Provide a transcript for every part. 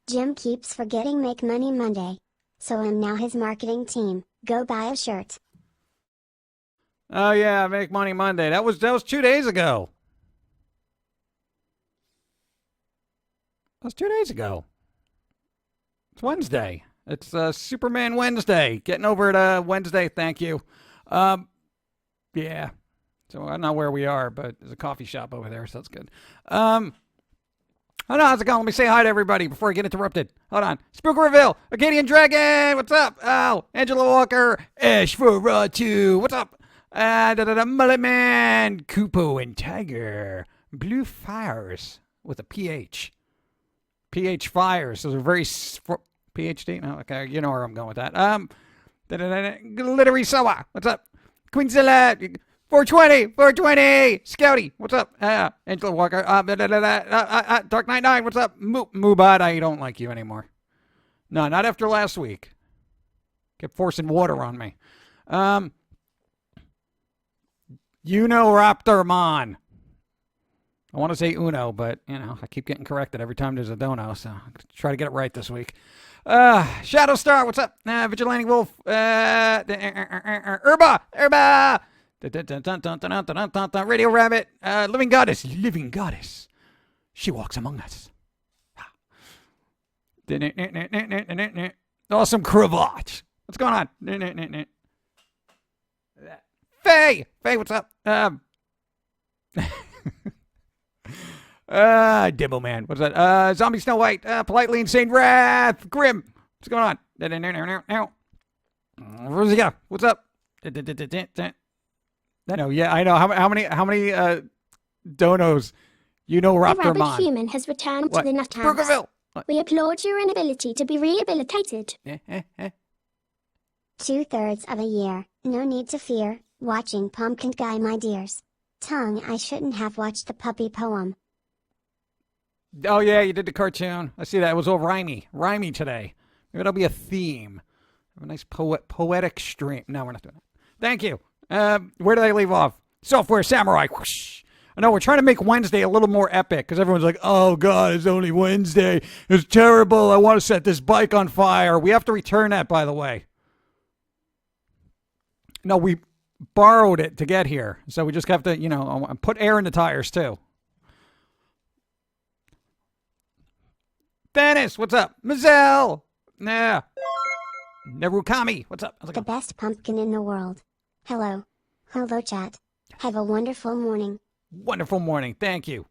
Jim keeps forgetting Make Money Monday. So I'm now his marketing team. Go buy a shirt. Oh yeah, Make Money Monday. That was 2 days ago. That was 2 days ago. It's Wednesday. It's Superman Wednesday. Getting over it Wednesday, thank you. Yeah. So I don't know where we are, but there's a coffee shop over there, so that's good. Hold on, how's it going? Let me say hi to everybody before I get interrupted. Hold on. Spook Reveal, Acadian Dragon, what's up? Oh, Angela Walker, Ash for Raw 2, what's up? Mullet Man, Kupo and Tiger, Blue Fires with a PH. PH Fires, those are very... PhD? Oh, okay, you know where I'm going with that. Glittery Sawa, what's up? Queenzilla, 420, Scouty, what's up? Angela Walker, Dark Knight 9, what's up? Mubad, I don't like you anymore. No, not after last week. Kept forcing water on me. Raptormon. I want to say Uno, but, I keep getting corrected every time there's a dono, so I'll try to get it right this week. Shadow Star, what's up? Vigilante Wolf, Urba, Radio Rabbit, Living Goddess. She walks among us. Awesome Cravat. What's going on? Faye, what's up? Dibble Man, what's that? Zombie Snow White, Politely Insane Wrath, Grim, what's going on? Rosita, what's up? I know, I know. How many donos? Raptormon. The rabid human has returned to the nut house. We applaud your inability to be rehabilitated. 2/3 of a year, no need to fear, watching Pum'Kin Guy, my dears. Tongue, I shouldn't have watched the puppy poem. Oh, yeah, you did the cartoon. I see that. It was all rhymey today. Maybe that'll be a theme. Have a nice poetic stream. No, we're not doing that. Thank you. Where did I leave off? Software Samurai. Whoosh. I know, we're trying to make Wednesday a little more epic, because everyone's like, oh, God, it's only Wednesday. It's terrible. I want to set this bike on fire. We have to return that, by the way. No, we borrowed it to get here. So we just have to, put air in the tires, too. Dennis, what's up? Mazel. Nah. Narukami, what's up? The best pumpkin in the world. Hello, chat. Have a wonderful morning. Wonderful morning, thank you.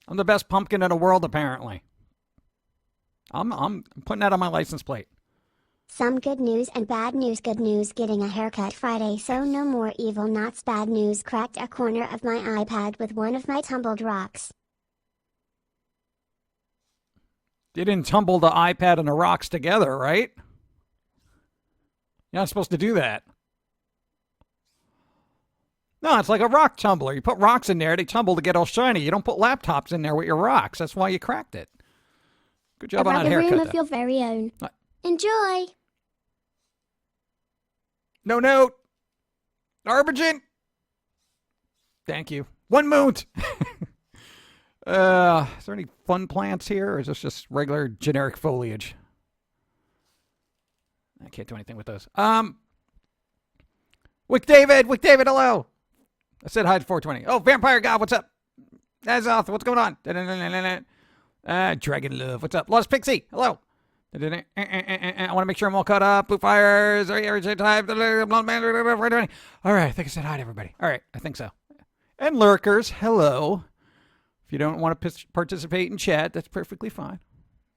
I'm the best pumpkin in the world, apparently. I'm putting that on my license plate. Some good news and bad news. Good news, getting a haircut Friday, so no more evil knots. Bad news, cracked a corner of my iPad with one of my tumbled rocks. You didn't tumble the iPad and the rocks together, right? You're not supposed to do that. No, it's like a rock tumbler. You put rocks in there, they tumble to get all shiny. You don't put laptops in there with your rocks. That's why you cracked it. Good job on that haircut. A room of your very own. What? Enjoy. No note. Arbigen. Thank you. 1 moot. Is there any fun plants here, or is this just regular generic foliage? I can't do anything with those. Wick David, hello. I said hi to 420. Oh, Vampire God, what's up? Azoth, what's going on? Dragon Love, what's up? Lost Pixie, hello. I want to make sure I'm all caught up. Blue Fires, all right, I think I said hi to everybody. All right, I think so. And Lurkers, hello. If you don't want to participate in chat, that's perfectly fine.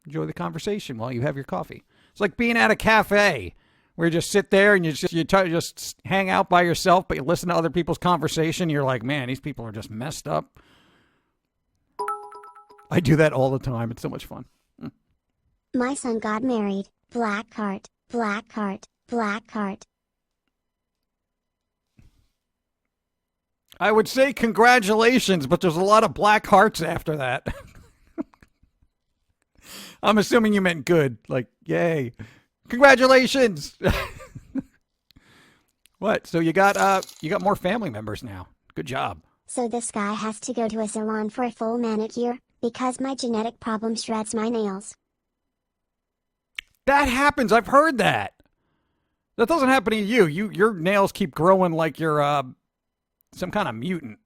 Enjoy the conversation while you have your coffee. It's like being at a cafe where you just sit there and you just hang out by yourself, but you listen to other people's conversation. You're like, man, these people are just messed up. I do that all the time. It's so much fun. My son got married. Black cart. I would say congratulations, but there's a lot of black hearts after that. I'm assuming you meant good. Like, yay. Congratulations. What? So you got more family members now. Good job. So this guy has to go to a salon for a full manicure, because my genetic problem shreds my nails. That happens. I've heard that. That doesn't happen to you. Your nails keep growing like you're some kind of mutant.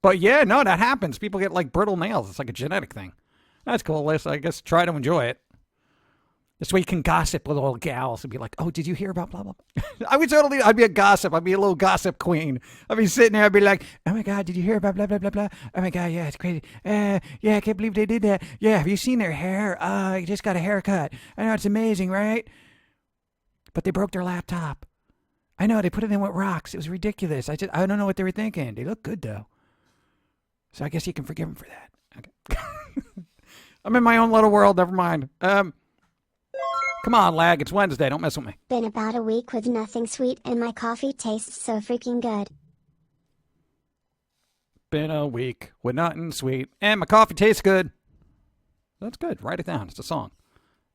But yeah, no, that happens. People get like brittle nails. It's like a genetic thing. That's cool, Liz. I guess try to enjoy it. This way you can gossip with old gals and be like, oh, did you hear about blah, blah, blah? I'd be a gossip. I'd be a little gossip queen. I'd be sitting there. I'd be like, oh my God, did you hear about blah, blah, blah, blah? Oh my God, yeah, it's crazy. Yeah, I can't believe they did that. Yeah, have you seen their hair? You just got a haircut. I know, it's amazing, right? But they broke their laptop. I know, they put it in with rocks. It was ridiculous. I don't know what they were thinking. They look good, though. So I guess you can forgive them for that. Okay. I'm in my own little world. Never mind. Come on, lag. It's Wednesday. Don't mess with me. Been about a week with nothing sweet and my coffee tastes so freaking good. Been a week with nothing sweet and my coffee tastes good. That's good. Write it down. It's a song.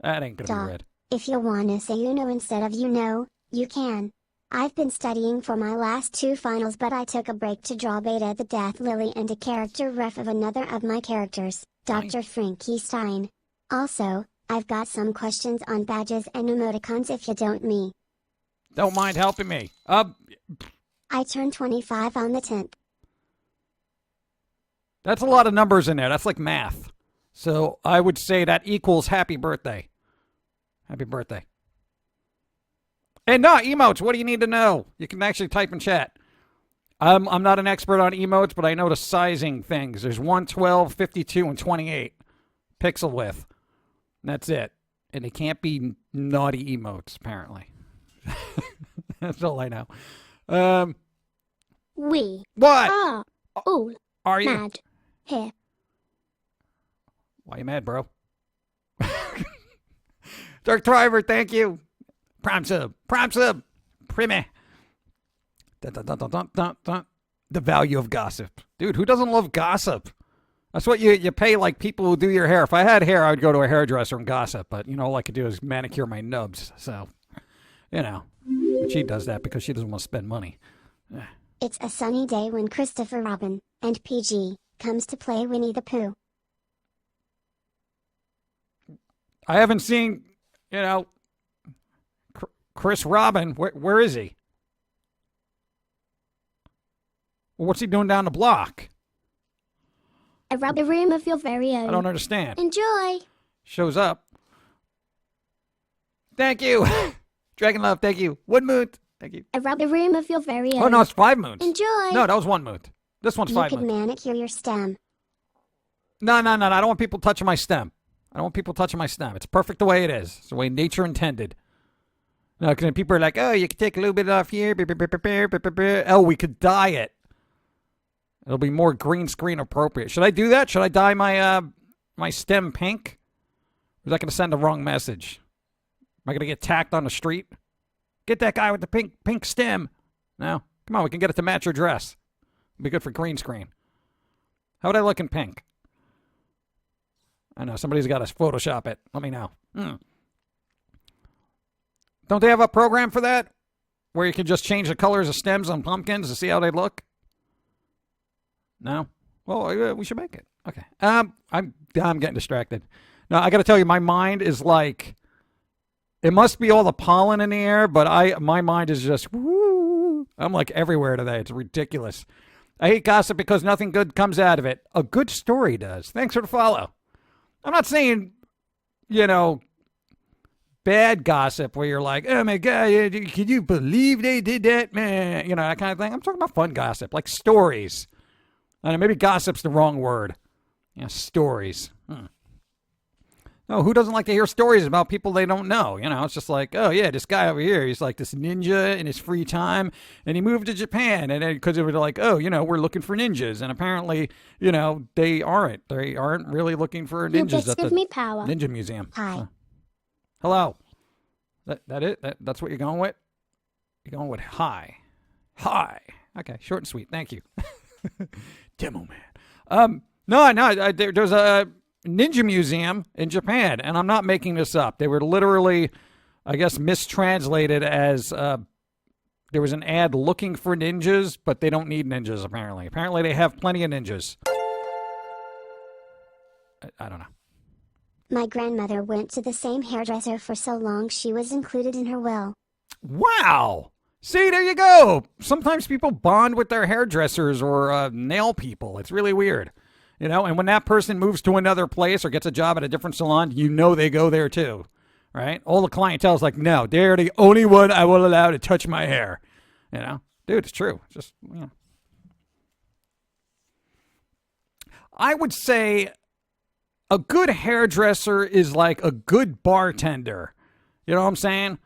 That ain't gonna be read. If you wanna say you know instead of you know, you can. I've been studying for my last 2 finals, but I took a break to draw Beta the Death Lily and a character ref of another of my characters, Dr. Frankenstein. Also, I've got some questions on badges and emoticons if you don't me. Don't mind helping me. I turned 25 on the 10th. That's a lot of numbers in there. That's like math. So I would say that equals happy birthday. Happy birthday. And no, emotes, what do you need to know? You can actually type in chat. I'm not an expert on emotes, but I know the sizing things. There's 112, 52, and 28 pixel width. That's it. And they can't be naughty emotes, apparently. That's all I know. We what? are all are you mad here. Why are you mad, bro? Dark Driver, thank you. Prime sub. Prime. The value of gossip. Dude, who doesn't love gossip? That's what you pay like people who do your hair. If I had hair, I would go to a hairdresser and gossip. But, all I could do is manicure my nubs. So, But she does that because she doesn't want to spend money. It's a sunny day when Christopher Robin and PG comes to play Winnie the Pooh. I haven't seen, Chris Robin. Where is he? What's he doing down the block? I robbed a room of your very own. I don't understand. Enjoy. Shows up. Thank you. Dragon Love, thank you. 1 moon. Thank you. I robbed a room of your very own. Oh, no, it's 5 moons. Enjoy. No, that was 1 moon. This one's 5 moons. You could manicure your stem. No. I don't want people touching my stem. It's perfect the way it is. It's the way nature intended. No, because people are like, oh, you can take a little bit off here. Oh, we could dye it. It'll be more green screen appropriate. Should I do that? Should I dye my stem pink? Or is that going to send the wrong message? Am I going to get tacked on the street? Get that guy with the pink stem. No. Come on, we can get it to match your dress. It'll be good for green screen. How would I look in pink? I know, somebody's got to Photoshop it. Let me know. Don't they have a program for that? Where you can just change the colors of stems on pumpkins to see how they look? No? Well, we should make it. Okay. I'm getting distracted. No, I got to tell you, my mind is like, it must be all the pollen in the air, but my mind is just, woo. I'm like everywhere today. It's ridiculous. I hate gossip because nothing good comes out of it. A good story does. Thanks for the follow. I'm not saying, bad gossip where you're like, oh my God, can you believe they did that, man? That kind of thing. I'm talking about fun gossip, like stories. I know, maybe gossip's the wrong word. Stories. No, who doesn't like to hear stories about people they don't know? It's just like, oh yeah, this guy over here, he's like this ninja in his free time, and he moved to Japan, and because they were like, oh, we're looking for ninjas, and apparently, they aren't. They aren't really looking for ninjas at the Ninja Museum. Hi. Hello. That it? That's what you're going with? You're going with hi. Hi. Okay, short and sweet. Thank you. Demo man. No. There's a Ninja Museum in Japan, and I'm not making this up. They were literally, I guess, mistranslated as there was an ad looking for ninjas, but they don't need ninjas, apparently. Apparently, they have plenty of ninjas. I don't know. My grandmother went to the same hairdresser for so long she was included in her will. Wow. See, there you go. Sometimes people bond with their hairdressers or nail people. It's really weird. And when that person moves to another place or gets a job at a different salon, they go there too. Right? All the clientele is like, no, they're the only one I will allow to touch my hair. Dude, it's true. Just, I would say a good hairdresser is like a good bartender. You know what I'm saying?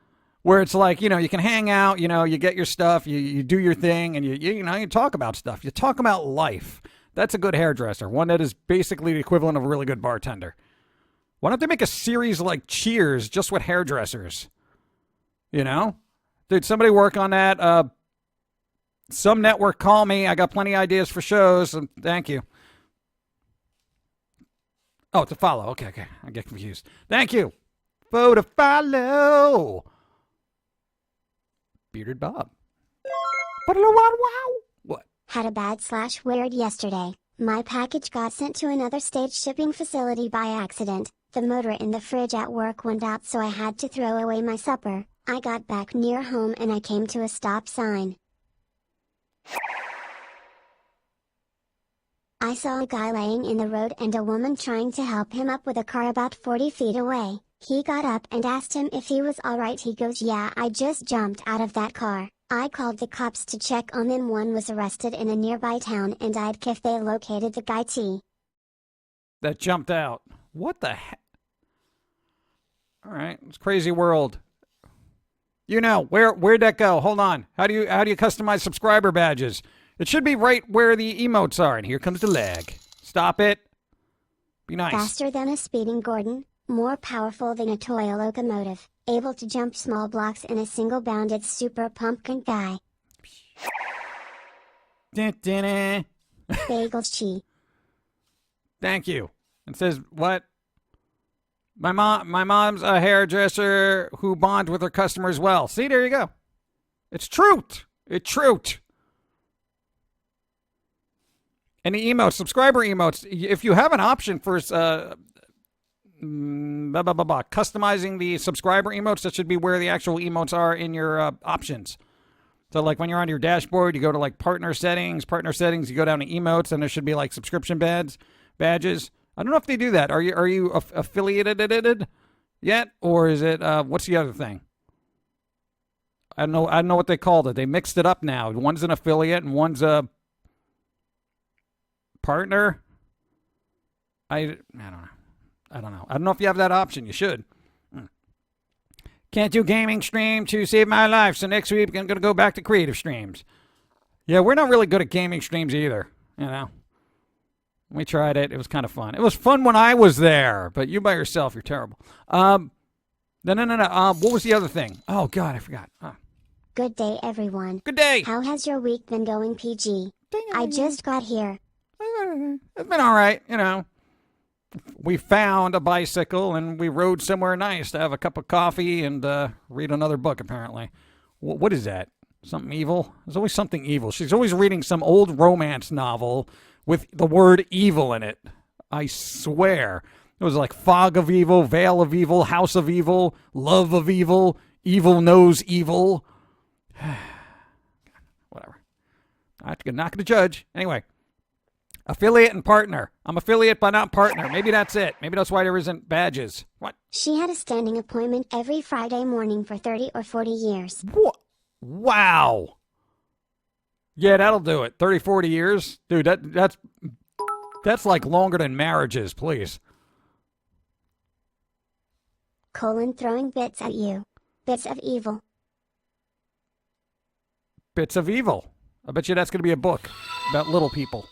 Where it's like, you can hang out, you get your stuff, you do your thing, and you talk about stuff. You talk about life. That's a good hairdresser, one that is basically the equivalent of a really good bartender. Why don't they make a series like Cheers just with hairdressers? Dude, somebody work on that. Some network call me. I got plenty of ideas for shows, and thank you. Oh, it's a follow. Okay. I get confused. Thank you. To follow. Bearded Bob. What? Had a bad/weird yesterday. My package got sent to another state shipping facility by accident. The motor in the fridge at work went out, so I had to throw away my supper. I got back near home and I came to a stop sign. I saw a guy laying in the road and a woman trying to help him up with a car about 40 feet away. He got up and asked him if he was alright. He goes, "Yeah, I just jumped out of that car." I called the cops to check on them. One was arrested in a nearby town and died. If they located the guy that jumped out. What the heck? Alright, it's crazy world. Where'd that go? Hold on. How do you customize subscriber badges? It should be right where the emotes are, and here comes the lag. Stop it. Be nice. Faster than a speeding Gordon, more powerful than a toy locomotive, able to jump small blocks in a single bound. It's Super Pum'Kin Guy. Bagels Chi. Thank you. It says what? My mom's a hairdresser who bonds with her customers well. See, there you go. It's truth. It's truth. And the emotes, subscriber emotes, if you have an option for customizing the subscriber emotes, that should be where the actual emotes are in your options. So like when you're on your dashboard, you go to like partner settings, you go down to emotes, and there should be like subscription badges. I don't know if they do that. Are you affiliated yet? Or is it, what's the other thing? I don't know what they called it. They mixed it up now. One's an affiliate and one's a partner. I don't know. I don't know if you have that option. You should. Can't do gaming stream to save my life, so next week I'm going to go back to creative streams. Yeah, we're not really good at gaming streams either. We tried it. It was kind of fun. It was fun when I was there, but you by yourself, you're terrible. No. What was the other thing? Oh, God, I forgot. Good day, everyone. Good day. How has your week been going, PG? I just got here. It's been all right, We found a bicycle and we rode somewhere nice to have a cup of coffee and read another book, apparently. What is that? Something evil? There's always something evil. She's always reading some old romance novel with the word evil in it. I swear. It was like Fog of Evil, Veil of Evil, House of Evil, Love of Evil, Evil Knows Evil. Whatever. I'm not going to judge. Anyway. Affiliate and partner. I'm affiliate, but not partner. Maybe that's it. Maybe that's why there isn't badges. What? She had a standing appointment every Friday morning for 30 or 40 years. What? Wow. Yeah, that'll do it. 30, 40 years? Dude, that's like longer than marriages, please. Throwing bits at you. Bits of evil. Bits of evil. I bet you that's going to be a book about little people.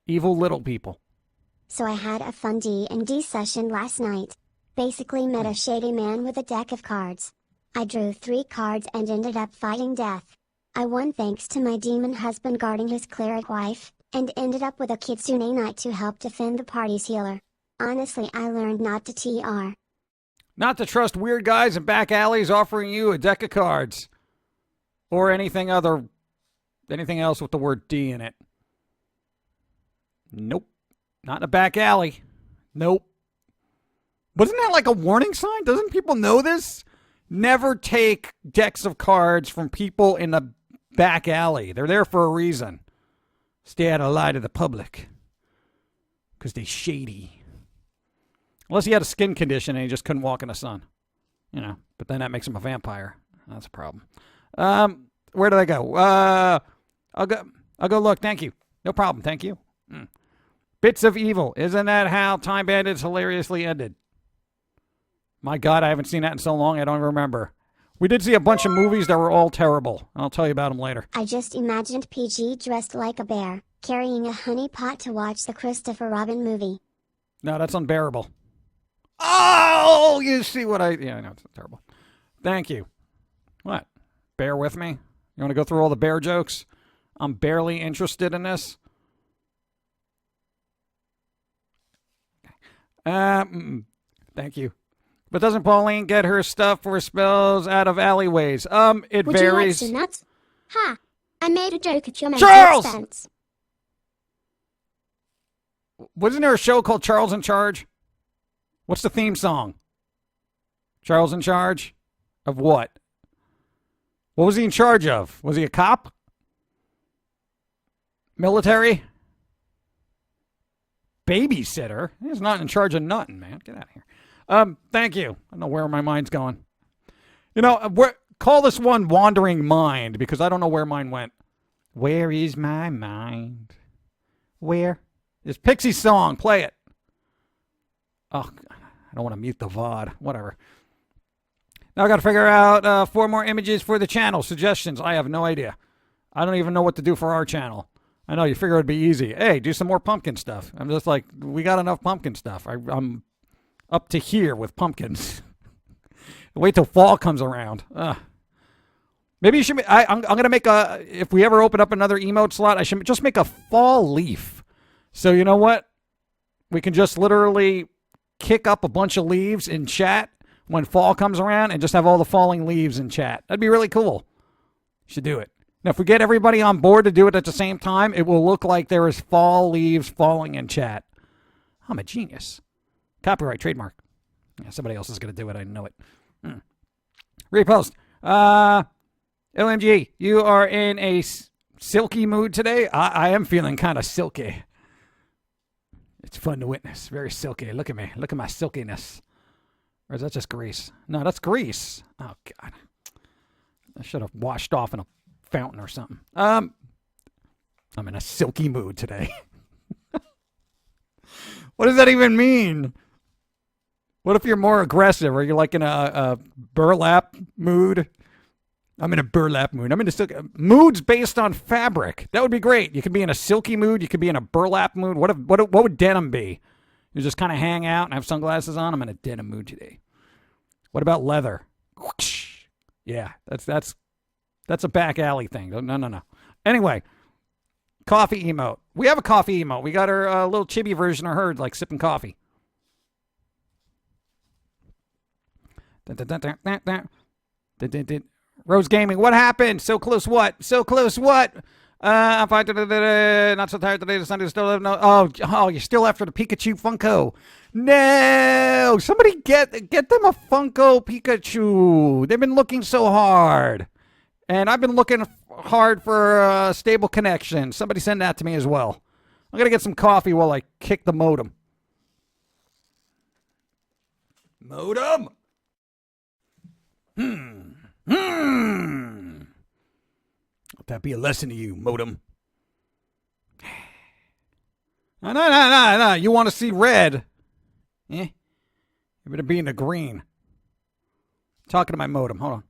Evil little people. So I had a fun D&D session last night. Basically met a shady man with a deck of cards. I drew 3 cards and ended up fighting death. I won thanks to my demon husband guarding his cleric wife, and ended up with a kitsune knight to help defend the party's healer. Honestly, I learned not to trust weird guys in back alleys offering you a deck of cards. Or anything else with the word D in it. Nope. Not in a back alley. Nope. Wasn't that like a warning sign? Doesn't people know this? Never take decks of cards from people in the back alley. They're there for a reason. Stay out of the light of the public. Because they shady. Unless he had a skin condition and he just couldn't walk in the sun. You know, but then that makes him a vampire. That's a problem. Where did I go? I'll go look. Thank you. No problem. Thank you. Bits of Evil. Isn't that how Time Bandits hilariously ended? My God, I haven't seen that in so long, I don't even remember. We did see a bunch of movies that were all terrible. I'll tell you about them later. I just imagined PG dressed like a bear, carrying a honey pot to watch the Christopher Robin movie. No, that's unbearable. Oh, you see what I... Yeah, I know, it's terrible. Thank you. What? Bear with me? You want to go through all the bear jokes? I'm barely interested in this. Thank you. But doesn't Pauline get her stuff or spells out of alleyways? It Would varies. you like some nuts? Ha! I made a joke at your mental Charles! expense. Wasn't there a show called Charles in Charge? What's the theme song? Charles in Charge? Of what? What was he in charge of? Was he a cop? Military? Babysitter? He's not in charge of nothing, man. Get out of here. Thank you. I don't know where my mind's going. You know, call this one Wandering Mind, because I don't know where mine went. Where is my mind? Where? It's Pixie's song. Play it. Oh, I don't want to mute the VOD. Whatever. Now I got to figure out 4 more images for the channel. Suggestions. I have no idea. I don't even know what to do for our channel. I know you figure it'd be easy. Hey, do some more pumpkin stuff. I'm just like, we got enough pumpkin stuff. I'm up to here with pumpkins. Wait till fall comes around. Maybe you should. I'm going to make a. If we ever open up another emote slot, I should just make a fall leaf. So you know what? We can just literally kick up a bunch of leaves in chat when fall comes around and just have all the falling leaves in chat. That'd be really cool. Should do it. Now, if we get everybody on board to do it at the same time, it will look like there is fall leaves falling in chat. I'm a genius. Copyright, trademark. Yeah, somebody else is going to do it. I know it. Repost. OMG, you are in a silky mood today? I am feeling kind of silky. It's fun to witness. Very silky. Look at me. Look at my silkiness. Or is that just grease? No, that's grease. Oh, God. I should have washed off in a fountain or something. I'm in a silky mood today. What does that even mean? What if you're more aggressive? Or you're like in a burlap mood? I'm in a burlap mood. I'm in a silky moods based on fabric. That would be great. You could be in a silky mood. You could be in a burlap mood. What would denim be? You just kind of hang out and have sunglasses on. I'm in a denim mood today. What about leather? Whoosh. Yeah, that's a back alley thing. No. Anyway, coffee emote. We have a coffee emote. We got our little chibi version of her, like sipping coffee. Rose Gaming, what happened? So close what? So close what? I'm fine. Not so tired today. The Sunday still live. No. Oh, you're still after the Pikachu Funko. No. Somebody get them a Funko Pikachu. They've been looking so hard. And I've been looking hard for a stable connection. Somebody send that to me as well. I'm going to get some coffee while I kick the modem. Modem? Let that be a lesson to you, modem. No. You want to see red? You better be in the green. Talking to my modem. Hold on.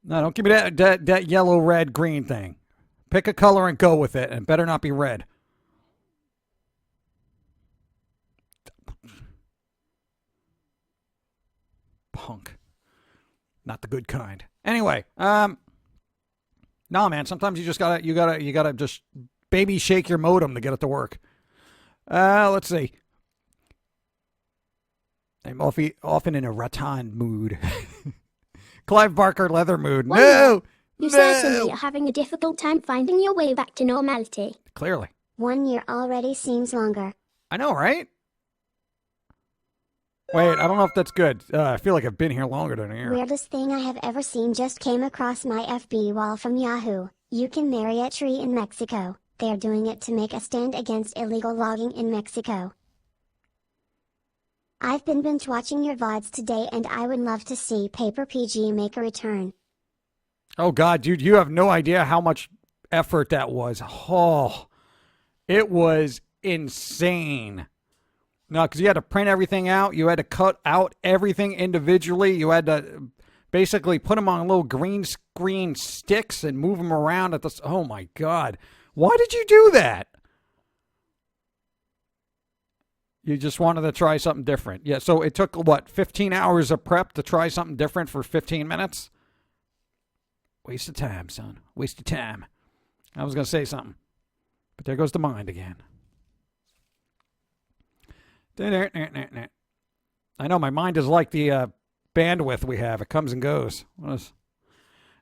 No, don't give me that yellow, red, green thing. Pick a color and go with it, and it better not be red. Punk. Not the good kind. Anyway, no, man. Sometimes you gotta just baby shake your modem to get it to work. Let's see. I'm often in a rattan mood. Clive Barker leather mood. No! You certainly are having a difficult time finding your way back to normality. Clearly. 1 year already seems longer. I know, right? Wait, I don't know if that's good. I feel like I've been here longer than a year. Weirdest thing I have ever seen just came across my FB wall from Yahoo. You can marry a tree in Mexico. They're doing it to make a stand against illegal logging in Mexico. I've been binge watching your VODs today and I would love to see Paper PG make a return. Oh, God, dude, you have no idea how much effort that was. Oh, it was insane. No, because you had to print everything out. You had to cut out everything individually. You had to basically put them on little green screen sticks and move them around at the... Oh, my God. Why did you do that? You just wanted to try something different. Yeah, so it took, what, 15 hours of prep to try something different for 15 minutes? Waste of time, son. Waste of time. I was going to say something, but there goes the mind again. I know my mind is like the bandwidth we have. It comes and goes.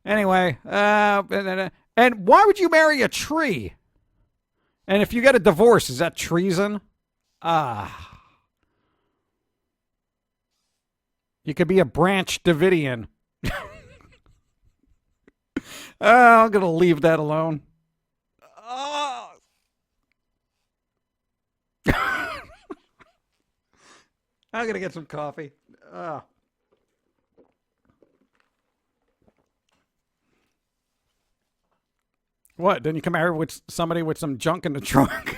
Anyway, and why would you marry a tree? And if you get a divorce, is that treason? You could be a Branch Davidian. I'm going to leave that alone. I'm going to get some coffee. What? Then you come out with somebody with some junk in the trunk?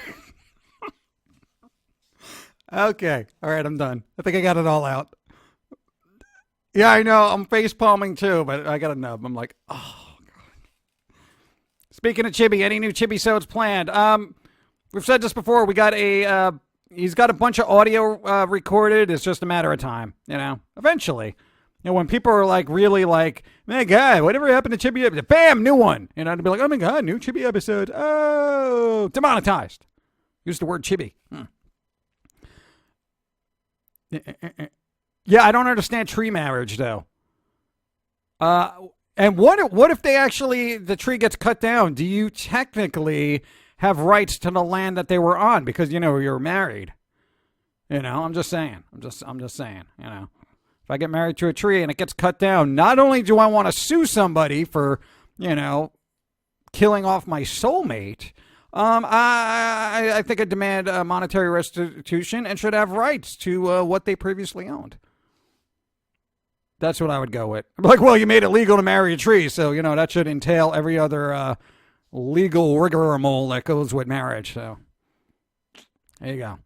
Okay. All right, I'm done. I think I got it all out. Yeah, I know. I'm face palming too, but I got a nub. I'm like, oh, God. Speaking of Chibi, any new Chibi-sodes planned? We've said this before. We got he's got a bunch of audio recorded. It's just a matter of time, eventually. When people are like, really like, man, God, whatever happened to Chibi episode? Bam, new one. To be like, oh my God, new Chibi episode. Oh, demonetized. Use the word Chibi. Yeah, I don't understand tree marriage though. And what if the tree gets cut down? Do you technically have rights to the land that they were on because you're married? I'm just saying. I'm just saying. If I get married to a tree and it gets cut down, not only do I want to sue somebody for killing off my soulmate, I think I demand monetary restitution and should have rights to what they previously owned. That's what I would go with. I'm like, well, you made it legal to marry a tree, so, that should entail every other legal rigmarole that goes with marriage. So, there you go.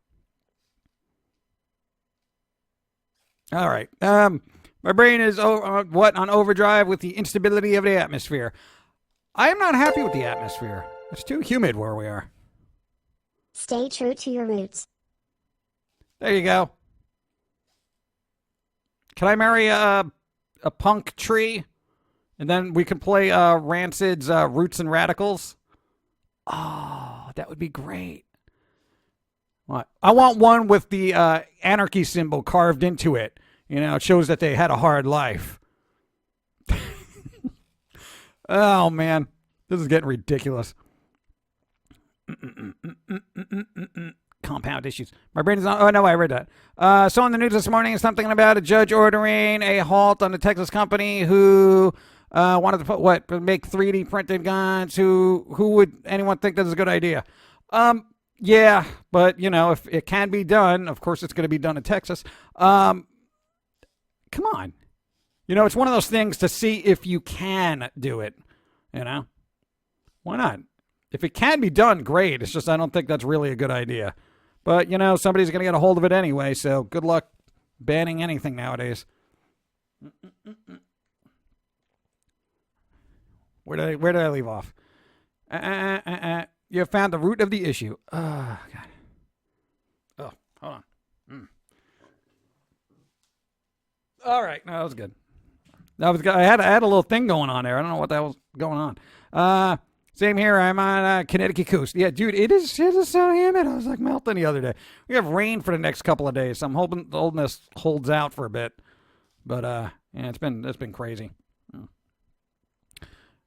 All right. My brain is on overdrive with the instability of the atmosphere. I am not happy with the atmosphere. It's too humid where we are. Stay true to your roots. There you go. Can I marry a punk tree? And then we can play Rancid's Roots and Radicals? Oh, that would be great. What? I want one with the anarchy symbol carved into it. It shows that they had a hard life. Oh, man. This is getting ridiculous. Compound issues. My brain is on. Oh, no, I read that. So on the news this morning, something about a judge ordering a halt on the Texas company who wanted to make 3D printed guns. Who would anyone think this is a good idea? Yeah, but, if it can be done, of course it's going to be done in Texas. Come on. It's one of those things to see if you can do it. Why not? If it can be done, great. It's just I don't think that's really a good idea. But, somebody's going to get a hold of it anyway, so good luck banning anything nowadays. Where did I leave off? You have found the root of the issue. Oh, God. Oh, hold on. All right. No, that was good. I had a little thing going on there. I don't know what that was going on. Same here. I'm on Connecticut coast. Yeah, dude, it is so humid. I was like melting the other day. We have rain for the next couple of days, so I'm hoping this holds out for a bit. But yeah, it's been crazy.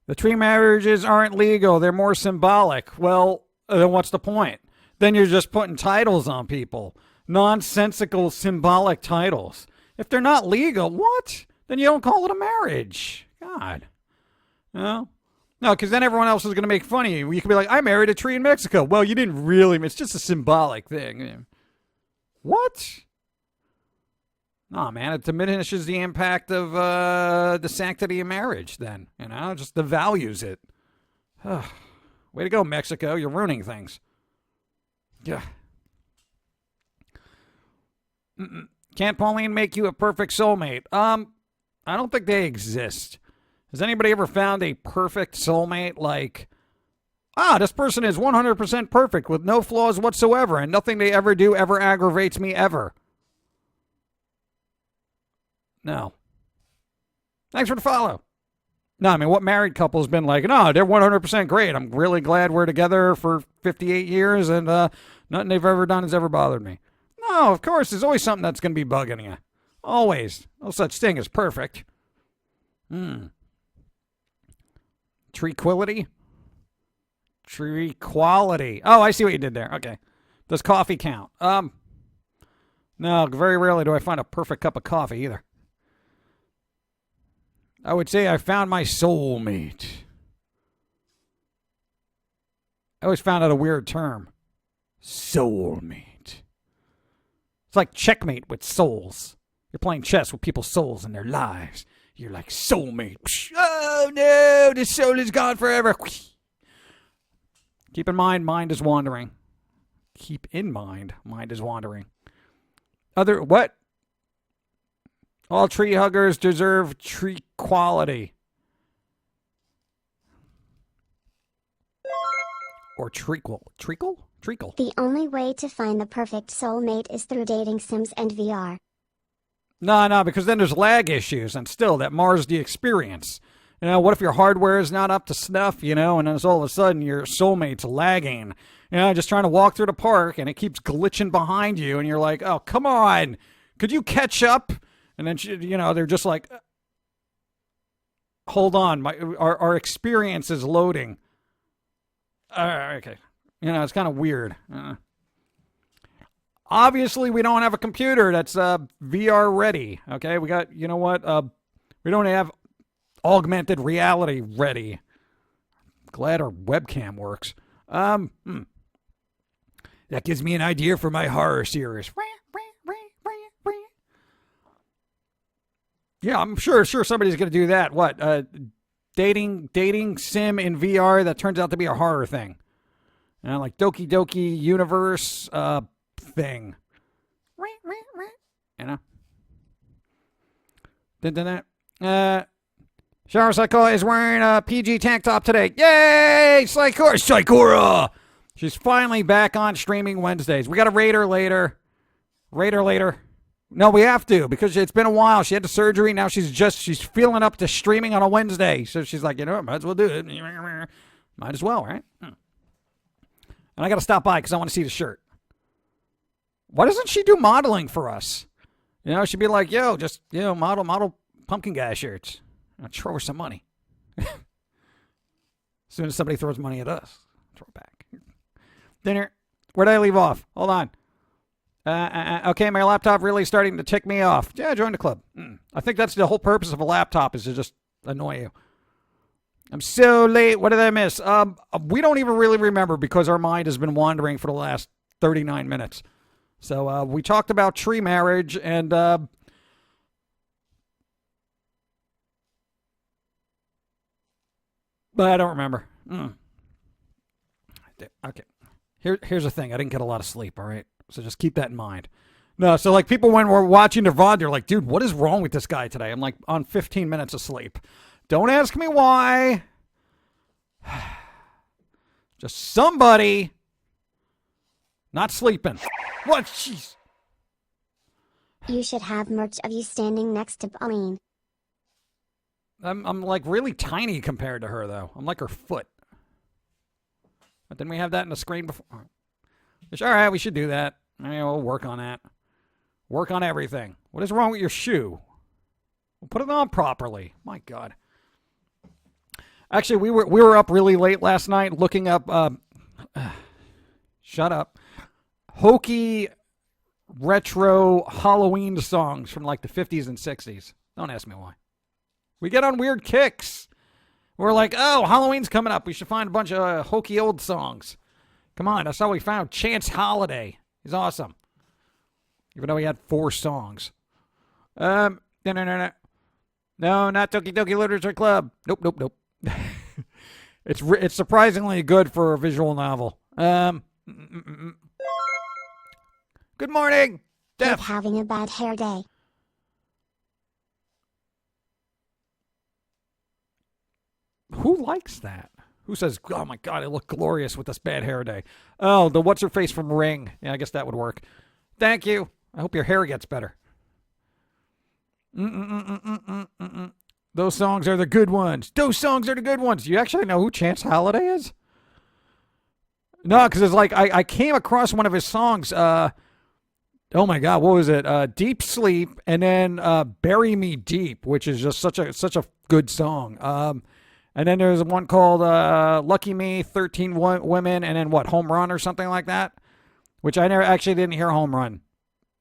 The tree marriages aren't legal. They're more symbolic. Well, then what's the point? Then you're just putting titles on people. nonsensical symbolic titles. If they're not legal, what? Then you don't call it a marriage. God. No? No, because then everyone else is going to make fun of you. You can be like, I married a tree in Mexico. Well, you didn't really. It's just a symbolic thing. What? No, man, it diminishes the impact of the sanctity of marriage then. Just devalues it. Way to go, Mexico. You're ruining things. Yeah. Can't Pauline make you a perfect soulmate? I don't think they exist. Has anybody ever found a perfect soulmate like, this person is 100% perfect with no flaws whatsoever and nothing they ever do ever aggravates me ever? No. Thanks for the follow. No, I mean, what married couple has been like, no, they're 100% great. I'm really glad we're together for 58 years and nothing they've ever done has ever bothered me. No, of course, there's always something that's going to be bugging you. Always. No such thing as perfect. Trequility? Trequality. Oh, I see what you did there. Okay. Does coffee count? No, very rarely do I find a perfect cup of coffee either. I would say I found my soulmate. I always found out a weird term. Soulmate. It's like checkmate with souls. You're playing chess with people's souls and their lives. You're like, soulmate. Oh no, this soul is gone forever. Keep in mind, mind is wandering. Keep in mind, mind is wandering. What? All tree huggers deserve tree quality. Or treacle. Treacle? Treacle. The only way to find the perfect soulmate is through dating sims and VR. No, because then there's lag issues, and still, that mars the experience. What if your hardware is not up to snuff, and then all of a sudden your soulmate's lagging, just trying to walk through the park, and it keeps glitching behind you, and you're like, oh, come on, could you catch up? And then, they're just like, hold on, our experience is loading. Okay. It's kind of weird. Obviously, we don't have a computer that's VR ready. Okay, we got, we don't have augmented reality ready. Glad our webcam works. That gives me an idea for my horror series. Yeah, I'm sure somebody's going to do that. What? Dating sim in VR that turns out to be a horror thing. Like Doki Doki Universe thing. Shower Psycho is wearing a PG tank top today. Yay! Psychora! She's finally back on streaming Wednesdays. We got to rate her later. No, we have to, because it's been a while. She had the surgery. Now she's feeling up to streaming on a Wednesday. So she's like, might as well do it. Might as well, right? And I got to stop by because I want to see the shirt. Why doesn't she do modeling for us? She'd be like, just, model Pum'Kin Guy shirts. I'll throw her some money. As soon as somebody throws money at us, throw it back. Dinner. Where'd I leave off? Hold on. Okay, my laptop really starting to tick me off. Yeah, join the club. I think that's the whole purpose of a laptop, is to just annoy you. I'm so late. What did I miss? We don't even really remember because our mind has been wandering for the last 39 minutes. So we talked about tree marriage and... but I don't remember. Okay. Here's the thing. I didn't get a lot of sleep, all right? So just keep that in mind. No, so like people when we're watching the VOD, they're like, dude, what is wrong with this guy today? I'm like on 15 minutes of sleep. Don't ask me why. Just somebody not sleeping. What? Jeez. You should have merch of you standing next to Pauline. I'm like really tiny compared to her, though. I'm like her foot. But didn't we have that in the screen before? All right, we should do that. We'll work on that. Work on everything. What is wrong with your shoe? We'll put it on properly. My God. Actually, we were up really late last night looking up. Shut up. Hokey retro Halloween songs from like the 50s and 60s. Don't ask me why. We get on weird kicks. We're like, oh, Halloween's coming up. We should find a bunch of hokey old songs. Come on, that's how we found Chance Holiday. He's awesome. Even though he had 4 songs. No, not Toki Toki Literature Club. Nope. It's surprisingly good for a visual novel. Good morning, Def. Having a bad hair day. Who likes that? Who says, oh my God, I look glorious with this bad hair day? Oh, the what's-her-face from Ring. Yeah, I guess that would work. Thank you. I hope your hair gets better. Those songs are the good ones. Those songs are the good ones. Do you actually know who Chance Holiday is? No, because it's like I came across one of his songs. Oh my God, what was it? Deep Sleep, and then Bury Me Deep, which is just such a good song. And then there's one called Lucky Me, 13 Women, and then what, Home Run or something like that? Which I never actually didn't hear Home Run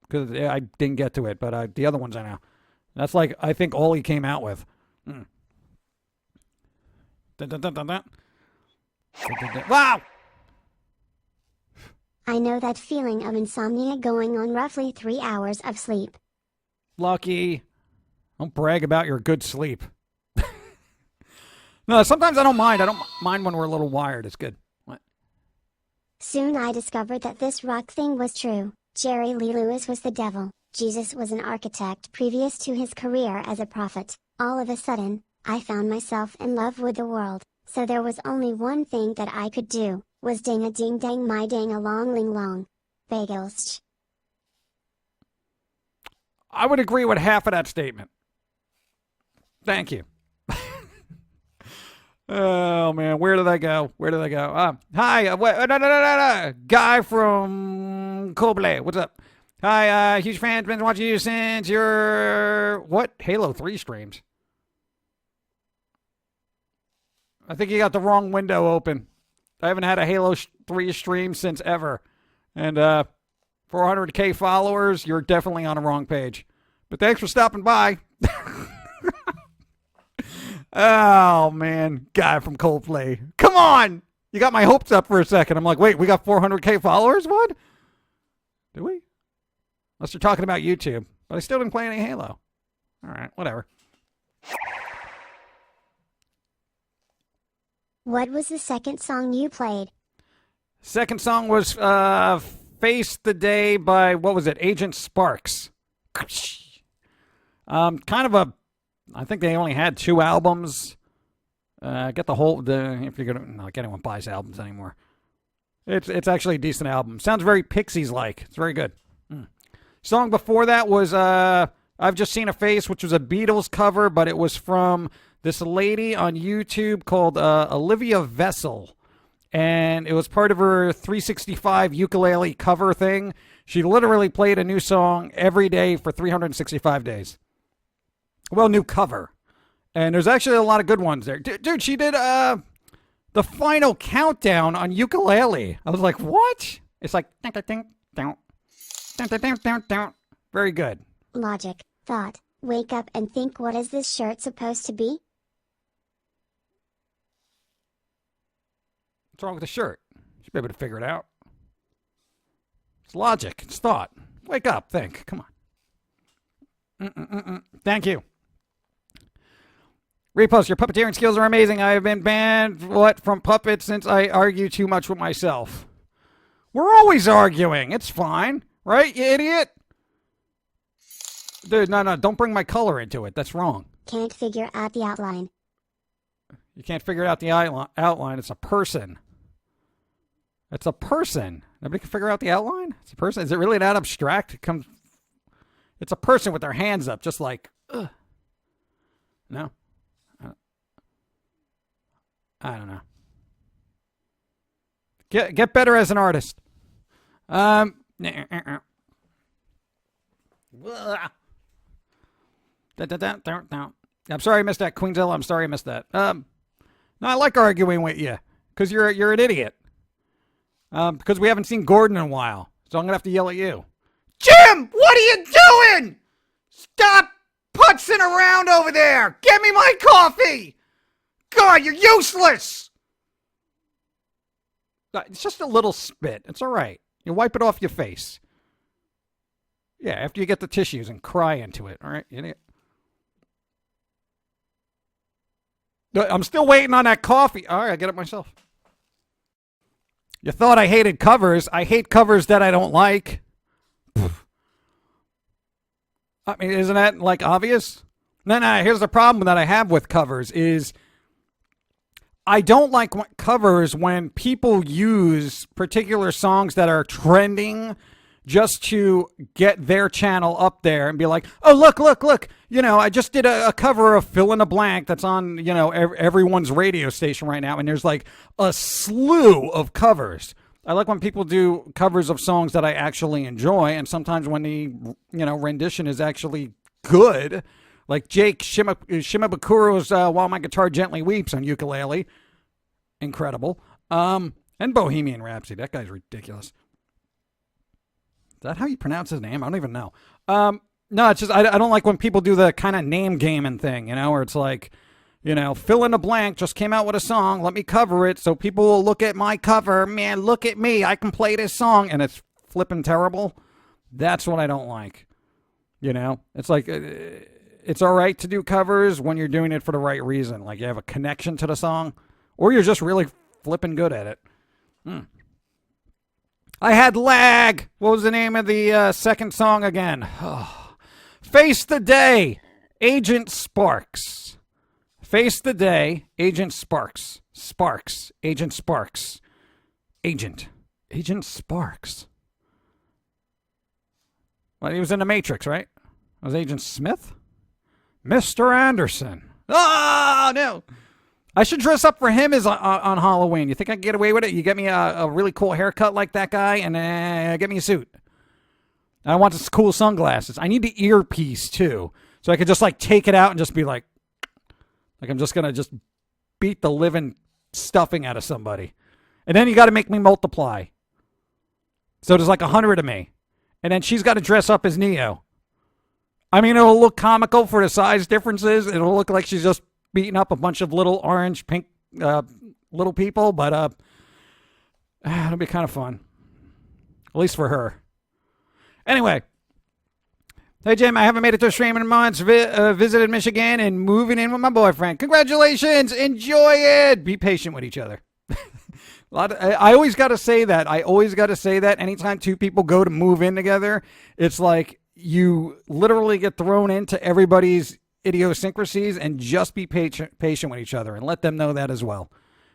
because I didn't get to it, but the other ones I know. That's like, I think, all he came out with. Dun, dun, dun, dun, dun. Wow! I know that feeling of insomnia going on roughly 3 hours of sleep. Lucky. Don't brag about your good sleep. No, sometimes I don't mind. I don't mind when we're a little wired. It's good. What? Soon I discovered that this rock thing was true. Jerry Lee Lewis was the devil. Jesus was an architect previous to his career as a prophet. All of a sudden, I found myself in love with the world. So there was only one thing that I could do, was ding a ding dang my dang a long ling long. Bagels. I would agree with half of that statement. Thank you. Oh, man. Where did I go? Hi. Guy from Koble. What's up? Hi. Huge fan. Been watching you since your... What? Halo 3 streams. I think you got the wrong window open. I haven't had a Halo 3 stream since ever. And 400K followers, you're definitely on the wrong page. But thanks for stopping by. Oh, man. Guy from Coldplay. Come on! You got my hopes up for a second. I'm like, wait, we got 400K followers? What? Do we? Unless you're talking about YouTube. But I still didn't play any Halo. All right, whatever. What was the second song you played? Second song was Face the Day by, what was it, Agent Sparks. Kind of a... I think they only had 2 albums. Get the whole... if you're gonna... Like anyone buys albums anymore. It's actually a decent album. Sounds very Pixies-like. It's very good. Song before that was I've Just Seen a Face, which was a Beatles cover, but it was from this lady on YouTube called Olivia Vessel. And it was part of her 365 ukulele cover thing. She literally played a new song every day for 365 days. Well, new cover. And there's actually a lot of good ones there. Dude, she did the final countdown on ukulele. I was like, what? It's like... Very good. Logic, thought, wake up and think, what is this shirt supposed to be? What's wrong with the shirt? You should be able to figure it out. It's logic. It's thought. Wake up. Think. Come on. Thank you. Repost, your puppeteering skills are amazing. I have been banned from puppets since I argue too much with myself. We're always arguing. It's fine. Right, you idiot? Dude, no. Don't bring my color into it. That's wrong. Can't figure out the outline. You can't figure out the outline. It's a person. It's a person. Nobody can figure out the outline? It's a person. Is it really that abstract? It's a person with their hands up, just like, ugh. No? I don't know. Get better as an artist. I'm sorry I missed that, Queenzilla. I'm sorry I missed that. No, I like arguing with you because you're an idiot. Because we haven't seen Gordon in a while, so I'm gonna have to yell at you. Jeez! Jim, what are you doing? Stop putzing around over there. Get me my coffee. God, you're useless. It's just a little spit. It's all right. You wipe it off your face. Yeah, after you get the tissues and cry into it. All right, idiot. I'm still waiting on that coffee. All right, I get it myself. You thought I hated covers. I hate covers that I don't like. I mean, isn't that like obvious? No, here's the problem that I have with covers is I don't like covers when people use particular songs that are trending just to get their channel up there and be like, oh, look. You know, I just did a cover of Fill in the Blank that's on, you know, everyone's radio station right now. And there's like a slew of covers. I like when people do covers of songs that I actually enjoy. And sometimes when the, you know, rendition is actually good, like Jake Shimabukuro's While My Guitar Gently Weeps on ukulele. Incredible. And Bohemian Rhapsody. That guy's ridiculous. Is that how you pronounce his name? I don't even know. No, it's just I don't like when people do the kind of name gaming thing, you know, where it's like, you know, Fill in the Blank just came out with a song. Let me cover it so people will look at my cover. Man, look at me. I can play this song. And it's flipping terrible. That's what I don't like. You know, it's like it's all right to do covers when you're doing it for the right reason. Like you have a connection to the song or you're just really flipping good at it. I had lag. What was the name of the second song again? Face the Day, Agent Sparks. Face the Day, Agent Sparks. Agent Sparks. Agent Sparks. Well, he was in The Matrix, right? Was Agent Smith? Mr. Anderson. Oh, no. I should dress up for him as on Halloween. You think I can get away with it? You get me a really cool haircut like that guy and get me a suit. I want this cool sunglasses. I need the earpiece, too. So I could just, like, take it out and just be like I'm just going to just beat the living stuffing out of somebody. And then you got to make me multiply. So there's like 100 of me. And then she's got to dress up as Neo. I mean, it'll look comical for the size differences. It'll look like she's just beating up a bunch of little orange, pink little people. But it'll be kind of fun. At least for her. Anyway. Hey, Jim, I haven't made it to a stream in months. Visited Michigan and moving in with my boyfriend. Congratulations. Enjoy it. Be patient with each other. I always got to say that. Anytime two people go to move in together, it's like you literally get thrown into everybody's idiosyncrasies and just be patient with each other and let them know that as well.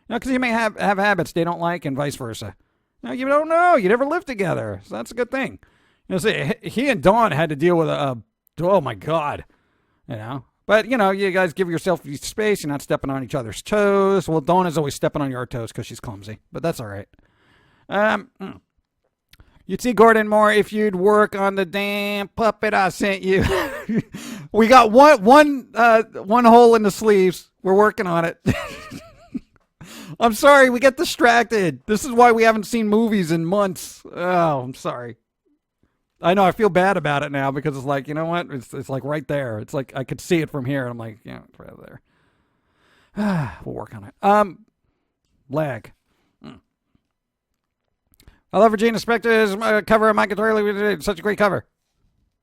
You know, because you may have habits they don't like and vice versa. Now, you don't know. You never lived together. So that's a good thing. You know, see, he and Dawn had to deal with oh my God, you know. But, you know, you guys give yourself space. You're not stepping on each other's toes. Well, Dawn is always stepping on your toes because she's clumsy. But that's all right. You'd see Gordon more if you'd work on the damn puppet I sent you. We got one hole in the sleeves. We're working on it. I'm sorry. We get distracted. This is why we haven't seen movies in months. Oh, I'm sorry. I know, I feel bad about it now because it's like, you know what? It's like right there. It's like I could see it from here. And I'm like, yeah, it's right there. We'll work on it. Lag. I love Regina Spektor's cover of My Guitar. It's such a great cover.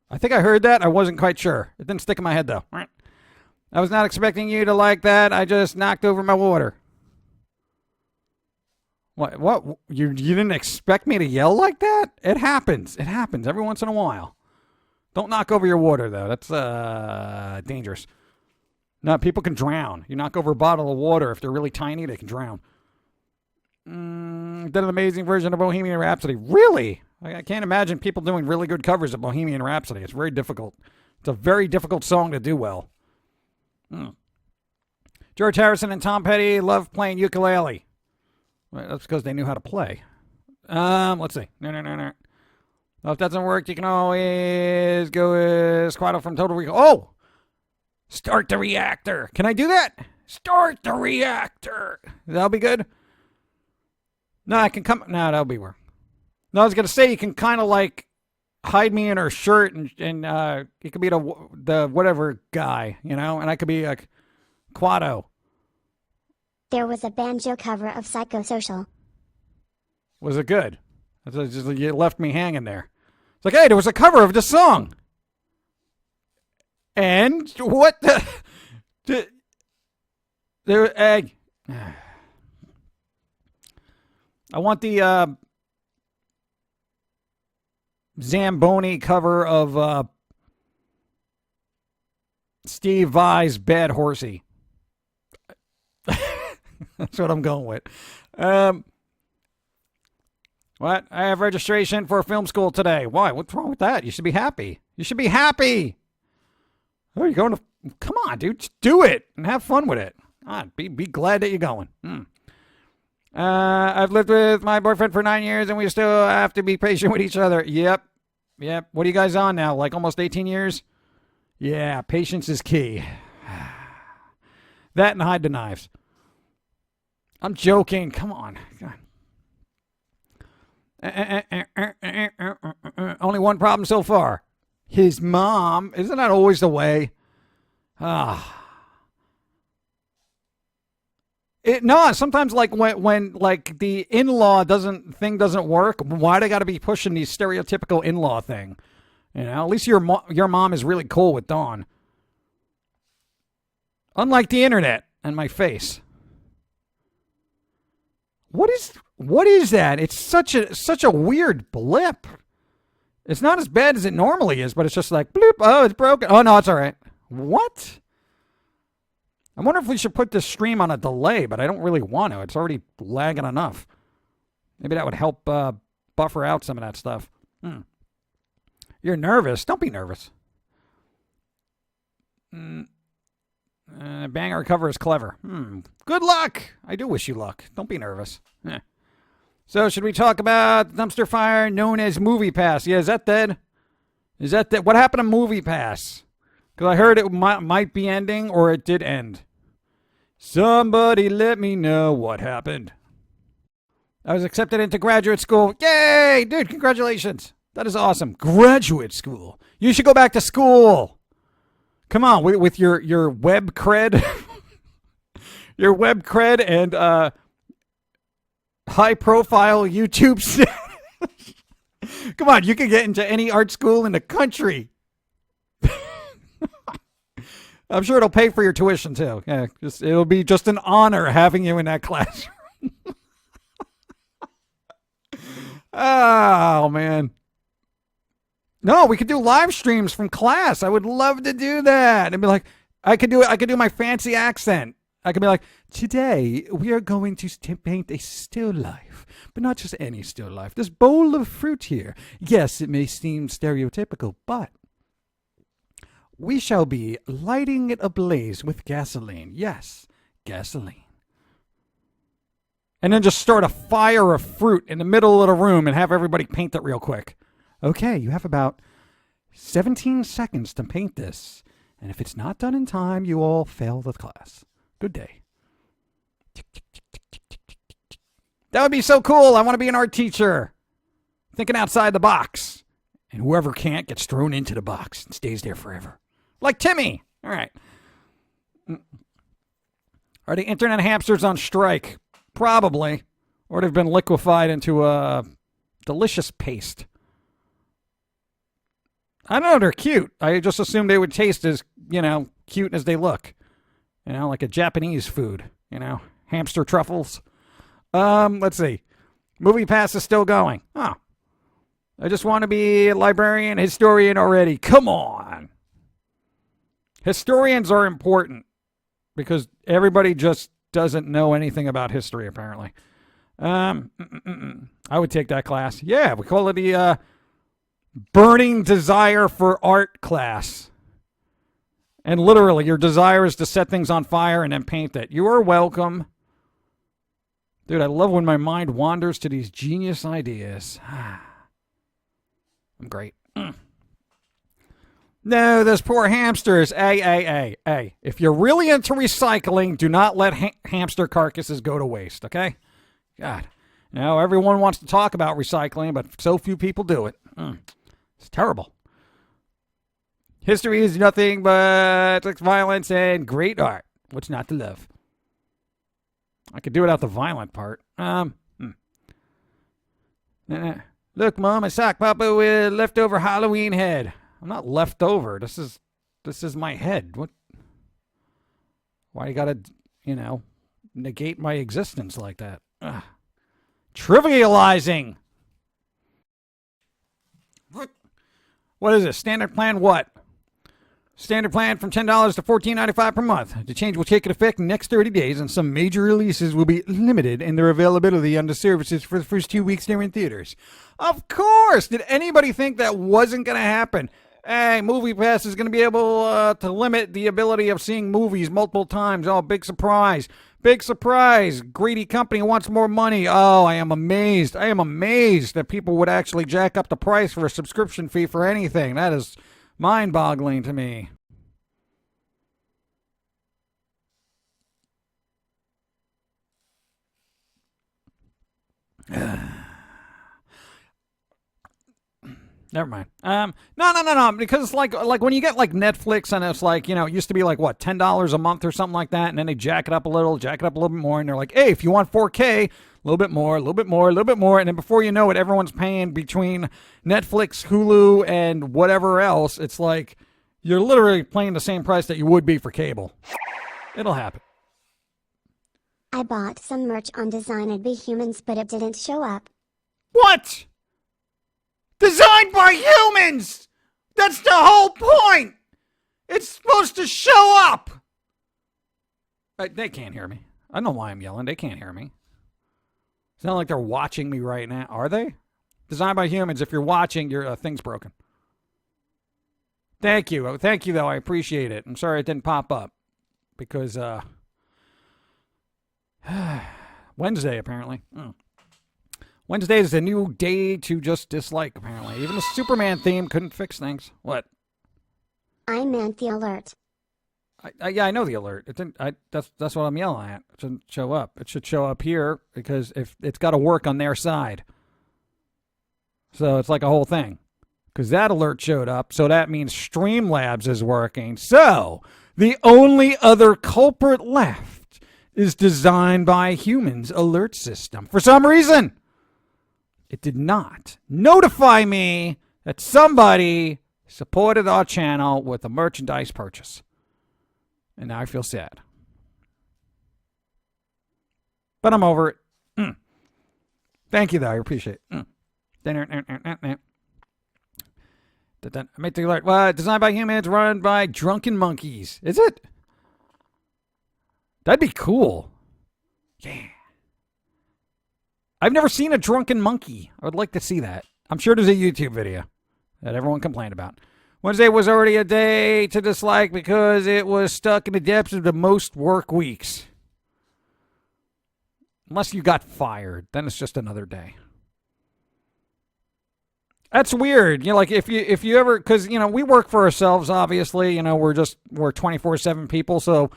I think I heard that. I wasn't quite sure. It didn't stick in my head, though. I was not expecting you to like that. I just knocked over my water. What? You didn't expect me to yell like that? It happens. It happens every once in a while. Don't knock over your water, though. That's dangerous. No, people can drown. You knock over a bottle of water. If they're really tiny, they can drown. Did an amazing version of Bohemian Rhapsody. Really? I can't imagine people doing really good covers of Bohemian Rhapsody. It's very difficult. It's a very difficult song to do well. George Harrison and Tom Petty love playing ukulele. Well, that's because they knew how to play. Let's see. No. Well, if that doesn't work, you can always go with Squattle from Total Recall. Oh! Start the reactor. Can I do that? Start the reactor. That'll be good. No, I can come. No, that'll be weird. No, I was going to say you can kind of like hide me in her shirt, and it could be the whatever guy, and I could be like Quado. There was a banjo cover of Psychosocial. Was it good? You left me hanging there. It's like, hey, there was a cover of the song. And what the there? Hey, I want the Zamboni cover of Steve Vai's Bad Horsey. That's what I'm going with. What? I have registration for film school today. Why? What's wrong with that? You should be happy. You should be happy. Oh, you're going to... Come on, dude. Just do it and have fun with it. Be glad that you're going. I've lived with my boyfriend for 9 years, and we still have to be patient with each other. Yep. What are you guys on now? Like almost 18 years? Yeah, patience is key. That and hide the knives. I'm joking. Come on. Only one problem so far. His mom. Isn't that always the way? No, sometimes like when like the in-law doesn't work, why they got to be pushing these stereotypical in-law thing? At least your mom is really cool with Dawn. Unlike the internet and my face. What is that? It's such a weird blip. It's not as bad as it normally is, but it's just like bloop. Oh, it's broken. Oh no, it's all right. What? I wonder if we should put this stream on a delay, but I don't really want to. It's already lagging enough. Maybe that would help buffer out some of that stuff. You're nervous. Don't be nervous. Banger cover is clever. Good luck. I do wish you luck. Don't be nervous. So should we talk about dumpster fire known as Movie Pass? Yeah, is that dead? Is that dead? What happened to Movie Pass? Because I heard it might be ending, or it did end. Somebody let me know what happened. I was accepted into graduate school. Yay! Dude, congratulations. That is awesome. Graduate school. You should go back to school. Come on, with your web cred. Your web cred and high-profile YouTube. Come on, you can get into any art school in the country. I'm sure it'll pay for your tuition, too. Yeah, it'll be just an honor having you in that classroom. Oh, man. No, we could do live streams from class. I would love to do that. And be like, I could do my fancy accent. I could be like, today we are going to paint a still life, but not just any still life. This bowl of fruit here. Yes, it may seem stereotypical, but we shall be lighting it ablaze with gasoline. Yes, gasoline. And then just start a fire of fruit in the middle of the room and have everybody paint it real quick. Okay, you have about 17 seconds to paint this. And if it's not done in time, you all fail the class. Good day. That would be so cool. I want to be an art teacher. Thinking outside the box. And whoever can't gets thrown into the box and stays there forever. Like Timmy. All right. Are the internet hamsters on strike? Probably. Or they've been liquefied into a delicious paste. I don't know, they're cute. I just assumed they would taste as, cute as they look. Like a Japanese food. Hamster truffles. Let's see. Movie Pass is still going. Oh. I just want to be a librarian, historian already. Come on. Historians are important because everybody just doesn't know anything about history, apparently. I would take that class. Yeah, we call it the burning desire for art class. And literally, your desire is to set things on fire and then paint it. You are welcome. Dude, I love when my mind wanders to these genius ideas. I'm great. No, those poor hamsters. Hey. If you're really into recycling, do not let hamster carcasses go to waste, okay? God. Everyone wants to talk about recycling, but so few people do it. It's terrible. History is nothing but violence and great art. What's not to love? I could do without the violent part. Look, Mom, a sock papa with leftover Halloween head. I'm not leftover. This is my head. What? Why you gotta, negate my existence like that? Ugh. Trivializing. What is this? Standard plan what? Standard plan from $10 to $14.95 per month. The change will take effect in the next 30 days, and some major releases will be limited in their availability on the services for the first 2 weeks they're in theaters. Of course! Did anybody think that wasn't going to happen? Hey, MoviePass is going to be able to limit the ability of seeing movies multiple times. Oh, big surprise. Big surprise. Greedy company wants more money. Oh, I am amazed. I am amazed that people would actually jack up the price for a subscription fee for anything. That is mind-boggling to me. Never mind. No. Because it's like when you get like Netflix and it's like, it used to be like what, $10 a month or something like that, and then they jack it up a little bit more, and they're like, hey, if you want 4K, a little bit more, and then before you know it, everyone's paying between Netflix, Hulu, and whatever else. It's like you're literally paying the same price that you would be for cable. It'll happen. I bought some merch on Designed by Humans, but it didn't show up. What? Designed by humans! That's the whole point! It's supposed to show up! They can't hear me. I don't know why I'm yelling. They can't hear me. It's not like they're watching me right now. Are they? Designed by humans. If you're watching, your thing's broken. Thank you. Thank you, though. I appreciate it. I'm sorry it didn't pop up. Because, Wednesday, apparently. Wednesday is a new day to just dislike, apparently. Even the Superman theme couldn't fix things. What? I meant the alert. Yeah, I know the alert. It didn't. That's what I'm yelling at. It shouldn't show up. It should show up here because if it's got to work on their side. So it's like a whole thing. Because that alert showed up, so that means Streamlabs is working. So the only other culprit left is Designed by Humans alert system. For some reason, it did not notify me that somebody supported our channel with a merchandise purchase. And now I feel sad. But I'm over it. Thank you, though. I appreciate it. I made the alert. Well, Designed by Humans, run by drunken monkeys. Is it? That'd be cool. Yeah. I've never seen a drunken monkey. I would like to see that. I'm sure there's a YouTube video that everyone complained about. Wednesday was already a day to dislike because it was stuck in the depths of the most work weeks. Unless you got fired, then it's just another day. That's weird. Like if you ever, because we work for ourselves. Obviously, we're 24/7 people, so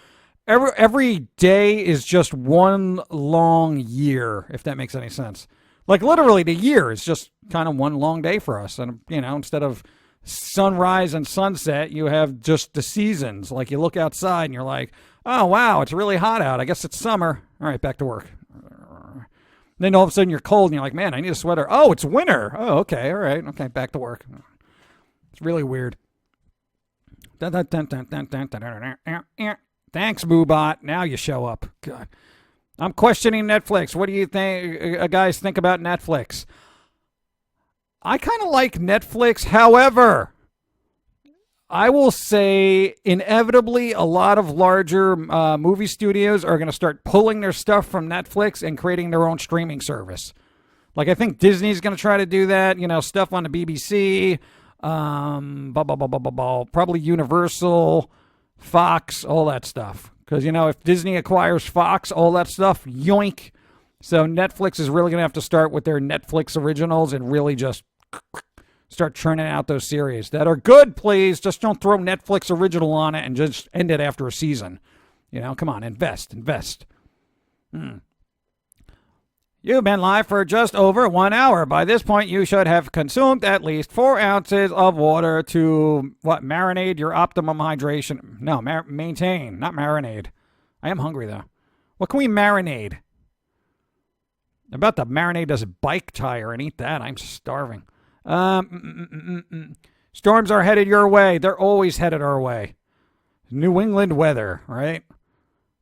every day is just one long year. If that makes any sense. Like literally, the year is just kind of one long day for us, and instead of sunrise and sunset, you have just the seasons. Like you look outside and you're like, oh wow, it's really hot out. I guess it's summer. All right, back to work. Then all of a sudden you're cold and you're like, man, I need a sweater. Oh, it's winter. Oh, okay. All right. Okay, back to work. It's really weird. Thanks, Boobot. Now you show up. God. I'm questioning Netflix. What do you think, guys think about Netflix? I kind of like Netflix. However, I will say inevitably a lot of larger movie studios are going to start pulling their stuff from Netflix and creating their own streaming service. Like I think Disney's going to try to do that, stuff on the BBC, probably Universal, Fox, all that stuff. Because, if Disney acquires Fox, all that stuff, yoink. So Netflix is really going to have to start with their Netflix originals and really just start churning out those series that are good, please. Just don't throw Netflix original on it and just end it after a season. Come on, invest. You've been live for just over 1 hour. By this point, you should have consumed at least 4 ounces of water to, marinate your optimum hydration. No, maintain, not marinade. I am hungry, though. What can we marinate? I'm about to marinate this bike tire and eat that. I'm starving. Storms are headed your way. They're always headed our way. New England weather, right?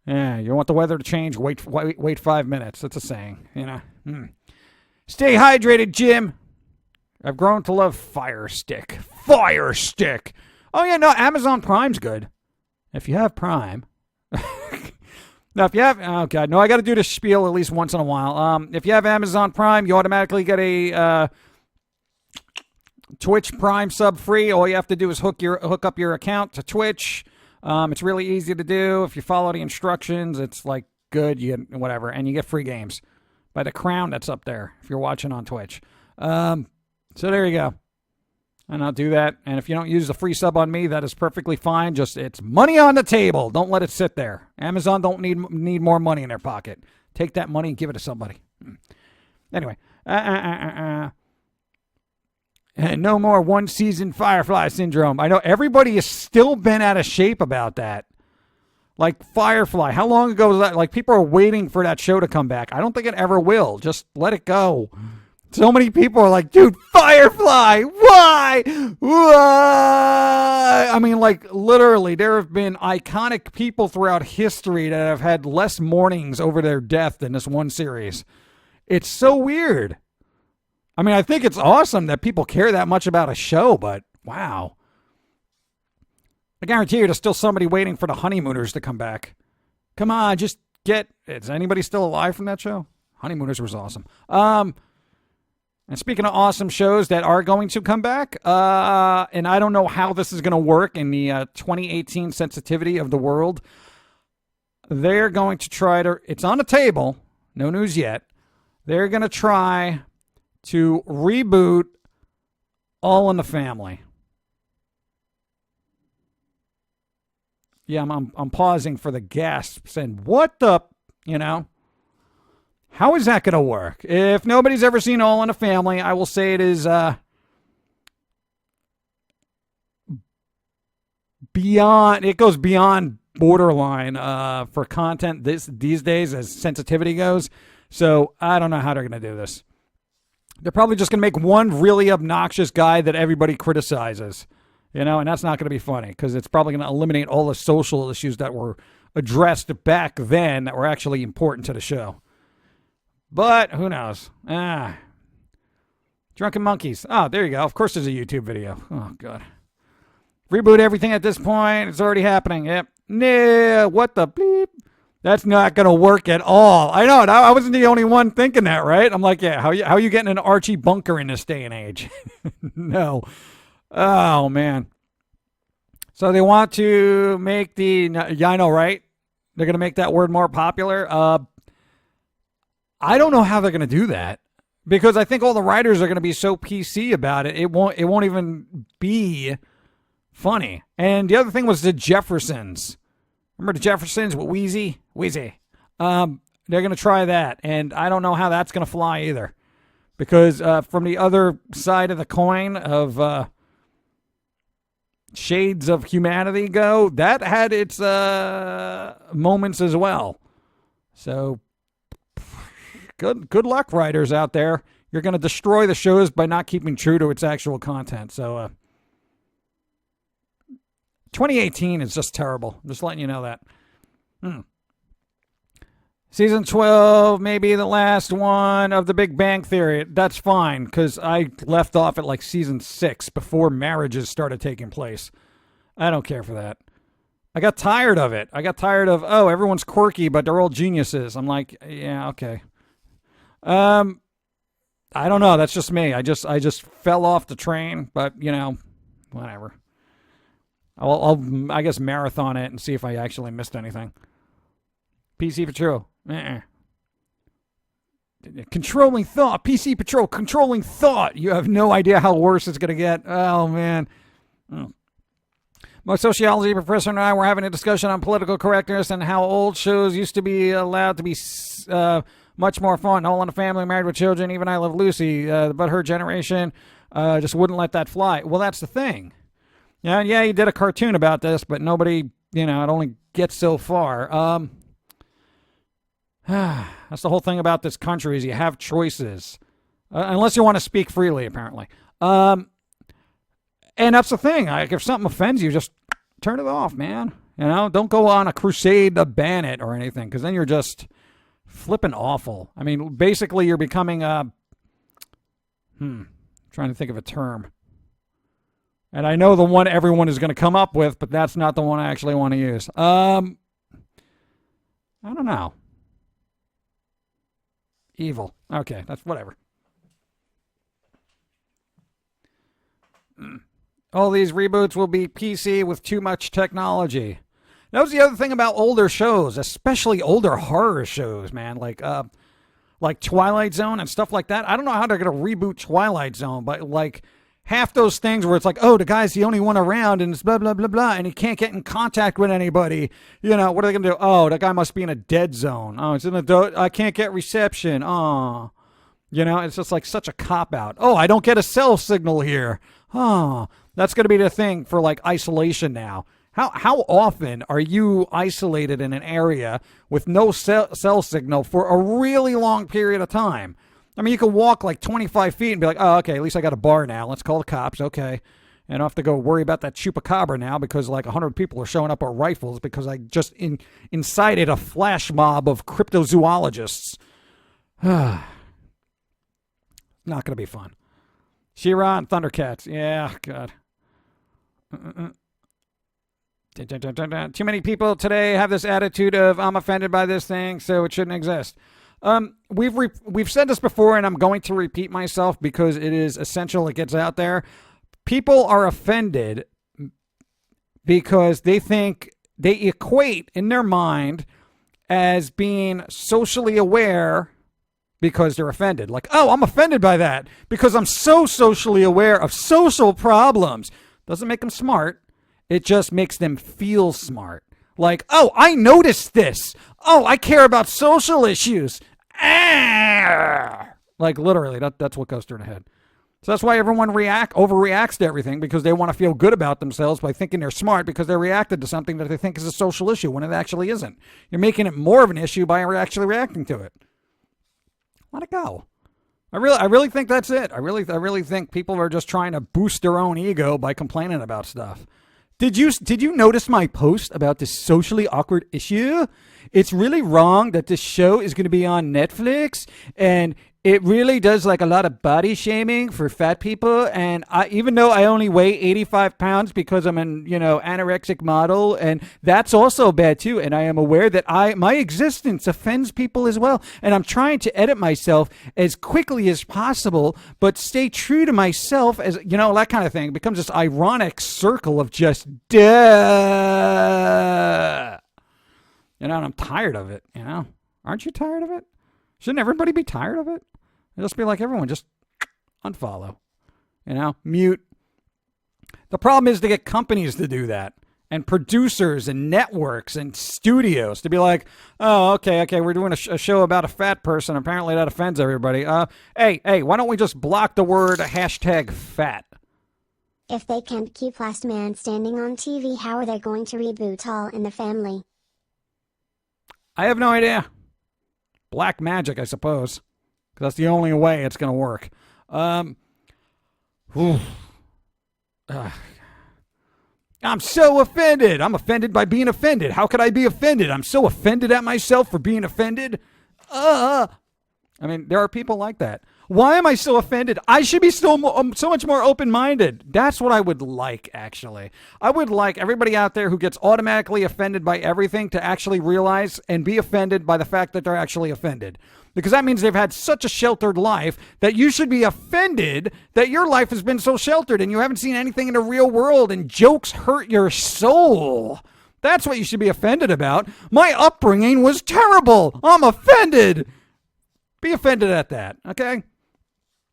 Yeah, you want the weather to change? Wait 5 minutes. That's a saying, you know. Stay hydrated, Jim. I've grown to love Fire Stick. Fire Stick. Oh yeah, no, Amazon Prime's good. If you have Prime. Now, if you have, oh god, no, I got to do this spiel at least once in a while. If you have Amazon Prime, you automatically get a Twitch Prime sub free. All you have to do is hook up your account to Twitch. It's really easy to do. If you follow the instructions, it's like good. You get whatever, and you get free games by the crown that's up there if you're watching on Twitch. So there you go. And I'll do that. And if you don't use the free sub on me, that is perfectly fine. Just it's money on the table. Don't let it sit there. Amazon don't need more money in their pocket. Take that money and give it to somebody. Anyway. No more one-season Firefly syndrome. I know everybody has still been out of shape about that. Like Firefly. How long ago was that? Like, people are waiting for that show to come back. I don't think it ever will. Just let it go. So many people are like, dude, Firefly, why? Why? I mean, like, literally, there have been iconic people throughout history that have had less mournings over their death than this one series. It's so weird. I mean, I think it's awesome that people care that much about a show, but wow. I guarantee you there's still somebody waiting for the Honeymooners to come back. Come on, just is anybody still alive from that show? Honeymooners was awesome. And speaking of awesome shows that are going to come back, and I don't know how this is going to work in the 2018 sensitivity of the world, they're going to try to, it's on the table, no news yet, they're going to try to reboot All in the Family. Yeah, I'm pausing for the gasps and what the, how is that going to work? If nobody's ever seen All in the Family, I will say it is it goes beyond borderline for content these days as sensitivity goes. So I don't know how they're going to do this. They're probably just going to make one really obnoxious guy that everybody criticizes, and that's not going to be funny because it's probably going to eliminate all the social issues that were addressed back then that were actually important to the show. But who knows? Drunken Monkeys. Oh, there you go. Of course there's a YouTube video. Oh, God. Reboot everything at this point. It's already happening. Yep. Nah, what the bleep? That's not going to work at all. I know. I wasn't the only one thinking that, right? I'm like, yeah, how are you getting an Archie Bunker in this day and age? No. Oh, man. So they want to make yeah, I know, right? They're going to make that word more popular. I don't know how they're going to do that because I think all the writers are going to be so PC about it. It won't even be funny. And the other thing was the Jeffersons. Remember the Jeffersons with Wheezy? Wheezy. They're going to try that. And I don't know how that's going to fly either. Because from the other side of the coin of Shades of Humanity go, that had its moments as well. So good luck, writers out there. You're going to destroy the shows by not keeping true to its actual content. So 2018 is just terrible. I'm just letting you know that. Season 12, maybe the last one of The Big Bang Theory. That's fine, because I left off at like season 6 before marriages started taking place. I don't care for that. I got tired of it. I got tired of, everyone's quirky, but they're all geniuses. I'm like, yeah, okay. I don't know. That's just me. I just fell off the train, but, whatever. I'll I guess, marathon it and see if I actually missed anything. PC Patrol. Controlling thought. PC Patrol. Controlling thought. You have no idea how worse it's going to get. Oh, man. My sociology professor and I were having a discussion on political correctness and how old shows used to be allowed to be much more fun. All in a Family, Married with Children, Even I Love Lucy, but her generation just wouldn't let that fly. Well, that's the thing. Yeah, he did a cartoon about this, but nobody, it only gets so far. That's the whole thing about this country is you have choices. Unless you want to speak freely, apparently. And that's the thing. Like, if something offends you, just turn it off, man. Don't go on a crusade to ban it or anything, because then you're just flipping awful. I mean, basically, you're becoming trying to think of a term. And I know the one everyone is going to come up with, but that's not the one I actually want to use. I don't know. Evil. Okay, that's whatever. All these reboots will be PC with too much technology. That was the other thing about older shows, especially older horror shows, man. Like Twilight Zone and stuff like that. I don't know how they're going to reboot Twilight Zone, but like half those things where it's like, oh, the guy's the only one around and it's blah, blah, blah, blah, and he can't get in contact with anybody. What are they going to do? Oh, that guy must be in a dead zone. Oh, it's in I can't get reception. Oh, it's just like such a cop-out. Oh, I don't get a cell signal here. Oh, that's going to be the thing for like isolation now. How often are you isolated in an area with no cell signal for a really long period of time? I mean, you can walk like 25 feet and be like, oh, okay, at least I got a bar now. Let's call the cops. Okay. And I don't have to go worry about that chupacabra now because like 100 people are showing up with rifles because I just incited a flash mob of cryptozoologists. Not going to be fun. She-Ra and Thundercats. Yeah, God. Too many people today have this attitude of I'm offended by this thing, so it shouldn't exist. We've said this before, and I'm going to repeat myself because it is essential. It gets out there. People are offended because they equate in their mind as being socially aware because they're offended. Like, oh, I'm offended by that because I'm so socially aware of social problems. Doesn't make them smart. It just makes them feel smart. Like, oh, I noticed this. Oh, I care about social issues. Like, literally, that's what goes through the head. So that's why everyone overreacts to everything because they want to feel good about themselves by thinking they're smart because they reacted to something that they think is a social issue when it actually isn't. You're making it more of an issue by actually reacting to it. Let it go. I really think that's it. I really think people are just trying to boost their own ego by complaining about stuff. Did you notice my post about this socially awkward issue? It's really wrong that this show is going to be on Netflix, and it really does like a lot of body shaming for fat people. And even though I only weigh 85 pounds because I'm an anorexic model, and that's also bad too. And I am aware that my existence offends people as well. And I'm trying to edit myself as quickly as possible, but stay true to myself as that kind of thing. It becomes this ironic circle of just duh. And I'm tired of it. Aren't you tired of it? Shouldn't everybody be tired of it? Just be like everyone, just unfollow, mute. The problem is to get companies to do that and producers and networks and studios to be like, oh, okay, we're doing a show about a fat person. Apparently that offends everybody. Hey, why don't we just block the word #fat? If they can't keep Last Man Standing on TV, how are they going to reboot All in the Family? I have no idea. Black magic, I suppose. Because that's the only way it's going to work. I'm so offended. I'm offended by being offended. How could I be offended? I'm so offended at myself for being offended. There are people like that. Why am I so offended? I should be so much more open-minded. That's what I would like, actually. I would like everybody out there who gets automatically offended by everything to actually realize and be offended by the fact that they're actually offended. Because that means they've had such a sheltered life that you should be offended that your life has been so sheltered and you haven't seen anything in the real world and jokes hurt your soul. That's what you should be offended about. My upbringing was terrible. I'm offended. Be offended at that, okay?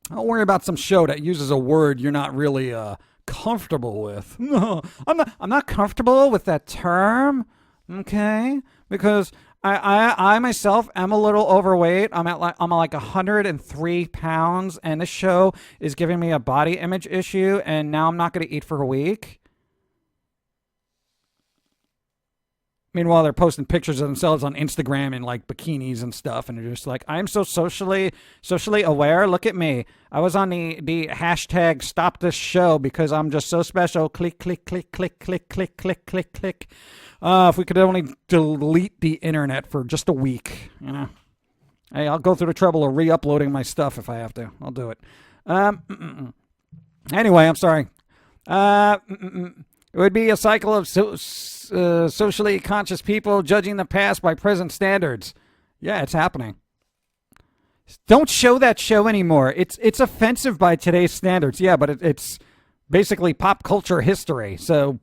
Don't worry about some show that uses a word you're not really comfortable with. No, I'm not comfortable with that term, okay? Because I myself am a little overweight. I'm like 103 pounds, and this show is giving me a body image issue, and now I'm not going to eat for a week. Meanwhile, they're posting pictures of themselves on Instagram in like bikinis and stuff, and they're just like, I'm so socially aware. Look at me. I was on the hashtag stop this show because I'm just so special. Click, click, click, click, click, click, click, click, click. If we could only delete the internet for just a week, you know. Hey, I'll go through the trouble of re-uploading my stuff if I have to. I'll do it. Anyway, I'm sorry. It would be a cycle of socially conscious people judging the past by present standards. Yeah, it's happening. Don't show that show anymore. It's offensive by today's standards. Yeah, but it's basically pop culture history. So,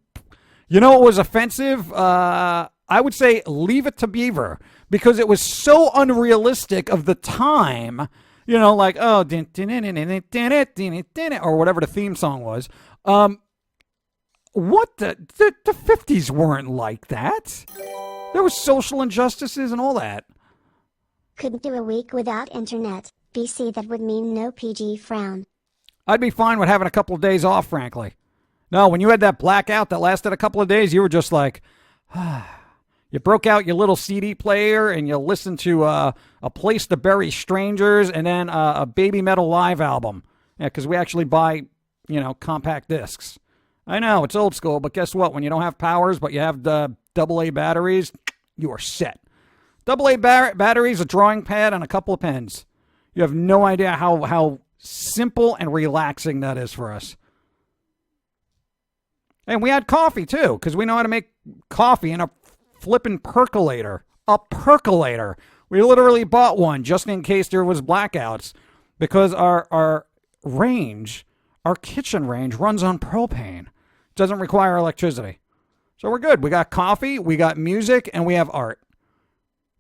you know what was offensive? I would say Leave It to Beaver, because it was so unrealistic of the time. You know, like, oh, or whatever the theme song was. What the 50s weren't like that. There was social injustices and all that. Couldn't do a week without internet. BC, that would mean no PG frown. I'd be fine with having a couple of days off, frankly. No, when you had that blackout that lasted a couple of days, you were just like, you broke out your little CD player and you listened to A Place to Bury Strangers and then a Baby Metal live album. Yeah, because we actually buy, compact discs. I know, it's old school, but guess what? When you don't have powers, but you have the AA batteries, you are set. AA batteries, a drawing pad, and a couple of pens. You have no idea how simple and relaxing that is for us. And we had coffee, too, because we know how to make coffee in a flippin' percolator. A percolator. We literally bought one just in case there was blackouts, because our kitchen range runs on propane. It doesn't require electricity. So we're good. We got coffee, we got music, and we have art.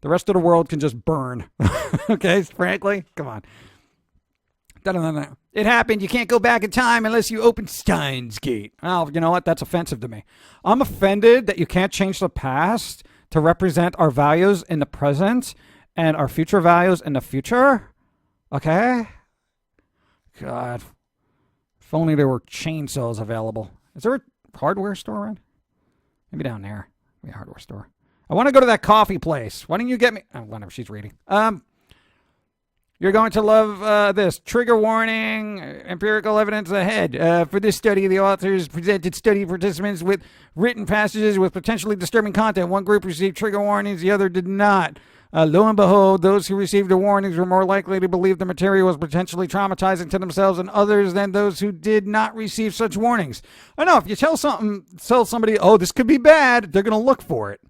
The rest of the world can just burn. Okay, frankly? Come on. It happened. You can't go back in time unless you open Steins Gate. Oh, you know what? That's offensive to me. I'm offended that you can't change the past to represent our values in the present and our future values in the future. Okay? God. If only there were chainsaws available. Is there a hardware store around? Maybe down there. Maybe a hardware store. I want to go to that coffee place. Why don't you get me? Oh, whatever, she's reading. You're going to love this. Trigger warning, empirical evidence ahead. For this study, the authors presented study participants with written passages with potentially disturbing content. One group received trigger warnings, the other did not. Lo and behold, those who received the warnings were more likely to believe the material was potentially traumatizing to themselves and others than those who did not receive such warnings. I know, if you tell somebody, oh, this could be bad, they're going to look for it.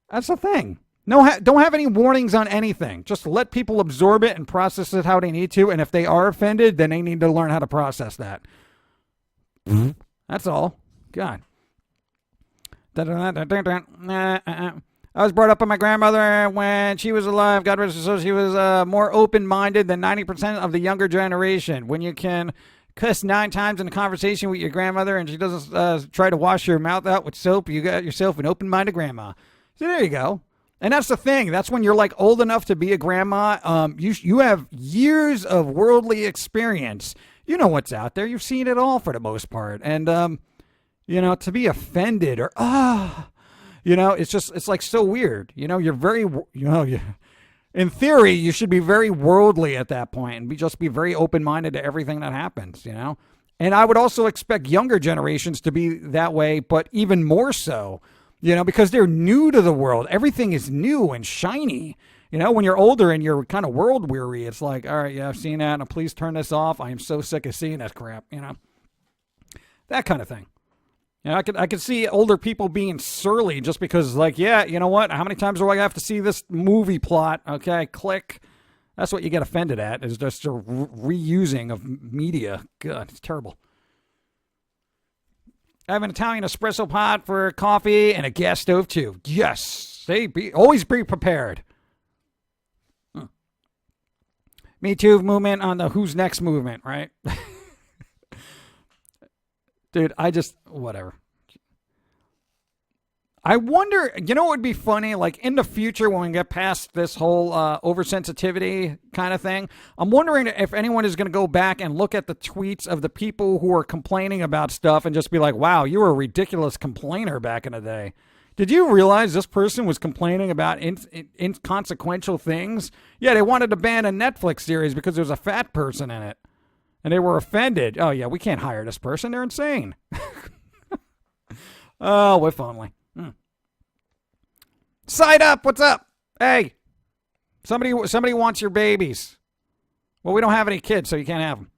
That's the thing. No, don't have any warnings on anything. Just let people absorb it and process it how they need to. And if they are offended, then they need to learn how to process that. That's all. God. I was brought up by my grandmother when she was alive. God rest her soul. She was more open-minded than 90% of the younger generation. When you can cuss 9 times in a conversation with your grandmother and she doesn't try to wash your mouth out with soap, you got yourself an open-minded grandma. So there you go. And that's the thing. That's when you're like old enough to be a grandma. You have years of worldly experience. You know what's out there. You've seen it all for the most part. And, to be offended or, it's like so weird. You're very, in theory, you should be very worldly at that point and just be very open-minded to everything that happens, And I would also expect younger generations to be that way, but even more so, because they're new to the world. Everything is new and shiny. When you're older and you're kind of world weary, it's like, all right, yeah, I've seen that. Now please turn this off. I am so sick of seeing that crap, that kind of thing. I could see older people being surly just because, like, yeah, you know what? How many times do I have to see this movie plot? Okay, click. That's what you get offended at, is just a reusing of media. God, it's terrible. I have an Italian espresso pot for coffee and a gas stove, too. Yes. Always be prepared. Me Too movement on the Who's Next movement, right? Dude, whatever. I wonder, what would be funny? Like in the future when we get past this whole oversensitivity kind of thing, I'm wondering if anyone is going to go back and look at the tweets of the people who are complaining about stuff and just be like, wow, you were a ridiculous complainer back in the day. Did you realize this person was complaining about inconsequential things? Yeah, they wanted to ban a Netflix series because there was a fat person in it. And they were offended. Oh, yeah, we can't hire this person. They're insane. Oh, if only. Side up, what's up? Hey, somebody wants your babies. Well, we don't have any kids, so you can't have them.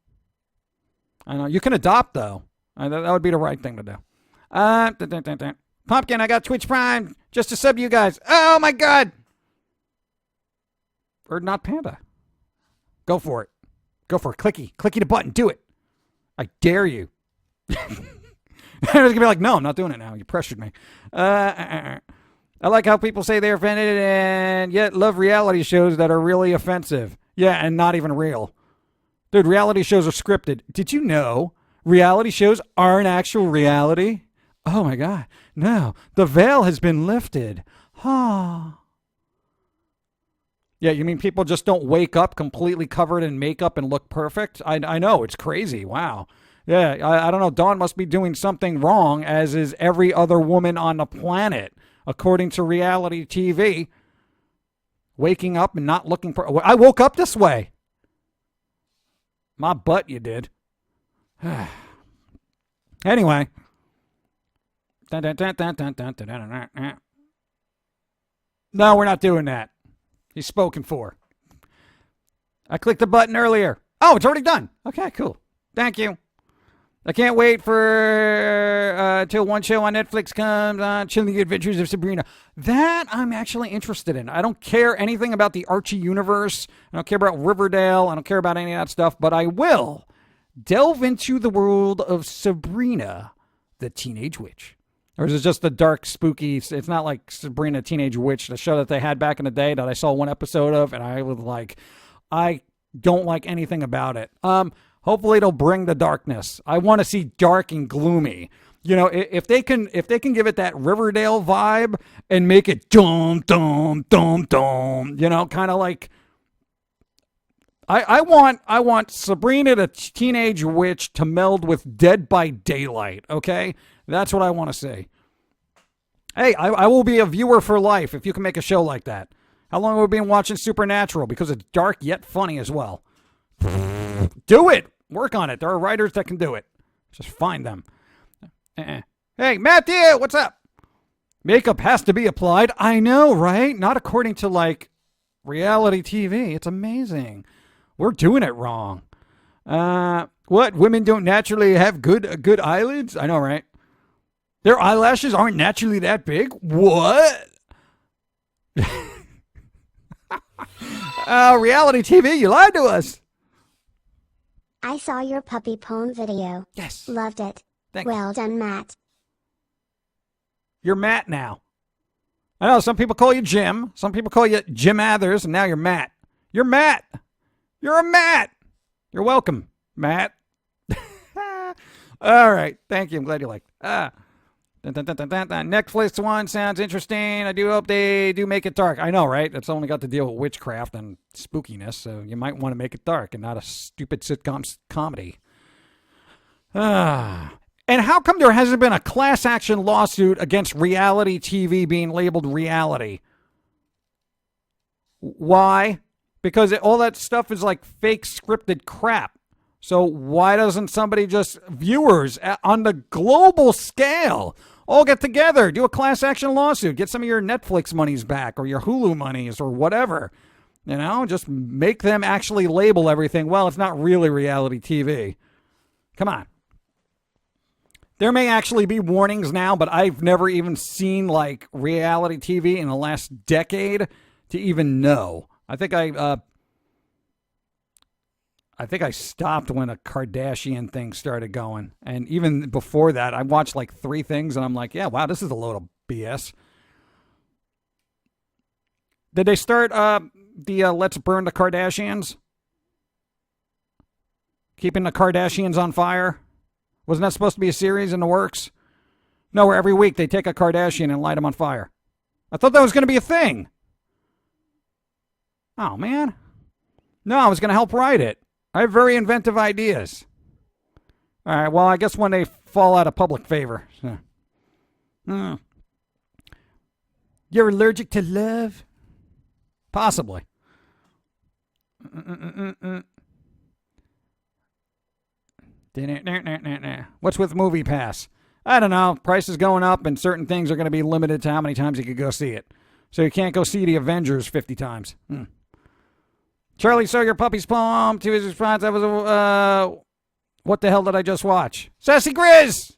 I know you can adopt though. That would be the right thing to do. Pumpkin, I got Twitch Prime just to sub you guys. Oh my God. Or not Panda. Go for it. Go for it. Clicky the button. Do it. I dare you. I was gonna be like, no, I'm not doing it now. You pressured me. I like how people say they're offended and yet love reality shows that are really offensive. Yeah, and not even real. Dude, reality shows are scripted. Did you know reality shows aren't actual reality? Oh my God. No, the veil has been lifted. Yeah, you mean people just don't wake up completely covered in makeup and look perfect? I know, it's crazy. Wow. Yeah, I don't know. Dawn must be doing something wrong, as is every other woman on the planet. According to reality TV, waking up and not looking for... I woke up this way. My butt, you did. Anyway. No, we're not doing that. He's spoken for. I clicked the button earlier. Oh, it's already done. Okay, cool. Thank you. I can't wait for till one show on Netflix comes on, Chilling Adventures of Sabrina. That I'm actually interested in. I don't care anything about the Archie universe. I don't care about Riverdale. I don't care about any of that stuff. But I will delve into the world of Sabrina, the Teenage Witch. Or is it just the dark, spooky... It's not like Sabrina, Teenage Witch, the show that they had back in the day that I saw one episode of, and I was like, I don't like anything about it. Hopefully it'll bring the darkness. I want to see dark and gloomy. If they can give it that Riverdale vibe and make it dum dum dum dum, kind of like I want Sabrina the Teenage Witch to meld with Dead by Daylight, okay? That's what I want to see. Hey, I will be a viewer for life if you can make a show like that. How long have we been watching Supernatural? Because it's dark yet funny as well. Do it. Work on it. There are writers that can do it. Just find them. Hey, Matthew, what's up? Makeup has to be applied. I know, right? Not according to, like, reality TV. It's amazing. We're doing it wrong. What? Women don't naturally have good eyelids? I know, right? Their eyelashes aren't naturally that big? What? Reality TV, you lied to us. I saw your puppy poem video. Yes. Loved it. Thank well done, Matt. You're Matt now. I know some people call you Jim. Some people call you Jim Athers, and now you're Matt. You're Matt. You're a Matt. You're welcome, Matt. All right. Thank you. I'm glad you liked it. Netflix one sounds interesting. I do hope they do make it dark. I know, right? It's only got to deal with witchcraft and spookiness, so you might want to make it dark and not a stupid sitcom comedy. And how come there hasn't been a class action lawsuit against reality TV being labeled reality? Why? Because all that stuff is like fake scripted crap. So why doesn't somebody just, viewers on the global scale, all get together, do a class action lawsuit, get some of your Netflix monies back or your Hulu monies or whatever? Just make them actually label everything. Well, it's not really reality TV. Come on. There may actually be warnings now, but I've never even seen like reality TV in the last decade to even know. I think I stopped when a Kardashian thing started going. And even before that, I watched like 3 things and I'm like, yeah, wow, this is a load of BS. Did they start the Let's Burn the Kardashians? Keeping the Kardashians on fire? Wasn't that supposed to be a series in the works? No, where every week they take a Kardashian and light him on fire. I thought that was going to be a thing. Oh, man. No, I was going to help write it. I have very inventive ideas. All right, well, I guess when they fall out of public favor. You're allergic to love? Possibly. What's with Movie Pass? I don't know. Price is going up, and certain things are going to be limited to how many times you could go see it. So you can't go see the Avengers 50 times. Charlie saw your puppy's poem. To his response, I was what the hell did I just watch? Sassy Grizz!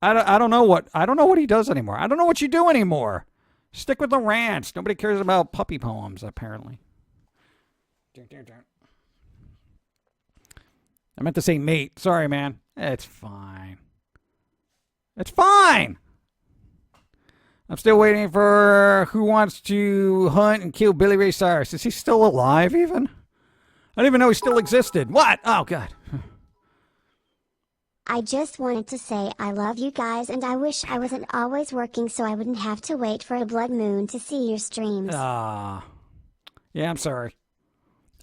I don't know what he does anymore. I don't know what you do anymore. Stick with the rants. Nobody cares about puppy poems, apparently. I meant to say mate. Sorry, man. It's fine. It's fine. I'm still waiting for Who Wants to Hunt and Kill Billy Ray Cyrus. Is he still alive, even? I didn't even know he still existed. What? Oh, God. I just wanted to say I love you guys and I wish I wasn't always working so I wouldn't have to wait for a blood moon to see your streams. Yeah, I'm sorry.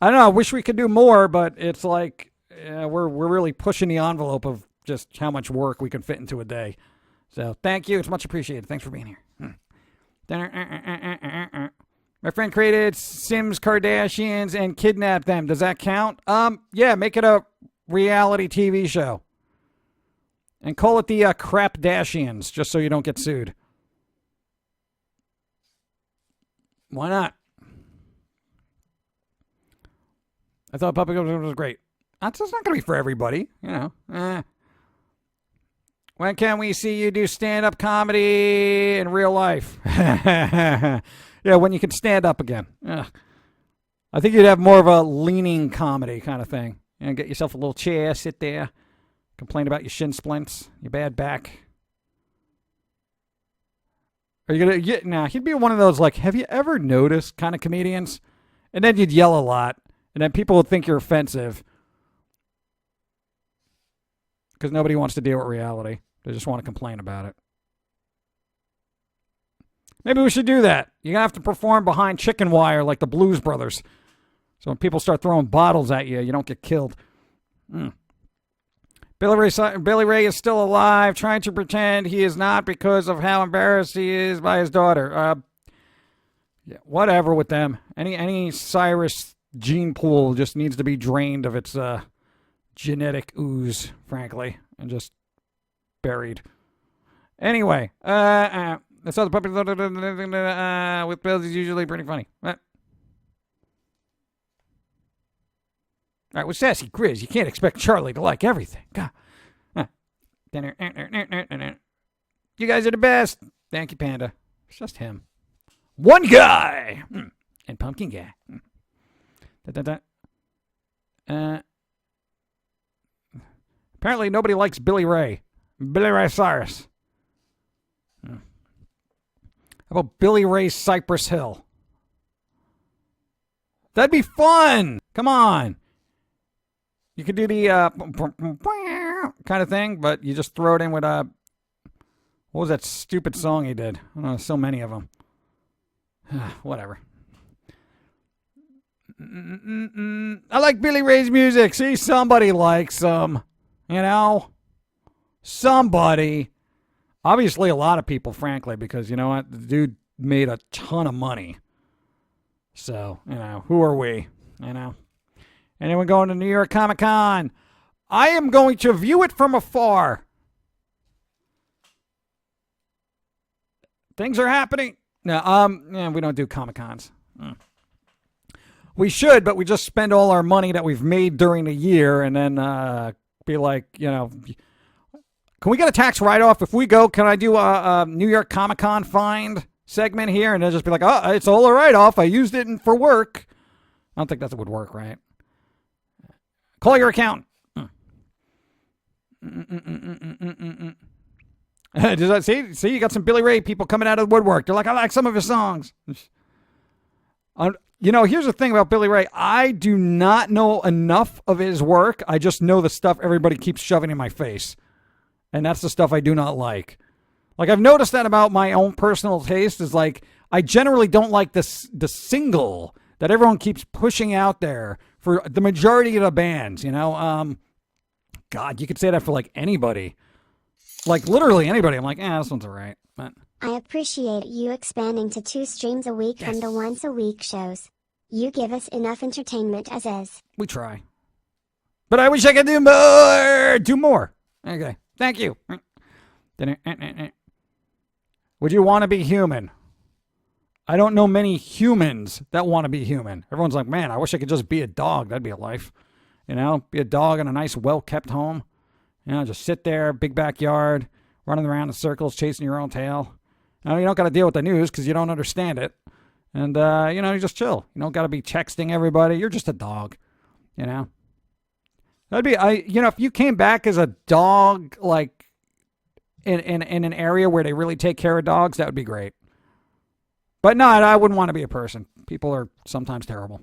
I don't know. I wish we could do more, but it's like we're really pushing the envelope of just how much work we can fit into a day. So thank you. It's much appreciated. Thanks for being here. My friend created Sims Kardashians and kidnapped them. Does that count? Yeah, make it a reality TV show. And call it the Crapdashians, just so you don't get sued. Why not? I thought Puppy was great. That's not going to be for everybody, you know. When can we see you do stand-up comedy in real life? Yeah, when you can stand up again. I think you'd have more of a leaning comedy kind of thing. And get yourself a little chair, sit there, complain about your shin splints, your bad back. Are you going to... Nah, he'd be one of those, like, have you ever noticed kind of comedians? And then you'd yell a lot. And then people would think you're offensive. Because nobody wants to deal with reality. They just want to complain about it. Maybe we should do that. You're going to have to perform behind chicken wire like the Blues Brothers. So when people start throwing bottles at you, you don't get killed. Billy Ray is still alive, trying to pretend he is not because of how embarrassed he is by his daughter. Yeah, whatever with them. Any Cyrus gene pool just needs to be drained of its genetic ooze, frankly, and just buried. Anyway, I saw the puppy with Bills is usually pretty funny. All right, with Sassy Grizz, you can't expect Charlie to like everything. God. You guys are the best. Thank you, Panda. It's just him. One guy! And Pum'Kin Guy. Apparently nobody likes Billy Ray. Billy Ray Cyrus. How about Billy Ray Cypress Hill? That'd be fun! Come on! You could do the kind of thing, but you just throw it in with what was that stupid song he did? I don't know, so many of them. Whatever. I like Billy Ray's music. See, somebody likes him. You know? Somebody. Obviously, a lot of people, frankly, because you know what? The dude made a ton of money. So, you know, who are we? You know? Anyone going to New York Comic Con? I am going to view it from afar. Things are happening. No, we don't do Comic Cons. We should, but we just spend all our money that we've made during the year and then be like, you know, can we get a tax write-off? If we go, can I do a New York Comic Con find segment here? And they'll just be like, oh, it's all a write-off. I used it for work. I don't think that would work, right? Call your accountant. Does that see? You got some Billy Ray people coming out of the woodwork. They're like, I like some of his songs. You know, here's the thing about Billy Ray. I do not know enough of his work. I just know the stuff everybody keeps shoving in my face. And that's the stuff I do not like. Like, I've noticed that about my own personal taste is like, I generally don't like the single that everyone keeps pushing out there for the majority of the bands, you know? God, you could say that for like anybody. Like literally anybody. I'm like, this one's all right. But I appreciate you expanding to 2 streams a week from the once a week shows. You give us enough entertainment as is. we try. But I wish I could do more. Do more. Okay. Thank you. Would you want to be human? I don't know many humans that want to be human. Everyone's like, man, I wish I could just be a dog. That'd be a life. You know, be a dog in a nice, well-kept home. You know, just sit there, big backyard, running around in circles, chasing your own tail. Now, you don't got to deal with the news because you don't understand it. And, you know, you just chill. You don't got to be texting everybody. You're just a dog, you know. That'd be, you know, if you came back as a dog, like, in an area where they really take care of dogs, that would be great. But no, I wouldn't want to be a person. People are sometimes terrible.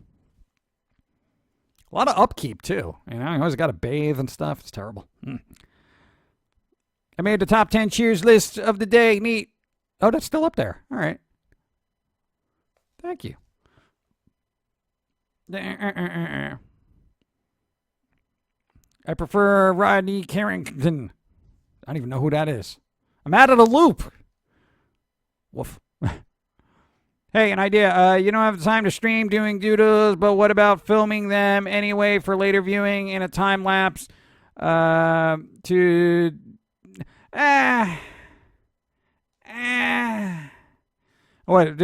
A lot of upkeep, too. You know, you always got to bathe and stuff. It's terrible. I made the top 10 cheers list of the day. Neat. Oh, that's still up there. All right. Thank you. I prefer Rodney Carrington. I don't even know who that is. I'm out of the loop. Woof. Hey, an idea. You don't have time to stream doing doodles, but what about filming them anyway for later viewing in a time lapse? What, do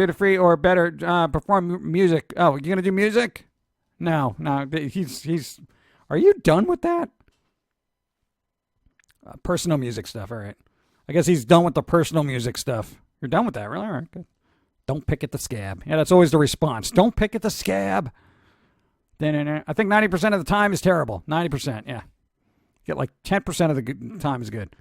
the free or better perform music? Oh, you gonna do music? No. He's. Are you done with that? Personal music stuff. All right. I guess he's done with the personal music stuff. You're done with that, really? All right, good. Don't pick at the scab. Yeah, that's always the response. Don't pick at the scab. Then I think 90% of the time is terrible. 90%, yeah. Get like 10% of the time is good.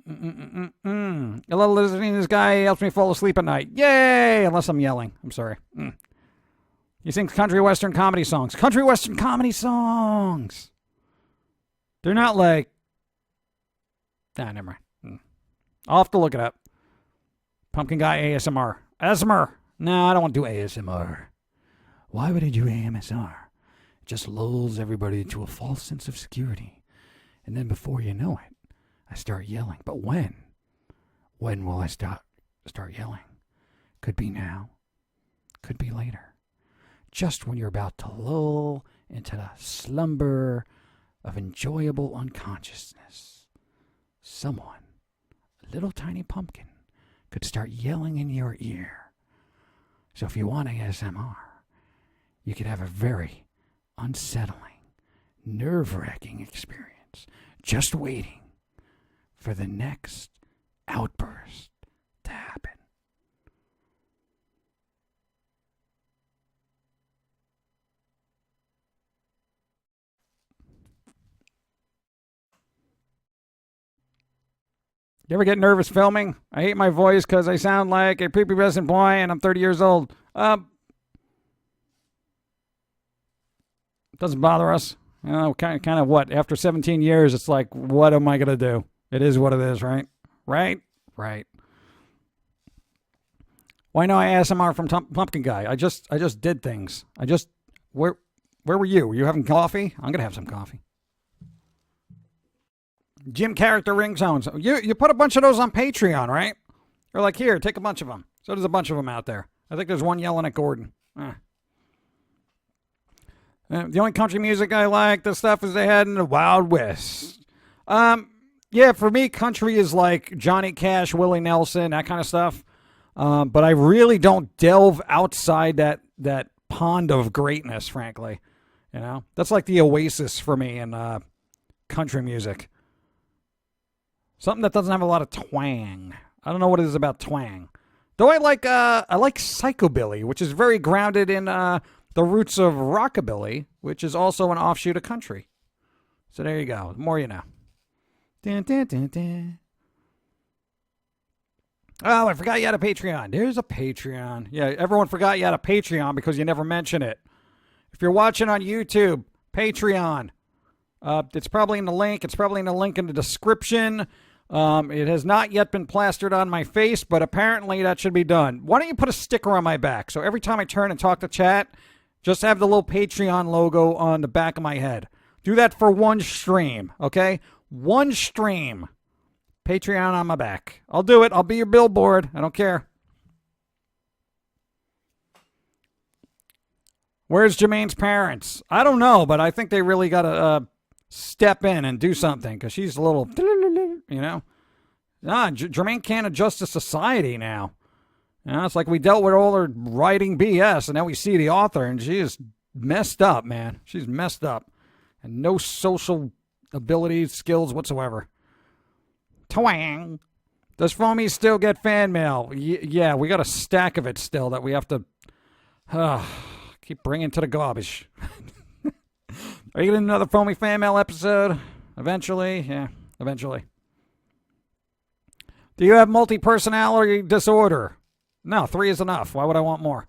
A little listening to this guy helps me fall asleep at night. Yay! Unless I'm yelling. I'm sorry. He sings country western comedy songs. Country western comedy songs. They're not like... never mind. I'll have to look it up. Pum'Kin Guy ASMR. ASMR. No, I don't want to do ASMR. Why would I do ASMR? It just lulls everybody into a false sense of security. And then before you know it, I start yelling. But when? When will I start yelling? Could be now. Could be later. Just when you're about to lull into the slumber of enjoyable unconsciousness, someone, a little tiny pumpkin, could start yelling in your ear. So if you want ASMR, you could have a very unsettling, nerve-wracking experience, just waiting for the next outburst to happen. You ever get nervous filming? I hate my voice because I sound like a prepubescent boy and I'm 30 years old. Doesn't bother us. You know, kind of what? After 17 years, it's like, what am I going to do? It is what it is, right? Right. Why no ASMR from Pum'Kin Guy? I just did things. Where were you? Were you having coffee? I'm going to have some coffee. Jim character ringtones. You put a bunch of those on Patreon, right? You're like, here, take a bunch of them. So there's a bunch of them out there. I think there's one yelling at Gordon. The only country music I like, the stuff is they had in the Wild West. Yeah, for me, country is like Johnny Cash, Willie Nelson, that kind of stuff. But I really don't delve outside that pond of greatness, frankly. You know, that's like the oasis for me in country music. Something that doesn't have a lot of twang. I don't know what it is about twang. Though I like psychobilly, which is very grounded in the roots of rockabilly, which is also an offshoot of country. So there you go. The more you know. Dun, dun, dun, dun. Oh, I forgot you had a Patreon. There's a Patreon. Yeah, everyone forgot you had a Patreon because you never mention it. If you're watching on YouTube, Patreon. It's probably in the link. It's probably in the link in the description. It has not yet been plastered on my face, but apparently that should be done. Why don't you put a sticker on my back? So every time I turn and talk to chat, just have the little Patreon logo on the back of my head. Do that for one stream, okay? One stream. Patreon on my back. I'll do it. I'll be your billboard. I don't care. Where's Jermaine's parents? I don't know, but I think they really got to step in and do something because she's a little, you know. Jermaine can't adjust to society now. You know, it's like we dealt with all her writing BS, and now we see the author, and she is messed up, man. She's messed up. And no social abilities, skills whatsoever. Twang. Does Foamy still get fan mail? Yeah, we got a stack of it still that we have to keep bringing to the garbage. Are you getting another Foamy fan mail episode? Eventually? Yeah, eventually. Do you have multi-personality disorder? No, 3 is enough. Why would I want more?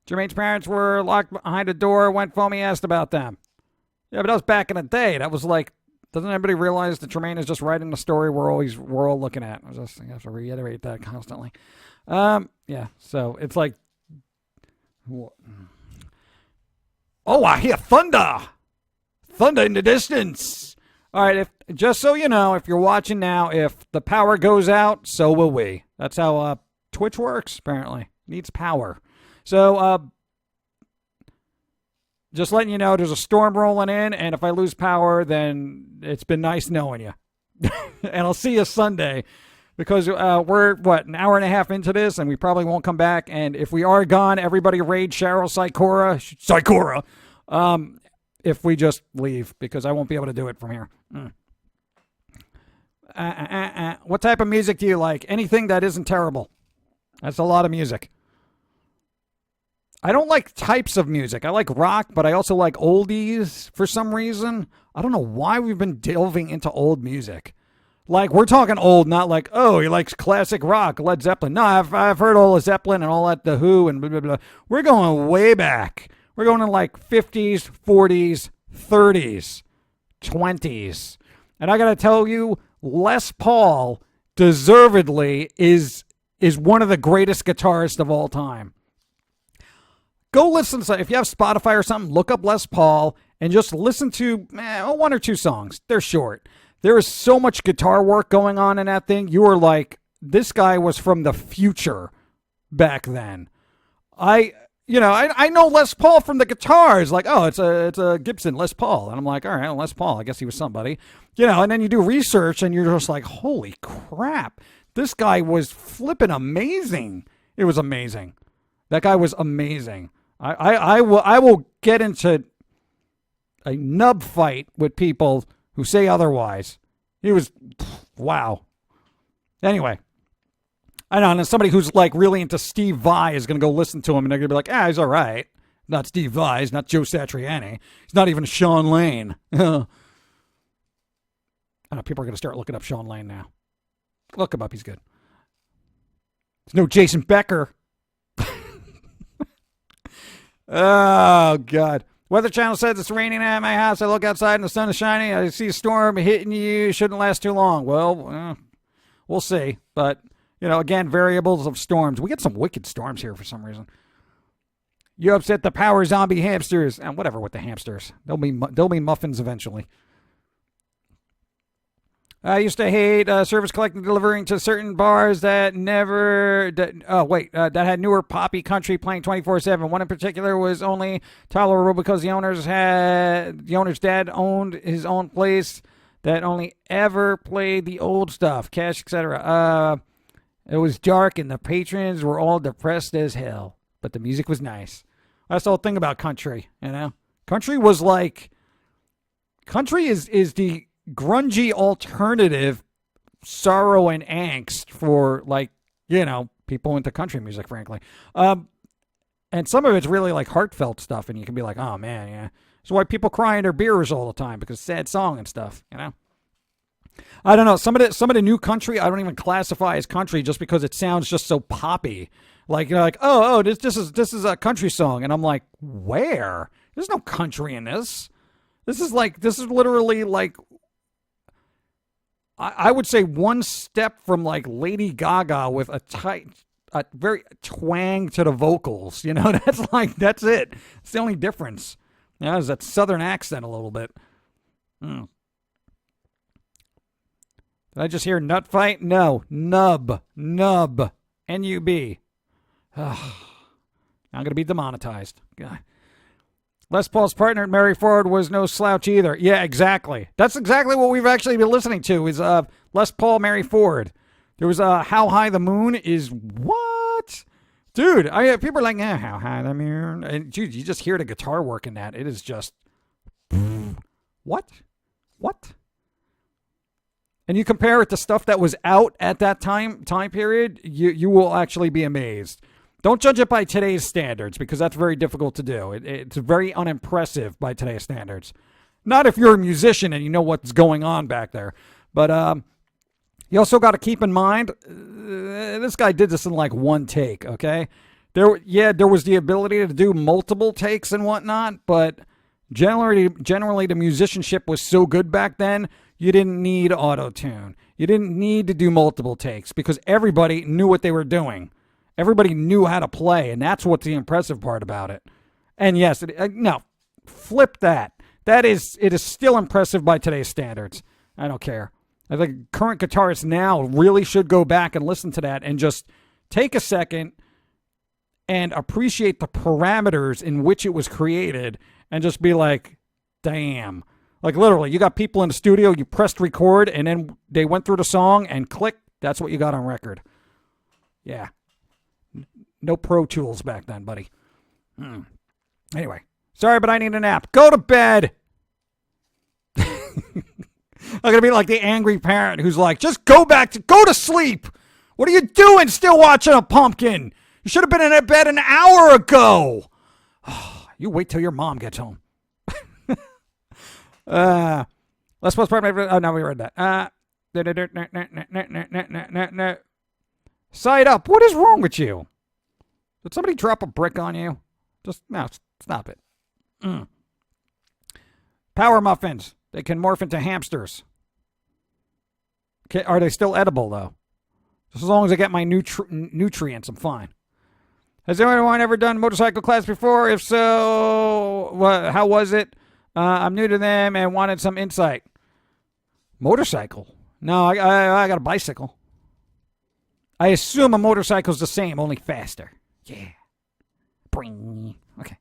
Jermaine's parents were locked behind a door when Foamy asked about them. Yeah, but that was back in the day. That was like, doesn't anybody realize that Jermaine is just writing the story we're all looking at? I have to reiterate that constantly. Yeah, so it's like, oh, I hear thunder. Thunder in the distance. All right, just so you know, if you're watching now, if the power goes out, so will we. That's how Twitch works, apparently. Needs power. So, just letting you know, there's a storm rolling in, and if I lose power, then it's been nice knowing you. And I'll see you Sunday, because we're, an hour and a half into this, and we probably won't come back. And if we are gone, everybody raid Cheryl Sikora, if we just leave, because I won't be able to do it from here. What type of music do you like? Anything that isn't terrible. That's a lot of music. I don't like types of music. I like rock, but I also like oldies for some reason. I don't know why we've been delving into old music. Like, we're talking old, not like, oh, he likes classic rock, Led Zeppelin. No, I've heard all of Zeppelin and all that, The Who and blah, blah, blah. We're going way back. We're going to like 50s, 40s, 30s, 20s. And I got to tell you, Les Paul deservedly is one of the greatest guitarists of all time. Go listen to, if you have Spotify or something, look up Les Paul and just listen to 1 or 2 songs. They're short. There is so much guitar work going on in that thing. You are like, this guy was from the future back then. I know Les Paul from the guitars. Like, oh, it's a Gibson Les Paul. And I'm like, all right, Les Paul. I guess he was somebody. And then you do research and you're just like, holy crap. This guy was flipping amazing. It was amazing. That guy was amazing. I will get into a nub fight with people who say otherwise. He was, wow. Anyway, I know, and somebody who's like really into Steve Vai is going to go listen to him, and they're going to be like, he's all right. Not Steve Vai, he's not Joe Satriani. He's not even Sean Lane. I know, people are going to start looking up Sean Lane now. Look him up, he's good. There's no Jason Becker. Oh, God. Weather Channel says it's raining at my house. I look outside and the sun is shining. I see a storm hitting you. Shouldn't last too long. Well, we'll see. But, again, variables of storms. We get some wicked storms here for some reason. You upset the power zombie hamsters. And whatever with the hamsters. They'll be muffins eventually. I used to hate service collecting delivering to certain bars that had newer poppy country playing 24/7. One in particular was only tolerable because the owner's dad owned his own place that only ever played the old stuff, Cash, etc. It was dark and the patrons were all depressed as hell, but the music was nice. That's the whole thing about country, Country was like, country is the grungy alternative sorrow and angst for people into country music, frankly. And some of it's really like heartfelt stuff, and you can be like, oh man, yeah. That's why people cry in their beers all the time, because sad song and stuff, I don't know. Some of the new country I don't even classify as country just because it sounds just so poppy. Like this is a country song, and I'm like, where? There's no country in this. This is literally like, I would say one step from like Lady Gaga with a very twang to the vocals. You know, that's it. It's the only difference. Yeah, is that southern accent a little bit. Did I just hear nut fight? No, nub, N-U-B. I'm going to be demonetized. God. Les Paul's partner, Mary Ford, was no slouch either. Yeah, exactly. That's exactly what we've actually been listening to is Les Paul, Mary Ford. There was How High the Moon is what? Dude, people are like, How High the Moon? And dude, you just hear the guitar work in that. It is just, what? And you compare it to stuff that was out at that time period, you will actually be amazed. Don't judge it by today's standards because that's very difficult to do. It's very unimpressive by today's standards. Not if you're a musician and you know what's going on back there. But you also got to keep in mind, this guy did this in like one take, okay? There was the ability to do multiple takes and whatnot, but generally the musicianship was so good back then, you didn't need auto-tune. You didn't need to do multiple takes because everybody knew what they were doing. Everybody knew how to play, and that's what's the impressive part about it. And yes, no, flip that. It is still impressive by today's standards. I don't care. I think current guitarists now really should go back and listen to that and just take a second and appreciate the parameters in which it was created and just be like, damn. Like literally, you got people in the studio, you pressed record, and then they went through the song and click, that's what you got on record. Yeah. No Pro Tools back then, buddy. Anyway, sorry, but I need a nap. Go to bed. I'm going to be like the angry parent who's like, just go to sleep. What are you doing still watching a pumpkin? You should have been in bed an hour ago. You wait till your mom gets home. Let's post part. Oh, no, we read that. Side up. What is wrong with you? Did somebody drop a brick on you? No, stop it. Power muffins. They can morph into hamsters. Are they still edible, though? Just as long as I get my nutrients, I'm fine. Has anyone ever done motorcycle class before? If so, how was it? I'm new to them and wanted some insight. Motorcycle? No, I got a bicycle. I assume a motorcycle's the same, only faster. Yeah. Bring. Okay.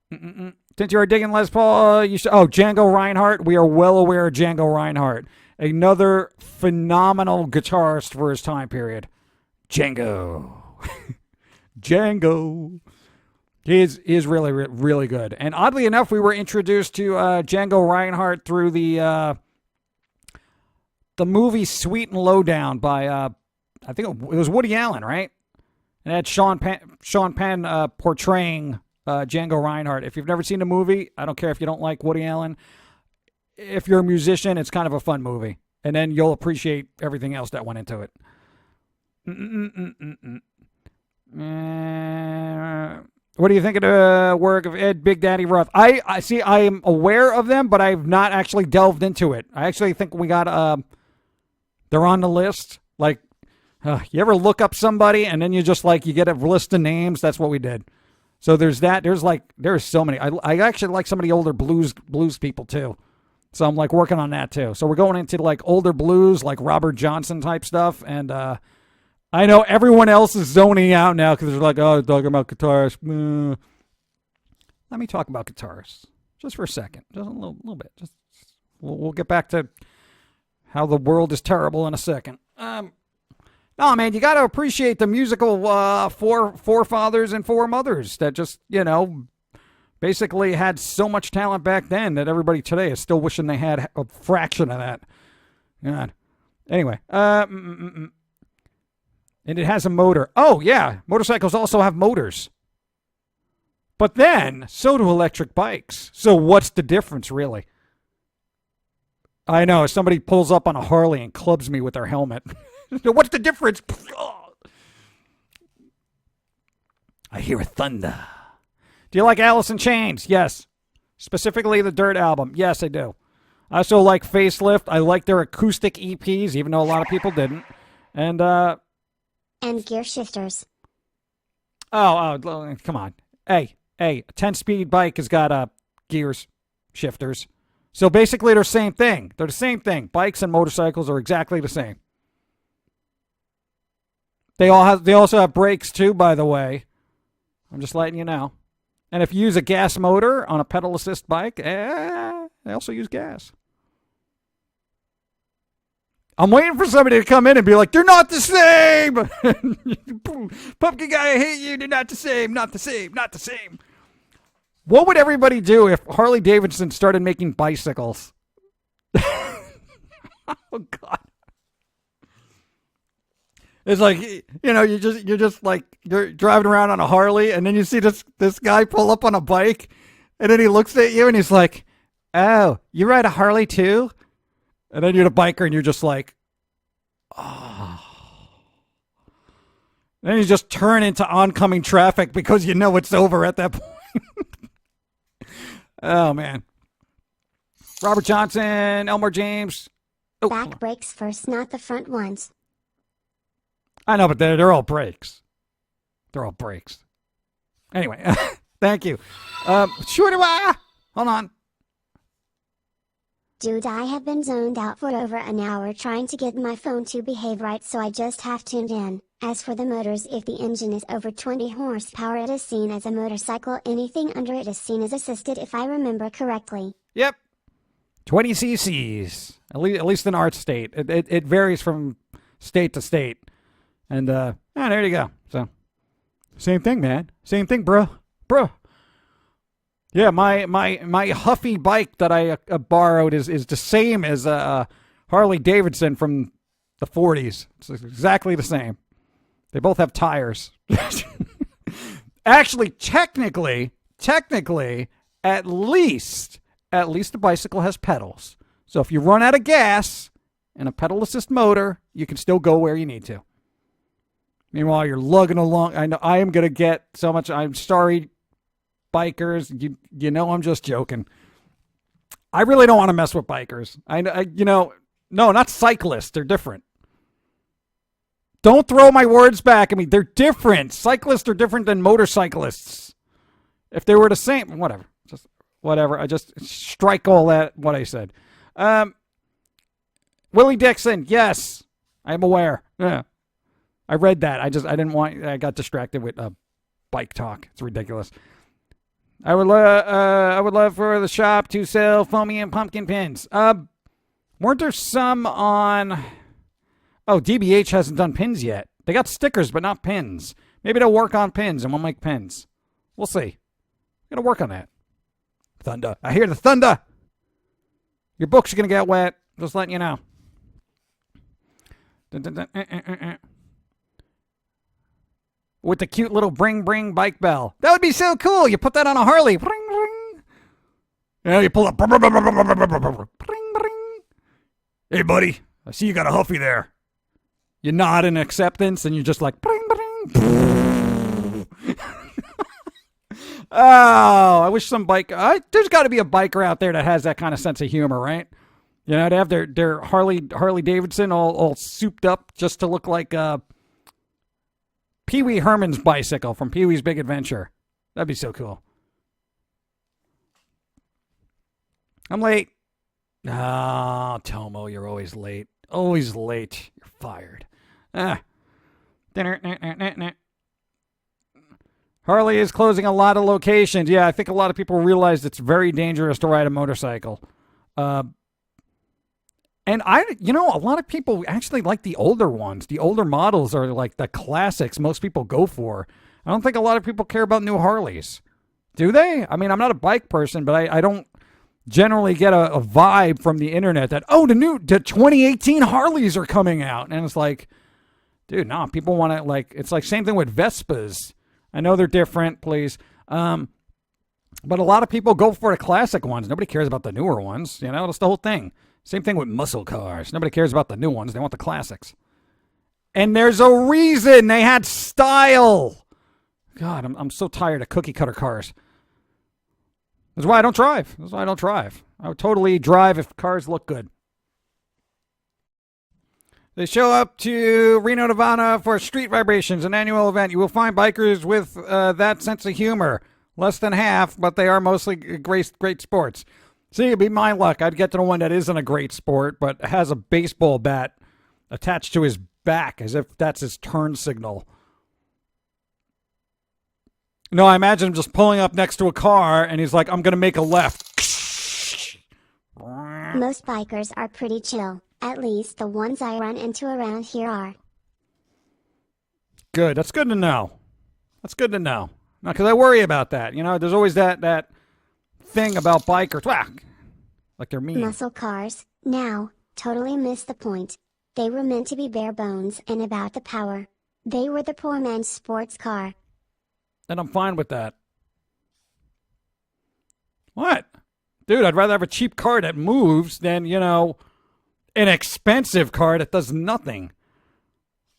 Since you are digging Les Paul, you should. Oh, Django Reinhardt. We are well aware of Django Reinhardt. Another phenomenal guitarist for his time period. Django. Django. He is really, really good. And oddly enough, we were introduced to Django Reinhardt through the movie Sweet and Lowdown by, I think it was Woody Allen, right? And it had Sean Penn portraying Django Reinhardt. If you've never seen the movie, I don't care if you don't like Woody Allen. If you're a musician, it's kind of a fun movie. And then you'll appreciate everything else that went into it. What do you think of the work of Ed Big Daddy Ruff? I see. I am aware of them, but I've not actually delved into it. I actually think we got they're on the list. Like, you ever look up somebody and then you just like you get a list of names? That's what we did. So there's that. There's so many. I actually like some of the older blues people too. So I'm like working on that too. So we're going into like older blues, like Robert Johnson type stuff, and I know everyone else is zoning out now because they're like, oh, talking about guitarists. Let me talk about guitarists just for a second, just a little bit. Just we'll get back to how the world is terrible in a second. No, man, you got to appreciate the musical forefathers and foremothers that just, basically had so much talent back then that everybody today is still wishing they had a fraction of that. God. Anyway, and it has a motor. Oh, yeah, motorcycles also have motors. But then, so do electric bikes. So what's the difference, really? I know, if somebody pulls up on a Harley and clubs me with their helmet. What's the difference? I hear thunder. Do you like Alice in Chains? Yes. Specifically the Dirt album. Yes, I do. I also like Facelift. I like their acoustic EPs, even though a lot of people didn't. And gear shifters. Oh, come on. Hey, a 10-speed bike has got gears, shifters. So basically they're the same thing. They're the same thing. Bikes and motorcycles are exactly the same. They also have brakes too, by the way. I'm just letting you know. And if you use a gas motor on a pedal assist bike, they also use gas. I'm waiting for somebody to come in and be like, they're not the same. Pum'Kin Guy, I hate you. They're not the same. Not the same. Not the same. What would everybody do if Harley Davidson started making bicycles? Oh God. It's like, you're driving around on a Harley, and then you see this guy pull up on a bike, and then he looks at you and he's like, "Oh, you ride a Harley too?" And then you're the biker and you're just like, oh. Then you just turn into oncoming traffic because you know it's over at that point. Oh, man. Robert Johnson, Elmore James. Oh, Back brakes first, not the front ones. I know, but they're all brakes. They're all brakes. Anyway, thank you. Hold on. Dude, I have been zoned out for over an hour trying to get my phone to behave right, so I just have tuned in. As for the motors, if the engine is over 20 horsepower it is seen as a motorcycle, anything under it is seen as assisted if I remember correctly. Yep. 20 cc's, at least in our state. It varies from state to state. And there you go. So, same thing, man. Same thing, bro. Yeah, my Huffy bike that I borrowed is the same as Harley Davidson from the 40s. It's exactly the same. They both have tires. Actually, technically, at least the bicycle has pedals. So if you run out of gas and a pedal assist motor, you can still go where you need to. Meanwhile, you're lugging along. I know I am going to get so much. I'm sorry, bikers. You know I'm just joking. I really don't want to mess with bikers. No, not cyclists. They're different. Don't throw my words back at me. They're different. Cyclists are different than motorcyclists. If they were the same, whatever. Just whatever. I just strike all that what I said. Willie Dixon, yes, I'm aware. Yeah. I read that. I got distracted with bike talk. It's ridiculous. I would love for the shop to sell foamy and pumpkin pins. Weren't there some on? Oh, DBH hasn't done pins yet. They got stickers, but not pins. Maybe they'll work on pins and we'll make pins. We'll see. We're gonna work on that. Thunder. I hear the thunder. Your books are gonna get wet. Just letting you know. With the cute little bring bike bell. That would be so cool. You put that on a Harley. Bring, bring. Yeah, you pull up. Bring, bring. Hey, buddy. I see you got a Huffy there. You nod in acceptance, and you're just like, bring, bring. Oh, I wish some there's got to be a biker out there that has that kind of sense of humor, right? You know, they have their Harley Davidson all souped up just to look like Pee Wee Herman's bicycle from Pee Wee's Big Adventure. That'd be so cool. I'm late. Oh, Tomo, you're always late. Always late. You're fired. Harley is closing a lot of locations. Yeah, I think a lot of people realize it's very dangerous to ride a motorcycle. And a lot of people actually like the older ones. The older models are like the classics most people go for. I don't think a lot of people care about new Harleys. Do they? I mean, I'm not a bike person, but I don't generally get a vibe from the internet that, the 2018 Harleys are coming out. And it's like, dude, no, people want to it's like same thing with Vespas. I know they're different, please. But a lot of people go for the classic ones. Nobody cares about the newer ones. You know, that's the whole thing. Same thing with muscle cars. Nobody cares about the new ones. They want the classics. And there's a reason they had style. God, I'm so tired of cookie cutter cars. That's why I don't drive. That's why I don't drive. I would totally drive if cars look good. They show up to Reno, Nevada for Street Vibrations, an annual event. You will find bikers with that sense of humor. Less than half, but they are mostly great sports. See, it'd be my luck. I'd get to the one that isn't a great sport, but has a baseball bat attached to his back as if that's his turn signal. No, I imagine him just pulling up next to a car, and he's like, I'm going to make a left. Most bikers are pretty chill. At least the ones I run into around here are. Good. That's good to know. That's good to know. Now, because I worry about that. You know, there's always that thing about bikers. Like they're mean. Muscle cars, now, totally missed the point. They were meant to be bare bones and about the power. They were the poor man's sports car. And I'm fine with that. What? Dude, I'd rather have a cheap car that moves than, an expensive car that does nothing.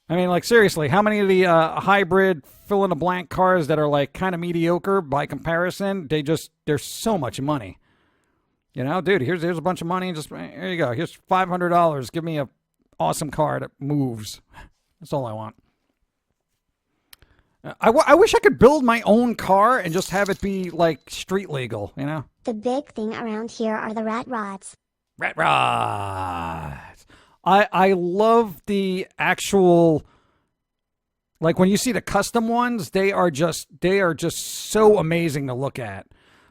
I mean, like, seriously, how many of the hybrid fill-in-the-blank cars that are, like, kind of mediocre by comparison, they're so much money. Dude, here's a bunch of money. Just, here you go. Here's $500. Give me a awesome car that moves. That's all I want. I wish I could build my own car and just have it be, like, street legal, The big thing around here are the rat rods. Rat rods. I love the actual, like when you see the custom ones, they are just so amazing to look at.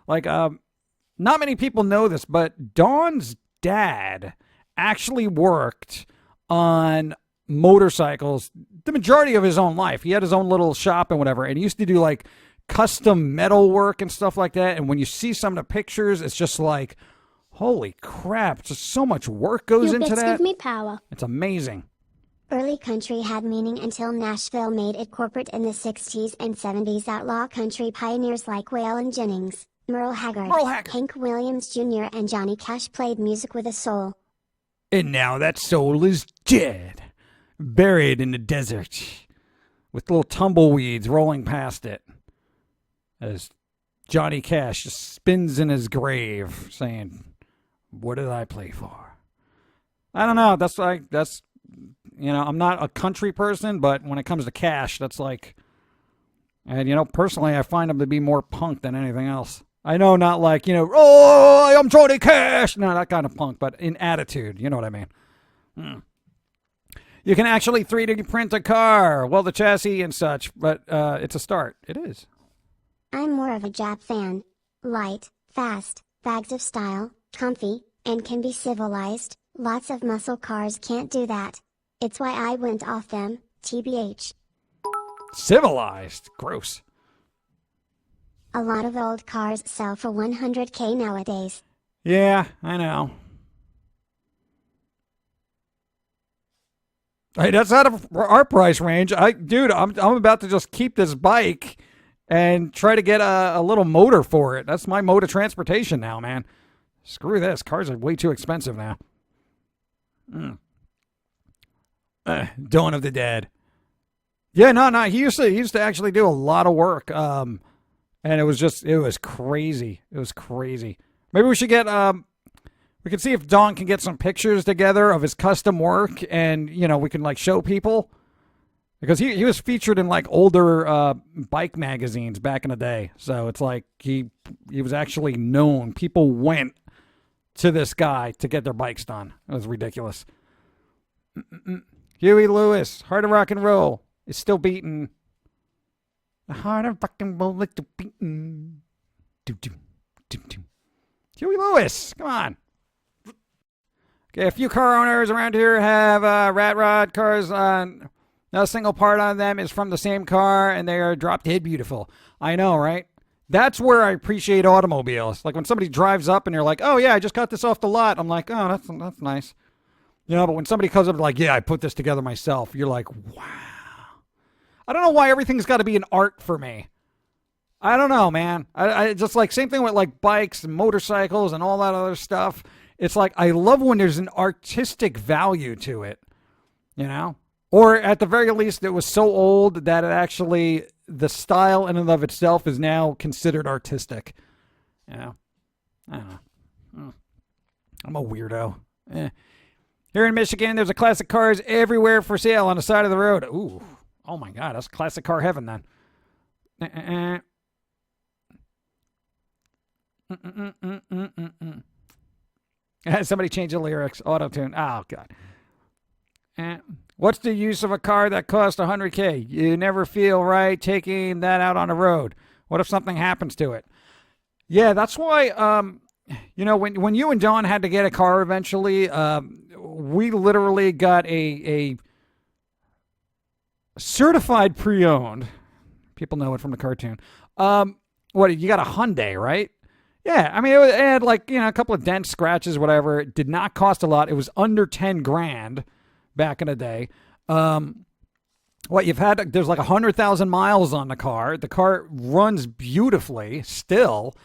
Like, not many people know this, but Dawn's dad actually worked on motorcycles the majority of his own life. He had his own little shop and whatever, and he used to do like custom metal work and stuff like that. And when you see some of the pictures, it's just like, holy crap, just so much work goes into that. Give me power. It's amazing. Early country had meaning until Nashville made it corporate in the 60s and 70s. Outlaw country pioneers like Waylon Jennings, Merle Haggard, Hank Williams Jr. and Johnny Cash played music with a soul. And now that soul is dead, buried in the desert, with little tumbleweeds rolling past it, as Johnny Cash just spins in his grave saying, what did I play for? I don't know. I'm not a country person, but when it comes to Cash, that's like, and personally, I find him to be more punk than anything else. I know, not like, oh, I'm Johnny Cash. No, that kind of punk, but in attitude, you know what I mean? You can actually 3D print a car, well, the chassis and such, but it's a start. It is. I'm more of a Jap fan. Light, fast, bags of style, comfy, and can be civilized. Lots of muscle cars can't do that. It's why I went off them, TBH. Civilized? Gross. A lot of old cars sell for $100K nowadays. Yeah, I know. Hey, that's out of our price range. I'm about to just keep this bike and try to get a little motor for it. That's my mode of transportation now, man. Screw this. Cars are way too expensive now. Dawn of the Dead. Yeah, no. He used to actually do a lot of work. And it was crazy. It was crazy. Maybe we should get, we can see if Dawn can get some pictures together of his custom work and, we can like show people. Because he was featured in like older bike magazines back in the day. So it's like he was actually known. People went to this guy to get their bikes done. It was ridiculous. Huey Lewis, Heart of Rock and Roll, is still beating. The heart of rock and roll is still beating. Huey Lewis, come on. Okay, a few car owners around here have rat rod cars on. Not a single part on them is from the same car, and they are drop dead beautiful. I know, right? That's where I appreciate automobiles. Like when somebody drives up and you're like, oh, yeah, I just got this off the lot. I'm like, oh, that's nice. But when somebody comes up like, yeah, I put this together myself, you're like, wow. I don't know why everything's got to be an art for me. I don't know, man. I just like, same thing with like bikes and motorcycles and all that other stuff. It's like, I love when there's an artistic value to it, Or at the very least, it was so old that it actually, the style in and of itself is now considered artistic. I don't know. I'm a weirdo. Here in Michigan, there's a classic cars everywhere for sale on the side of the road. Ooh. Oh, my God. That's classic car heaven, then. Somebody changed the lyrics. Auto-tune. Oh, God. What's the use of a car that costs $100K? You never feel right taking that out on the road. What if something happens to it? Yeah, that's why, when you and Dawn had to get a car eventually, we literally got a certified pre-owned. People know it from the cartoon. You got a Hyundai, right? Yeah, I mean, it had a couple of dents, scratches, whatever. It did not cost a lot. It was under 10 grand back in the day. There's like 100,000 miles on the car. The car runs beautifully still.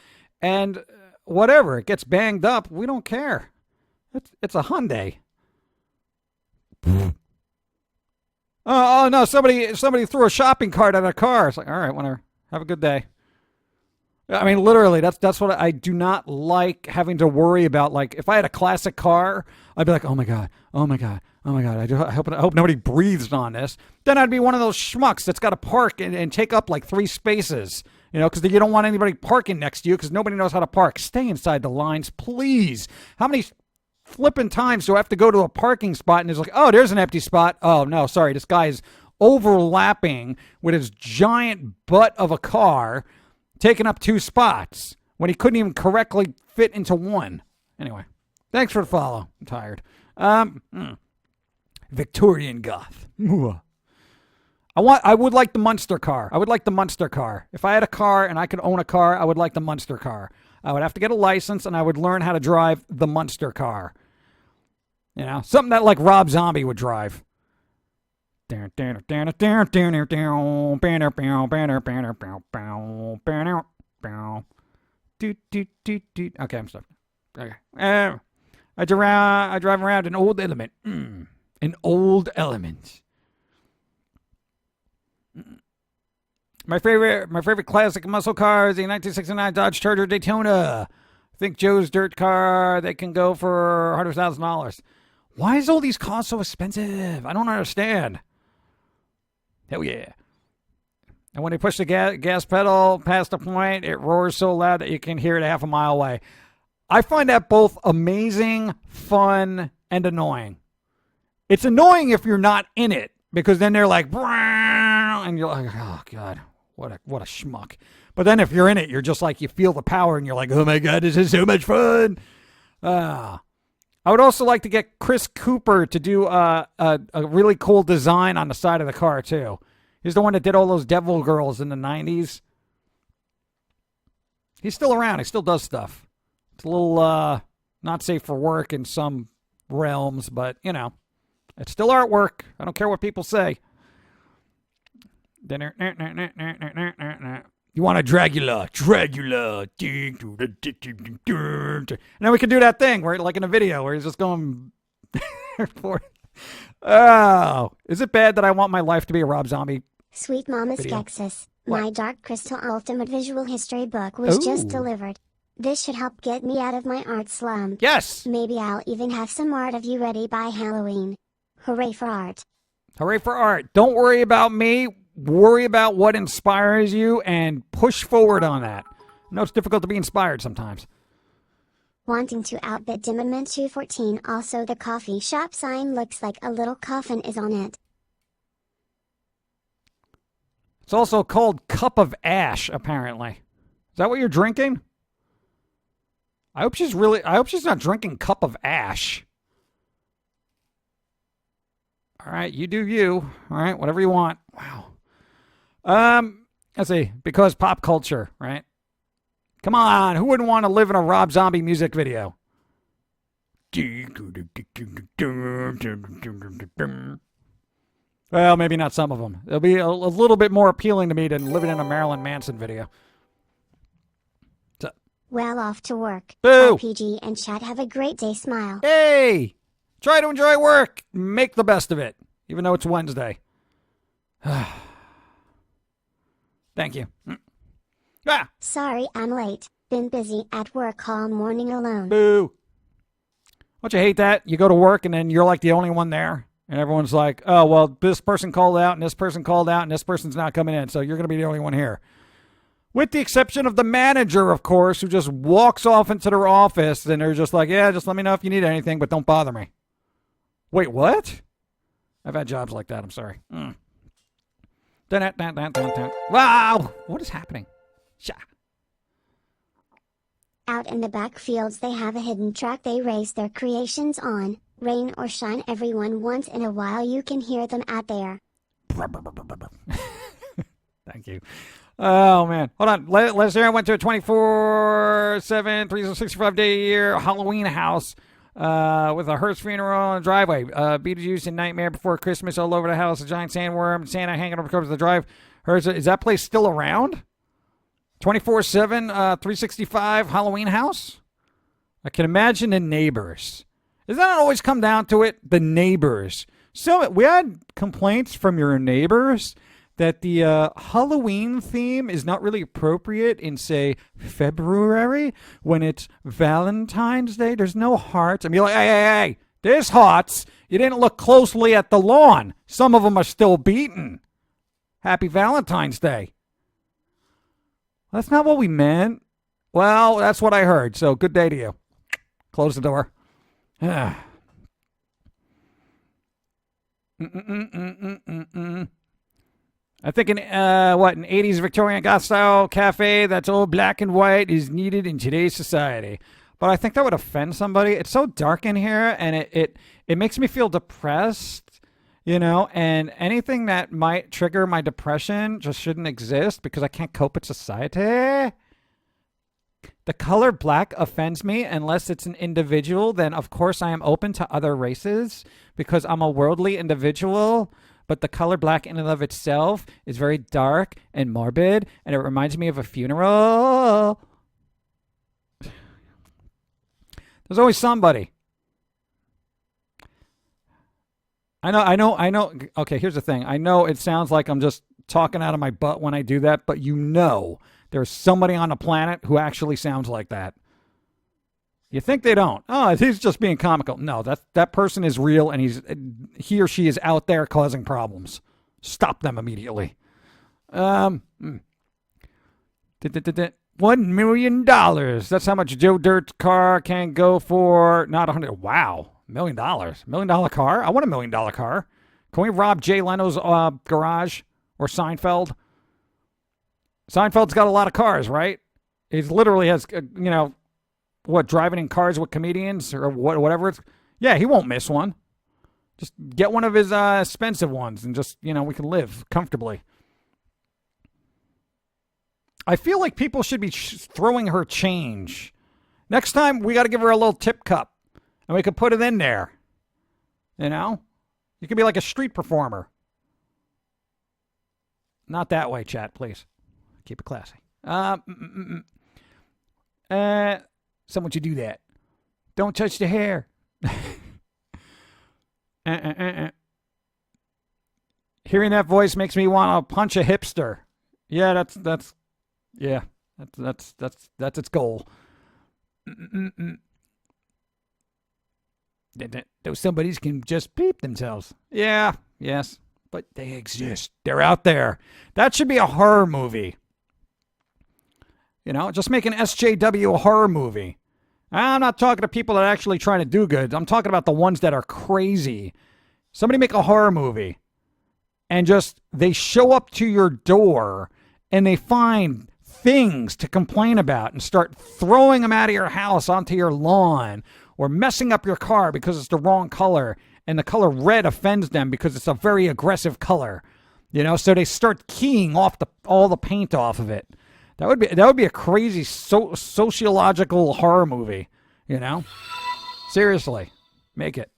And whatever, it gets banged up, we don't care. It's a Hyundai. Oh no, somebody threw a shopping cart at a car. It's like, all right, whatever. Have a good day. I mean, literally, that's what I do not like having to worry about. Like, if I had a classic car, I'd be like, oh my God. I hope nobody breathes on this. Then I'd be one of those schmucks that's got to park and take up like 3 spaces. Because you don't want anybody parking next to you because nobody knows how to park. Stay inside the lines, please. How many flipping times do I have to go to a parking spot and it's like, oh, there's an empty spot. Oh, no, sorry. This guy is overlapping with his giant butt of a car, taking up 2 spots when he couldn't even correctly fit into one. Anyway, thanks for the follow. I'm tired. Victorian goth. I would like the Munster car. If I had a car and I could own a car, I would like the Munster car. I would have to get a license and I would learn how to drive the Munster car. Something that like Rob Zombie would drive. Okay, I'm stuck. Okay. I drive around an old Element. An old Element. My favorite classic muscle car is the 1969 Dodge Charger Daytona. I think Joe's dirt car, they can go for $100,000. Why is all these cars so expensive? I don't understand. Hell yeah. And when they push the gas pedal past the point, it roars so loud that you can hear it half a mile away. I find that both amazing, fun, and annoying. It's annoying if you're not in it, because then they're like, and you're like, oh, God. What a schmuck. But then if you're in it, you're just like, you feel the power and you're like, oh my God, this is so much fun. I would also like to get Chris Cooper to do a really cool design on the side of the car too. He's the one that did all those Devil Girls in the 90s. He's still around. He still does stuff. It's a little not safe for work in some realms, but it's still artwork. I don't care what people say. You want a Dragula. And then we can do that thing where, like in a video, where he's just going forth. Oh, is it bad that I want my life to be a Rob Zombie? Sweet Mama Video. Skeksis, What? my Dark Crystal Ultimate Visual History book was just delivered. This should help get me out of my art slump. Yes. Maybe I'll even have some art of you ready by Halloween. Hooray for art. Hooray for art. Don't worry about me. Worry about what inspires you and push forward on that. I know it's difficult to be inspired sometimes. Wanting to outbid Dimmerman 214. Also, the coffee shop sign looks like a little coffin is on it. It's also called Cup of Ash, apparently. Is that what you're drinking? I hope she's not drinking Cup of Ash. All right, you do you. All right, whatever you want. Wow. Let's see. Because pop culture, right? Come on, who wouldn't want to live in a Rob Zombie music video? Well, maybe not some of them. It'll be a little bit more appealing to me than living in a Marilyn Manson video. Well, off to work. Boo! RPG and chat have a great day. Smile. Hey! Try to enjoy work. Make the best of it, even though it's Wednesday. Thank you. Sorry I'm late. Been busy at work all morning alone. Boo. Don't you hate that? You go to work and then you're like the only one there. And everyone's like, oh, well, this person called out and this person called out and this person's not coming in. So you're going to be the only one here. With the exception of the manager, of course, who just walks off into their office and they're just like, yeah, just let me know if you need anything, but don't bother me. Wait, what? I've had jobs like that. I'm sorry. Wow. What is happening? Sha. Out in the back fields they have a hidden track they race their creations on. Rain or shine, everyone once in a while you can hear them out there. Thank you. Oh, man. Hold on. Last year I went to a 24/7, 365-day-a-year Halloween house with a hearse funeral and driveway. Beetlejuice and Nightmare Before Christmas all over the house. A giant sandworm. Santa hanging over the drive. Is that place still around? 24/7, 365 Halloween house? I can imagine the neighbors. Doesn't that always come down to it? The neighbors. So we had complaints from your neighbors that the Halloween theme is not really appropriate in, say, February when it's Valentine's Day. There's no hearts. And be like, hey, there's hearts. You didn't look closely at the lawn. Some of them are still beaten. Happy Valentine's Day. That's not what we meant. Well, that's what I heard. So good day to you. Close the door. I think an 80s Victorian Goth style cafe that's all black and white is needed in today's society. But I think that would offend somebody. It's so dark in here, and it makes me feel depressed, you know, and anything that might trigger my depression just shouldn't exist because I can't cope with society. The color black offends me unless it's an individual. Then, of course, I am open to other races because I'm a worldly individual. But the color black in and of itself is very dark and morbid, and it reminds me of a funeral. There's always somebody. I know. Okay, here's the thing. I know it sounds like I'm just talking out of my butt when I do that, but you know there's somebody on the planet who actually sounds like that. You think they don't. Oh, he's just being comical. No, that person is real, and he or she is out there causing problems. Stop them immediately. $1 million. That's how much Joe Dirt's car can go for. Not 100. Wow. $1 million. $1 million car? I want $1 million car. Can we rob Jay Leno's garage or Seinfeld? Seinfeld's got a lot of cars, right? He literally has, driving in cars with comedians or whatever. Yeah, he won't miss one. Just get one of his expensive ones and just, we can live comfortably. I feel like people should be throwing her change. Next time, we got to give her a little tip cup and we could put it in there. You could be like a street performer. Not that way, chat, please. Keep it classy. Someone should do that. Don't touch the hair. Hearing that voice makes me want to punch a hipster. Yeah, that's its goal. Those somebodies can just peep themselves. Yeah, yes, but they exist. They're out there. That should be a horror movie. Just make an SJW horror movie. I'm not talking to people that are actually trying to do good. I'm talking about the ones that are crazy. Somebody make a horror movie and they show up to your door and they find things to complain about and start throwing them out of your house onto your lawn or messing up your car because it's the wrong color and the color red offends them because it's a very aggressive color. So they start keying off all the paint off of it. That would be a crazy sociological horror movie, Seriously, make it.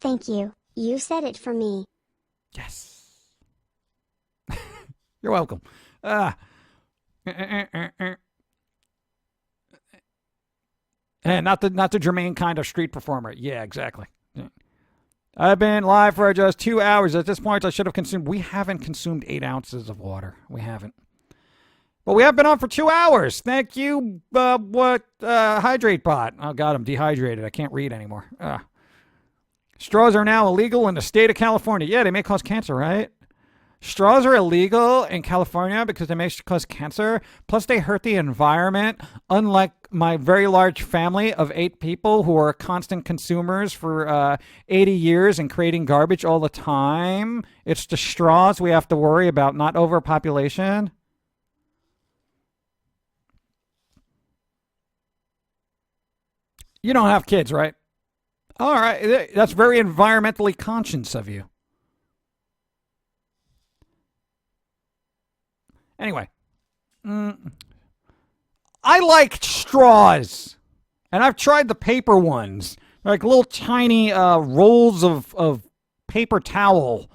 Thank you. You said it for me. Yes. You're welcome. And not the germane kind of street performer. Yeah, exactly. Yeah. I've been live for just 2 hours. At this point, I should have consumed. We haven't consumed 8 ounces of water. We haven't. Well, we have been on for 2 hours. Thank you, Hydrate Bot. Oh, God, I'm dehydrated. I can't read anymore. Straws are now illegal in the state of California. Yeah, they may cause cancer, right? Straws are illegal in California because they may cause cancer. Plus, they hurt the environment. Unlike my very large family of 8 people who are constant consumers for 80 years and creating garbage all the time, it's the straws we have to worry about, not overpopulation. You don't have kids, right? All right. That's very environmentally conscious of you. Anyway, I like straws, and I've tried the paper ones. They're like little tiny rolls of paper towel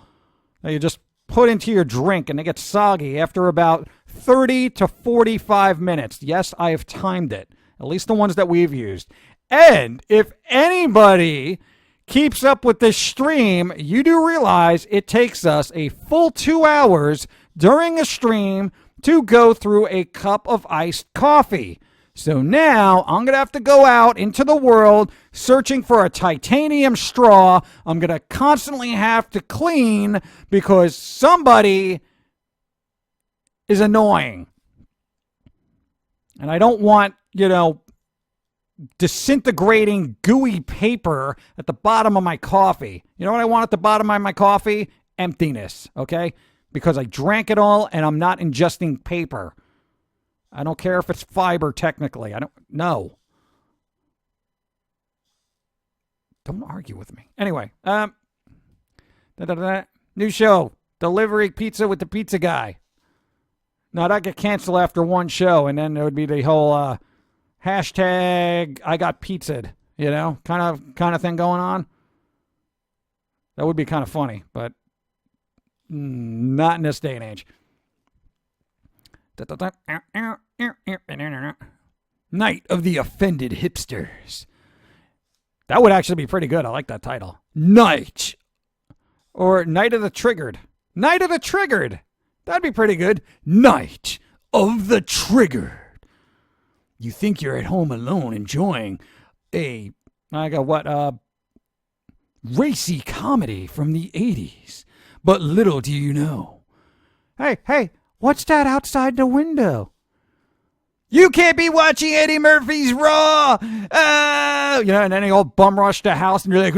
that you just put into your drink, and they get soggy after about 30 to 45 minutes. Yes, I have timed it, at least the ones that we've used. And if anybody keeps up with this stream, you do realize it takes us a full 2 hours during a stream to go through a cup of iced coffee. So now I'm going to have to go out into the world searching for a titanium straw. I'm going to constantly have to clean because somebody is annoying. And I don't want, disintegrating gooey paper at the bottom of my coffee. You know what I want at the bottom of my coffee? Emptiness, okay? Because I drank it all and I'm not ingesting paper. I don't care if it's fiber technically. I don't know. Don't argue with me. Anyway, new show, Delivery Pizza with the Pizza Guy. No, that get canceled after one show, and then there would be the whole hashtag I got pizzaed, kind of thing going on. That would be kind of funny, but not in this day and age. Night of the Offended Hipsters. That would actually be pretty good. I like that title. Night. Or Night of the Triggered. Night of the Triggered. That'd be pretty good. Night of the Triggered. You think you're at home alone enjoying racy comedy from the 80s. But little do you know. Hey, what's that outside the window? You can't be watching Eddie Murphy's Raw. And then they all bum rush the house and you're like,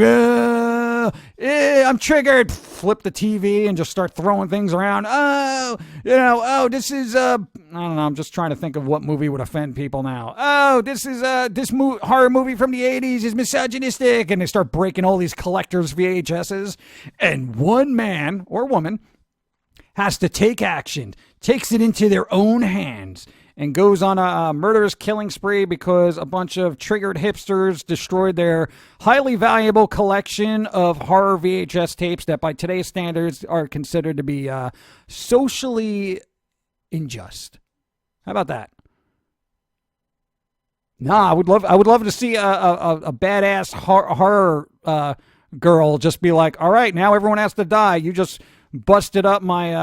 I'm triggered. Flip the TV and just start throwing things around. This is, I don't know. I'm just trying to think of what movie would offend people now. This is, horror movie from the 80s is misogynistic. And they start breaking all these collectors' VHSs. And one man or woman has to take action, takes it into their own hands, and goes on a murderous killing spree because a bunch of triggered hipsters destroyed their highly valuable collection of horror VHS tapes that by today's standards are considered to be socially unjust. How about that? I would love to see a badass horror girl just be like, all right, now everyone has to die. You just busted up my,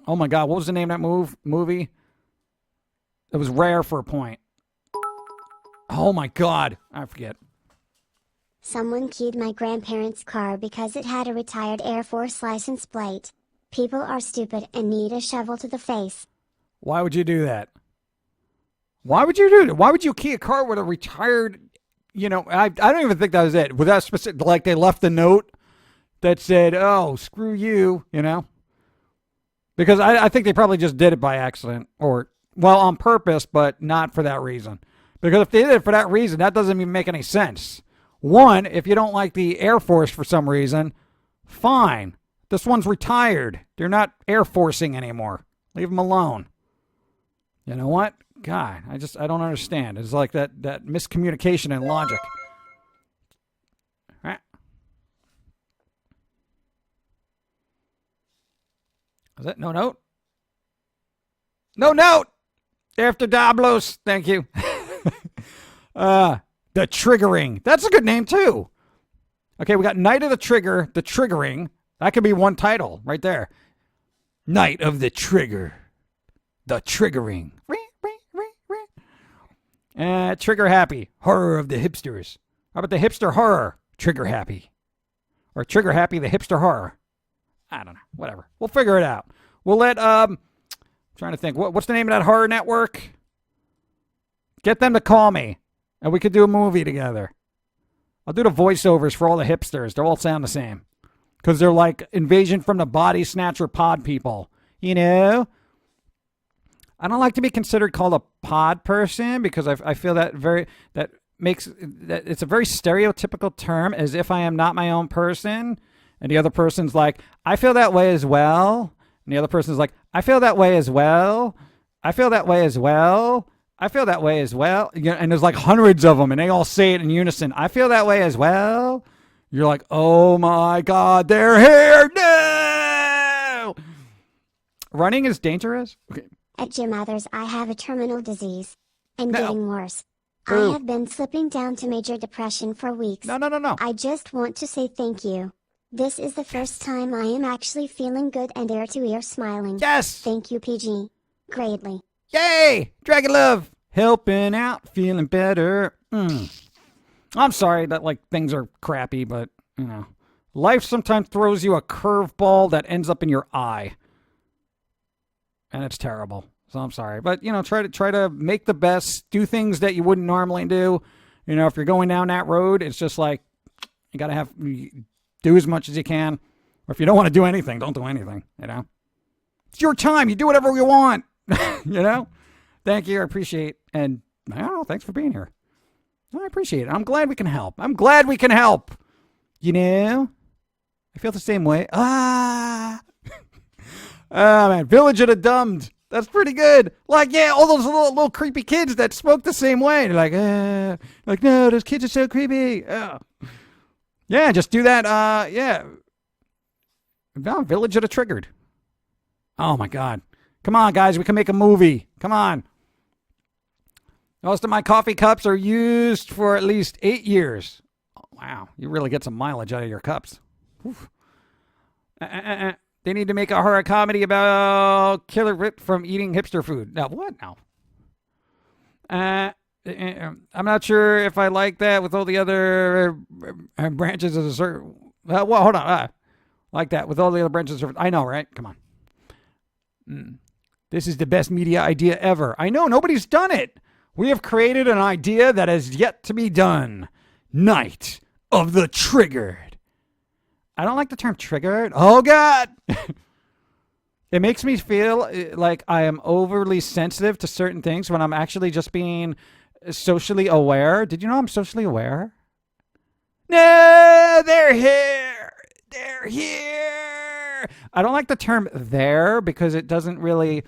oh my God, what was the name of that movie? It was rare for a point. Oh my God. I forget. Someone keyed my grandparents' car because it had a retired Air Force license plate. People are stupid and need a shovel to the face. Why would you do that? Why would you do that? Why would you key a car with a retired, I don't even think that was it. Was that specific? Like they left a note that said, oh, screw you, Because I think they probably just did it by accident or on purpose, but not for that reason. Because if they did it for that reason, that doesn't even make any sense. One, if you don't like the Air Force for some reason, fine. This one's retired. They're not Air Forcing anymore. Leave them alone. You know what? God, I don't understand. It's like that miscommunication in logic. All right. Is that no note? No note! After Dablos, thank you. The Triggering. That's a good name, too. Okay, we got Night of the Trigger, The Triggering. That could be one title right there. Night of the Trigger, the triggering. Trigger happy. Horror of the hipsters. How about the hipster horror? Trigger happy. Or trigger happy, the hipster horror. I don't know. Whatever. We'll figure it out. We'll let, trying to think. What's the name of that horror network? Get them to call me. And we could do a movie together. I'll do the voiceovers for all the hipsters. They all sound the same. Because they're like Invasion from the Body Snatcher pod people. You know? I don't like to be considered called a pod person because I feel that it's a very stereotypical term, as if I am not my own person. And the other person's like, I feel that way as well. And the other person's like, I feel that way as well. I feel that way as well. I feel that way as well. And there's like hundreds of them and they all say it in unison. I feel that way as well. You're like, oh my God, they're here. No! Running is dangerous. Okay. At Jim Others, I have a terminal disease. And No. getting worse. Boo. I have been slipping down to major depression for weeks. No. I just want to say thank you. This is the first time I am actually feeling good and ear-to-ear smiling. Yes! Thank you, PG. Greatly. Yay! Dragon Love! Helping out, feeling better. I'm sorry that, like, things are crappy, but, you know. Life sometimes throws you a curveball that ends up in your eye. And it's terrible. So I'm sorry. But, you know, try to make the best. Do things that you wouldn't normally do. You know, if you're going down that road, it's just like, you got to do as much as you can. Or if you don't want to do anything, don't do anything, you know. It's your time. You do whatever you want, you know. Thank you. I appreciate. And I don't know. Thanks for being here. I appreciate it. I'm glad we can help. You know. I feel the same way. Oh, man. Village of the Dumbed. That's pretty good. Like, yeah, all those little creepy kids that spoke the same way. They're like, no, those kids are so creepy. Yeah, just do that. Yeah. No, Village of the Triggered. Oh, my God. Come on, guys. We can make a movie. Come on. Most of my coffee cups are used for at least 8 years. Oh, wow. You really get some mileage out of your cups. They need to make a horror comedy about Killer Rip from eating hipster food. Now, what? No. I'm not sure if I like that with all the other branches of the service. Well, hold on. Like that with all the other branches of service. I know, right? Come on. This is the best media idea ever. I know, nobody's done it. We have created an idea that has yet to be done. Night of the Triggered. I don't like the term triggered. Oh, God. It makes me feel like I am overly sensitive to certain things when I'm actually just being socially aware. Did you know I'm socially aware? No, they're here. They're here. I don't like the term there because it doesn't really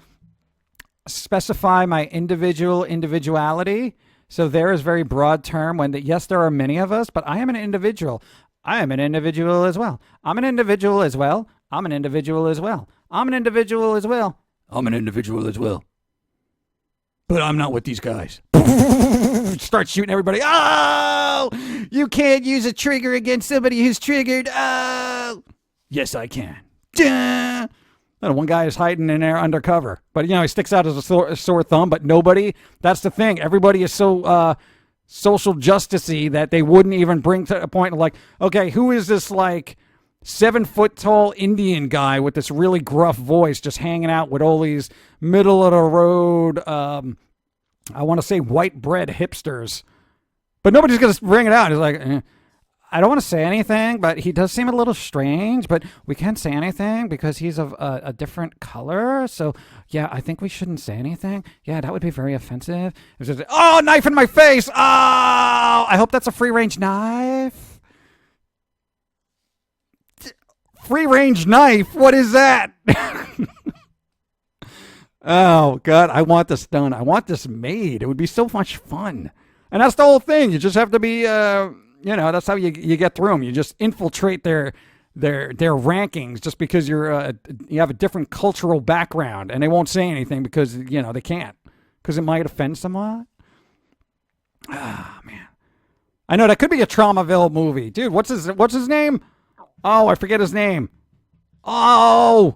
specify my individuality. So there is a very broad term when yes, there are many of us, but I am an individual. I am an individual as well. I'm an individual as well. I'm an individual as well. I'm an individual as well. I'm an individual as well. But I'm not with these guys. Start shooting everybody. Oh, you can't use a trigger against somebody who's triggered. Oh, yes, I can. Duh. And one guy is hiding in there undercover. But, you know, he sticks out as a sore thumb, but nobody. That's the thing. Everybody is so social justice-y that they wouldn't even bring to a point of like, okay, who is this like 7-foot-tall Indian guy with this really gruff voice just hanging out with all these middle-of-the-road, I want to say white bread hipsters. But nobody's going to bring it out. It's like, I don't want to say anything, but he does seem a little strange, but we can't say anything because he's of a different color. So, yeah, I think we shouldn't say anything. Yeah, that would be very offensive. It's just, oh, knife in my face. Oh, I hope that's a free-range knife. Free-range knife? What is that? Oh, God, I want this done. I want this made. It would be so much fun. And that's the whole thing. You just have to be... you know, that's how you get through them. You just infiltrate their rankings just because you have a different cultural background, and they won't say anything because, you know, they can't because it might offend someone. Ah, man, I know that could be a Traumaville movie, dude. What's his name? Oh, I forget his name. Oh,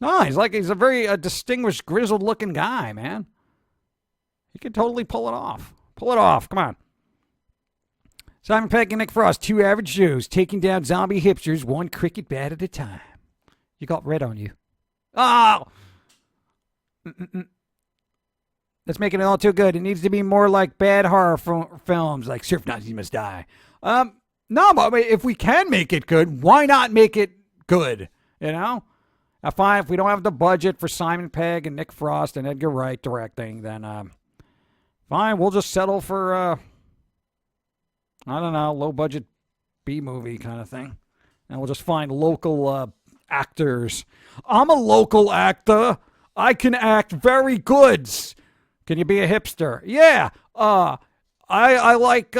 No, he's a very distinguished, grizzled-looking guy, man. He could totally pull it off. Pull it off. Come on. Simon Pegg and Nick Frost, two average Joes, taking down zombie hipsters one cricket bat at a time. You got red on you. Oh! That's making it all too good. It needs to be more like bad horror films, like Surf Nazis Must Die. No, but if we can make it good, why not make it good? You know? Fine, if we don't have the budget for Simon Pegg and Nick Frost and Edgar Wright directing, then fine, we'll just settle for, I don't know, low-budget B-movie kind of thing. And we'll just find local actors. I'm a local actor. I can act very good. Can you be a hipster? Yeah. I like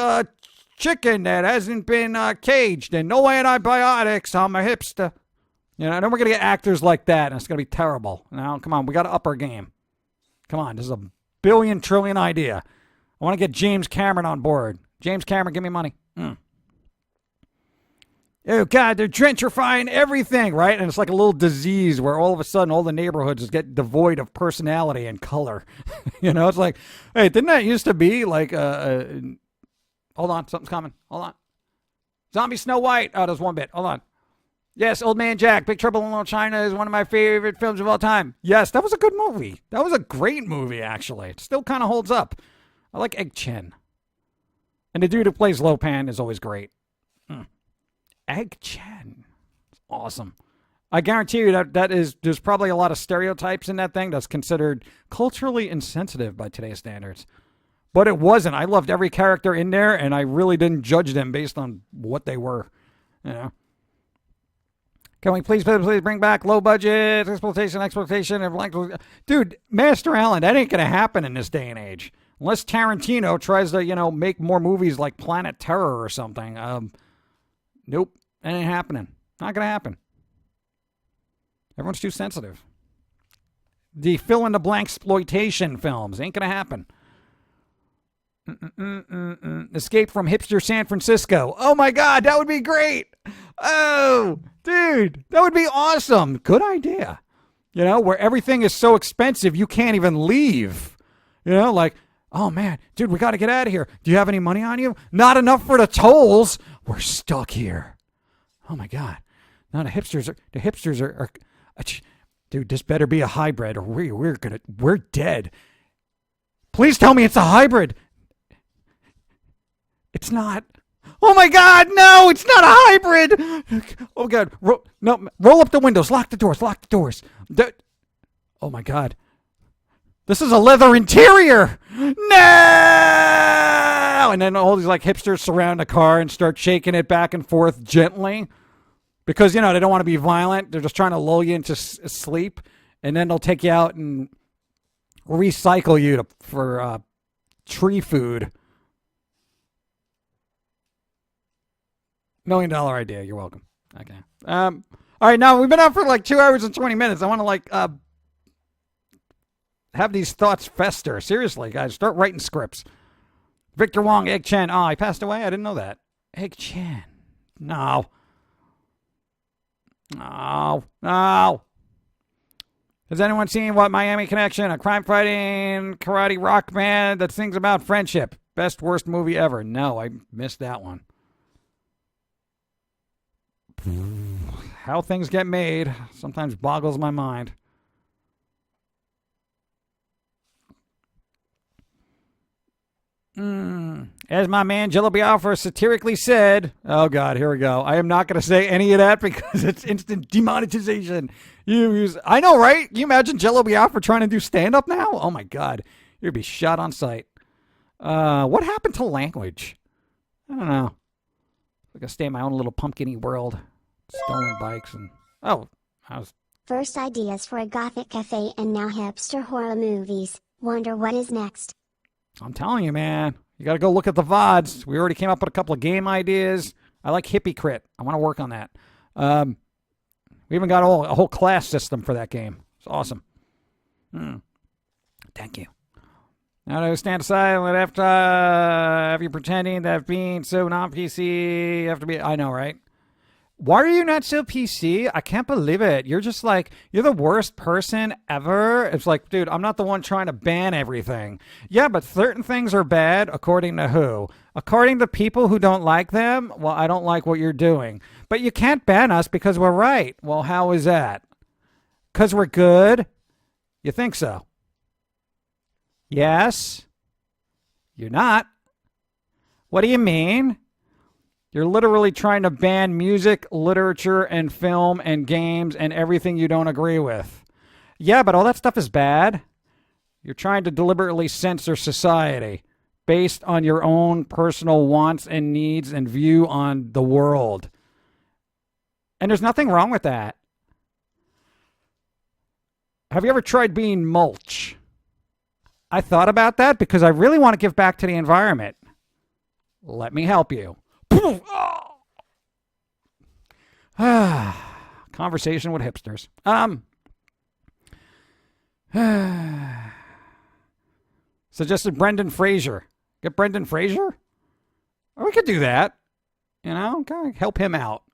chicken that hasn't been caged and no antibiotics. I'm a hipster. You know, and then we're going to get actors like that, and it's going to be terrible. Now, come on, we got to up our game. Come on, this is a billion, trillion idea. I want to get James Cameron on board. James Cameron, give me money. Oh, God, they're gentrifying everything, right? And it's like a little disease where all of a sudden all the neighborhoods just get devoid of personality and color. You know, it's like, hey, didn't that used to be like, hold on, something's coming. Hold on. Zombie Snow White. Oh, there's one bit. Hold on. Yes, Old Man Jack, Big Trouble in Little China is one of my favorite films of all time. Yes, that was a good movie. That was a great movie, actually. It still kind of holds up. I like Egg Chen. And the dude who plays Lopan is always great. Egg Chen. It's awesome. I guarantee you there's probably a lot of stereotypes in that thing that's considered culturally insensitive by today's standards. But it wasn't. I loved every character in there, and I really didn't judge them based on what they were. You know? Can we please bring back low budget exploitation of language? Dude, Master Allen, that ain't going to happen in this day and age. Unless Tarantino tries to, make more movies like Planet Terror or something. Nope, that ain't happening. Not going to happen. Everyone's too sensitive. The fill-in-the-blank exploitation films ain't going to happen. Escape from hipster San Francisco. Oh my God, that would be great. Oh, dude, that would be awesome. Good idea. Where everything is so expensive you can't even leave. Like, oh man, dude, we got to get out of here. Do you have any money on you? Not enough for the tolls. We're stuck here. Oh my God. Now the hipsters are dude, this better be a hybrid or we're dead. Please tell me it's a hybrid. It's not. Oh my God, no, it's not a hybrid. Oh God, roll up the windows, lock the doors. Oh my God. This is a leather interior. No! And then all these like hipsters surround the car and start shaking it back and forth gently because, they don't want to be violent. They're just trying to lull you into sleep. And then they'll take you out and recycle you for tree food. $1 million idea. You're welcome. Okay. All right. Now we've been out for like 2 hours and 20 minutes. I want to have these thoughts fester. Seriously, guys, start writing scripts. Victor Wong, Egg Chen. Oh, he passed away? I didn't know that. Egg Chen. No. Has anyone seen What Miami Connection, a crime-fighting karate rock band that sings about friendship? Best, worst movie ever. No, I missed that one. How things get made sometimes boggles my mind. As my man Jello Biafra satirically said, oh God, here we go. I am not going to say any of that because it's instant demonetization. I know, right? Can you imagine Jello Biafra trying to do stand-up now? Oh my God, you'd be shot on sight. What happened to language? I don't know. I gotta stay in my own little pumpkin-y world. Stolen bikes and First ideas for a gothic cafe and now hipster horror movies. Wonder what is next. I'm telling you, man. You got to go look at the VODs. We already came up with a couple of game ideas. I like Hippie Crit. I want to work on that. We even got a whole class system for that game. It's awesome. Thank you. Now to stand aside and after you pretending that being so non-PC, you have to be... I know, right? Why are you not so PC? I can't believe it. You're just like, you're the worst person ever. It's like, dude, I'm not the one trying to ban everything. Yeah, but certain things are bad according to who? According to people who don't like them? Well, I don't like what you're doing. But you can't ban us because we're right. Well, how is that? Because we're good? You think so? Yes? You're not? What do you mean? You're literally trying to ban music, literature, and film, and games, and everything you don't agree with. Yeah, but all that stuff is bad. You're trying to deliberately censor society based on your own personal wants and needs and view on the world. And there's nothing wrong with that. Have you ever tried being mulch? I thought about that because I really want to give back to the environment. Let me help you. Conversation with hipsters. Suggested Brendan Fraser. Get Brendan Fraser? Oh, we could do that. You know, kind of help him out.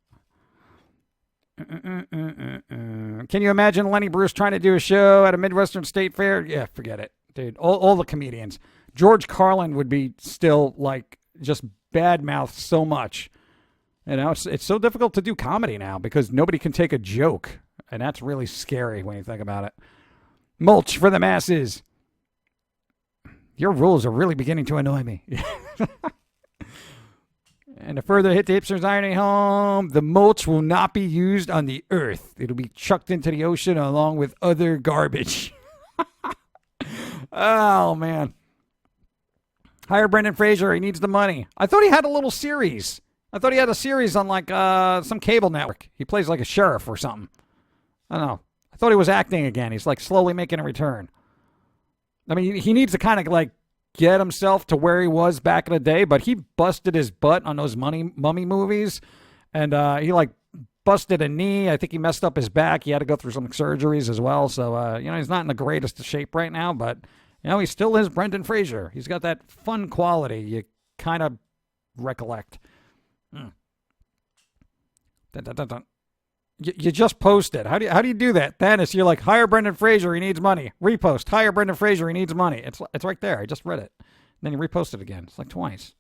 Can you imagine Lenny Bruce trying to do a show at a Midwestern State Fair? Yeah, forget it, dude. All the comedians. George Carlin would be still like just badmouth so much. You know, it's so difficult to do comedy now because nobody can take a joke. And that's really scary when you think about it. Mulch for the masses. Your rules are really beginning to annoy me. And to further hit the hipsters' irony home, the mulch will not be used on the earth. It'll be chucked into the ocean along with other garbage. Oh, man. Hire Brendan Fraser. He needs the money. I thought he had a little series. I thought he had a series on like some cable network. He plays like a sheriff or something. I don't know. I thought he was acting again. He's like slowly making a return. I mean, he needs to kind of like get himself to where he was back in the day, but he busted his butt on those mummy movies. And he like busted a knee. I think he messed up his back. He had to go through some surgeries as well. So, you know, he's not in the greatest shape right now, but you know, he still is Brendan Fraser. He's got that fun quality you kind of recollect. Dun, dun, dun, dun. You just posted. How do you do that? Thanos, you're like, hire Brendan Fraser, he needs money. Repost, hire Brendan Fraser, he needs money. It's right there. I just read it. Then you repost it again. It's like twice.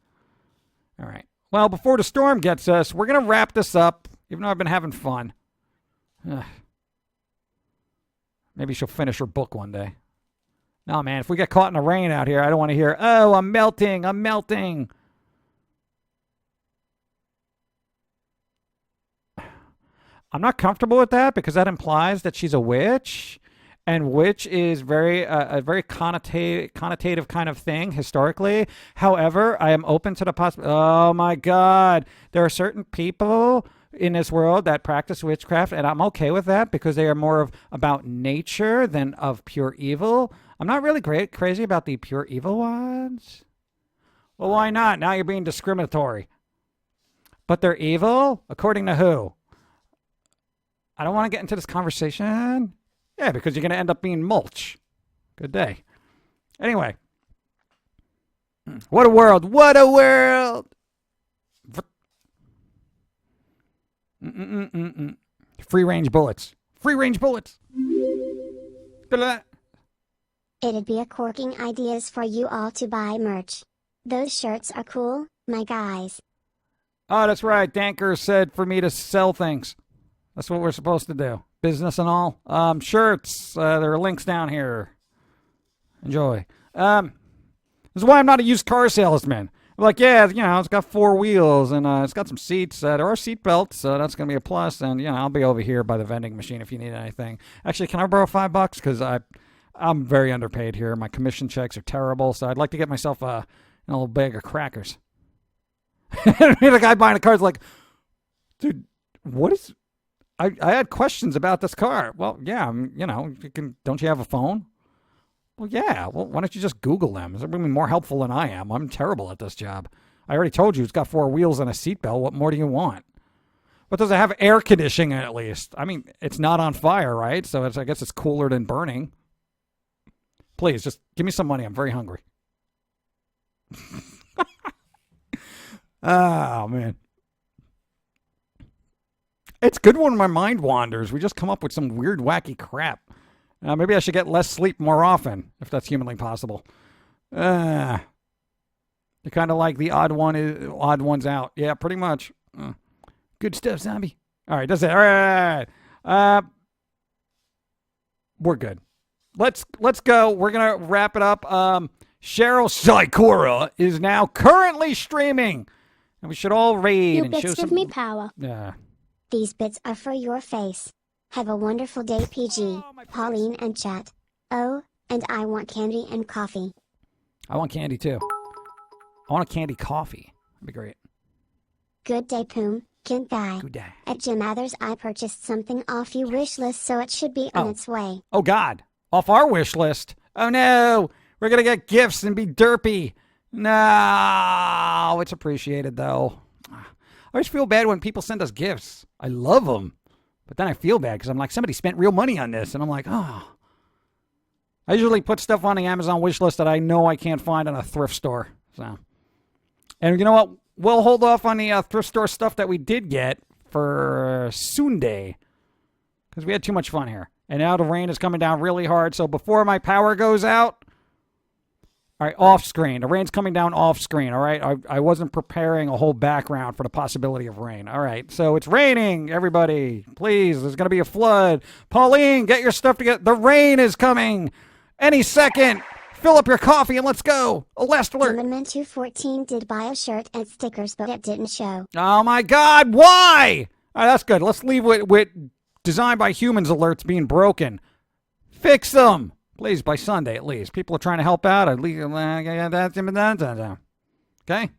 All right. Well, before the storm gets us, we're going to wrap this up, even though I've been having fun. Maybe she'll finish her book one day. No, man, if we get caught in the rain out here, I don't want to hear, oh, I'm melting. I'm not comfortable with that because that implies that she's a witch, and witch is a very connotative kind of thing historically. However, I am open to the possibility. Oh my God, there are certain people in this world that practice witchcraft, and I'm okay with that because they are more about nature than of pure evil. I'm not really crazy about the pure evil ones. Well, why not? Now you're being discriminatory. But they're evil? According to who? I don't want to get into this conversation. Yeah, because you're going to end up being mulch. Good day. Anyway. What a world. What a world. Free range bullets. Free range bullets. It'd be a corking ideas for you all to buy merch. Those shirts are cool, my guys. Oh, that's right. Danker said for me to sell things. That's what we're supposed to do. Business and all. Shirts. There are links down here. Enjoy. This is why I'm not a used car salesman. I'm like, yeah, you know, it's got 4 wheels and it's got some seats. There are seat belts, so that's going to be a plus. And, you know, I'll be over here by the vending machine if you need anything. Actually, can I borrow $5? Because I'm very underpaid here. My commission checks are terrible, so I'd like to get myself a little bag of crackers. The guy buying the car is like, dude, what is... I had questions about this car. Well, yeah, you know, don't you have a phone? Well, yeah. Well, why don't you just Google them? It's going to be more helpful than I am. I'm terrible at this job. I already told you it's got 4 wheels and a seatbelt. What more do you want? But does it have air conditioning at least? I mean, it's not on fire, right? So I guess it's cooler than burning. Please, just give me some money. I'm very hungry. Oh, man. It's good when my mind wanders. We just come up with some weird, wacky crap. Maybe I should get less sleep more often, if that's humanly possible. You're kind of like the odd ones out. Yeah, pretty much. Good stuff, zombie. All right, that's it. All right. We're good. Let's go. We're gonna wrap it up. Cheryl Sikora is now currently streaming, and we should all raid Your and bits show give some. me power. Yeah. These bits are for your face. Have a wonderful day, PG, Pauline, and chat. Oh, and I want candy and coffee. I want candy too. I want a candy coffee. That'd be great. Good day, Pum'Kin Guy. Good day. At Jim Mathers, I purchased something off your wish list, so it should be on its way. Oh God, off our wish list. Oh no, we're gonna get gifts and be derpy. No, it's appreciated though. I always feel bad when people send us gifts. I love them, but then I feel bad because I'm like, somebody spent real money on this, and I'm like, oh. I usually put stuff on the Amazon wish list that I know I can't find in a thrift store. So, and you know what? We'll hold off on the thrift store stuff that we did get for Sunday because we had too much fun here. And now the rain is coming down really hard. So before my power goes out, all right, off screen. The rain's coming down off screen. All right, I wasn't preparing a whole background for the possibility of rain. All right, so it's raining, everybody. Please, there's going to be a flood. Pauline, get your stuff together. The rain is coming any second. Fill up your coffee and let's go. A last alert. Gentleman 214 did buy a shirt and stickers, but it didn't show. Oh my God, why? All right, that's good. Let's leave with designed by humans alerts being broken. Fix them, please, by Sunday at least. People are trying to help out. At least, okay? I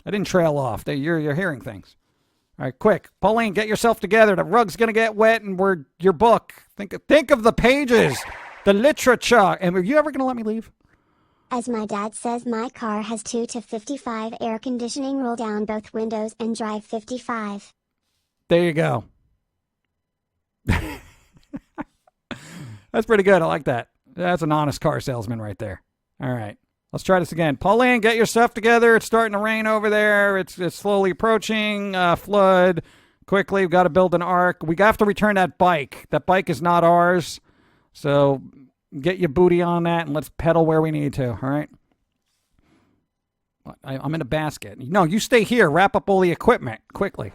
didn't trail off. You're hearing things. All right, quick. Pauline, get yourself together. The rug's going to get wet and your book. Think of the pages. The literature. And are you ever going to let me leave? As my dad says, my car has 2 to 55 air conditioning. Roll down both windows and drive 55. There you go. That's pretty good. I like that. That's an honest car salesman right there. All right. Let's try this again. Pauline, get your stuff together. It's starting to rain over there. It's slowly approaching. Flood. Quickly, we've got to build an ark. We have to return that bike. That bike is not ours. So get your booty on that and let's pedal where we need to, all right? I'm in a basket. No, you stay here. Wrap up all the equipment quickly.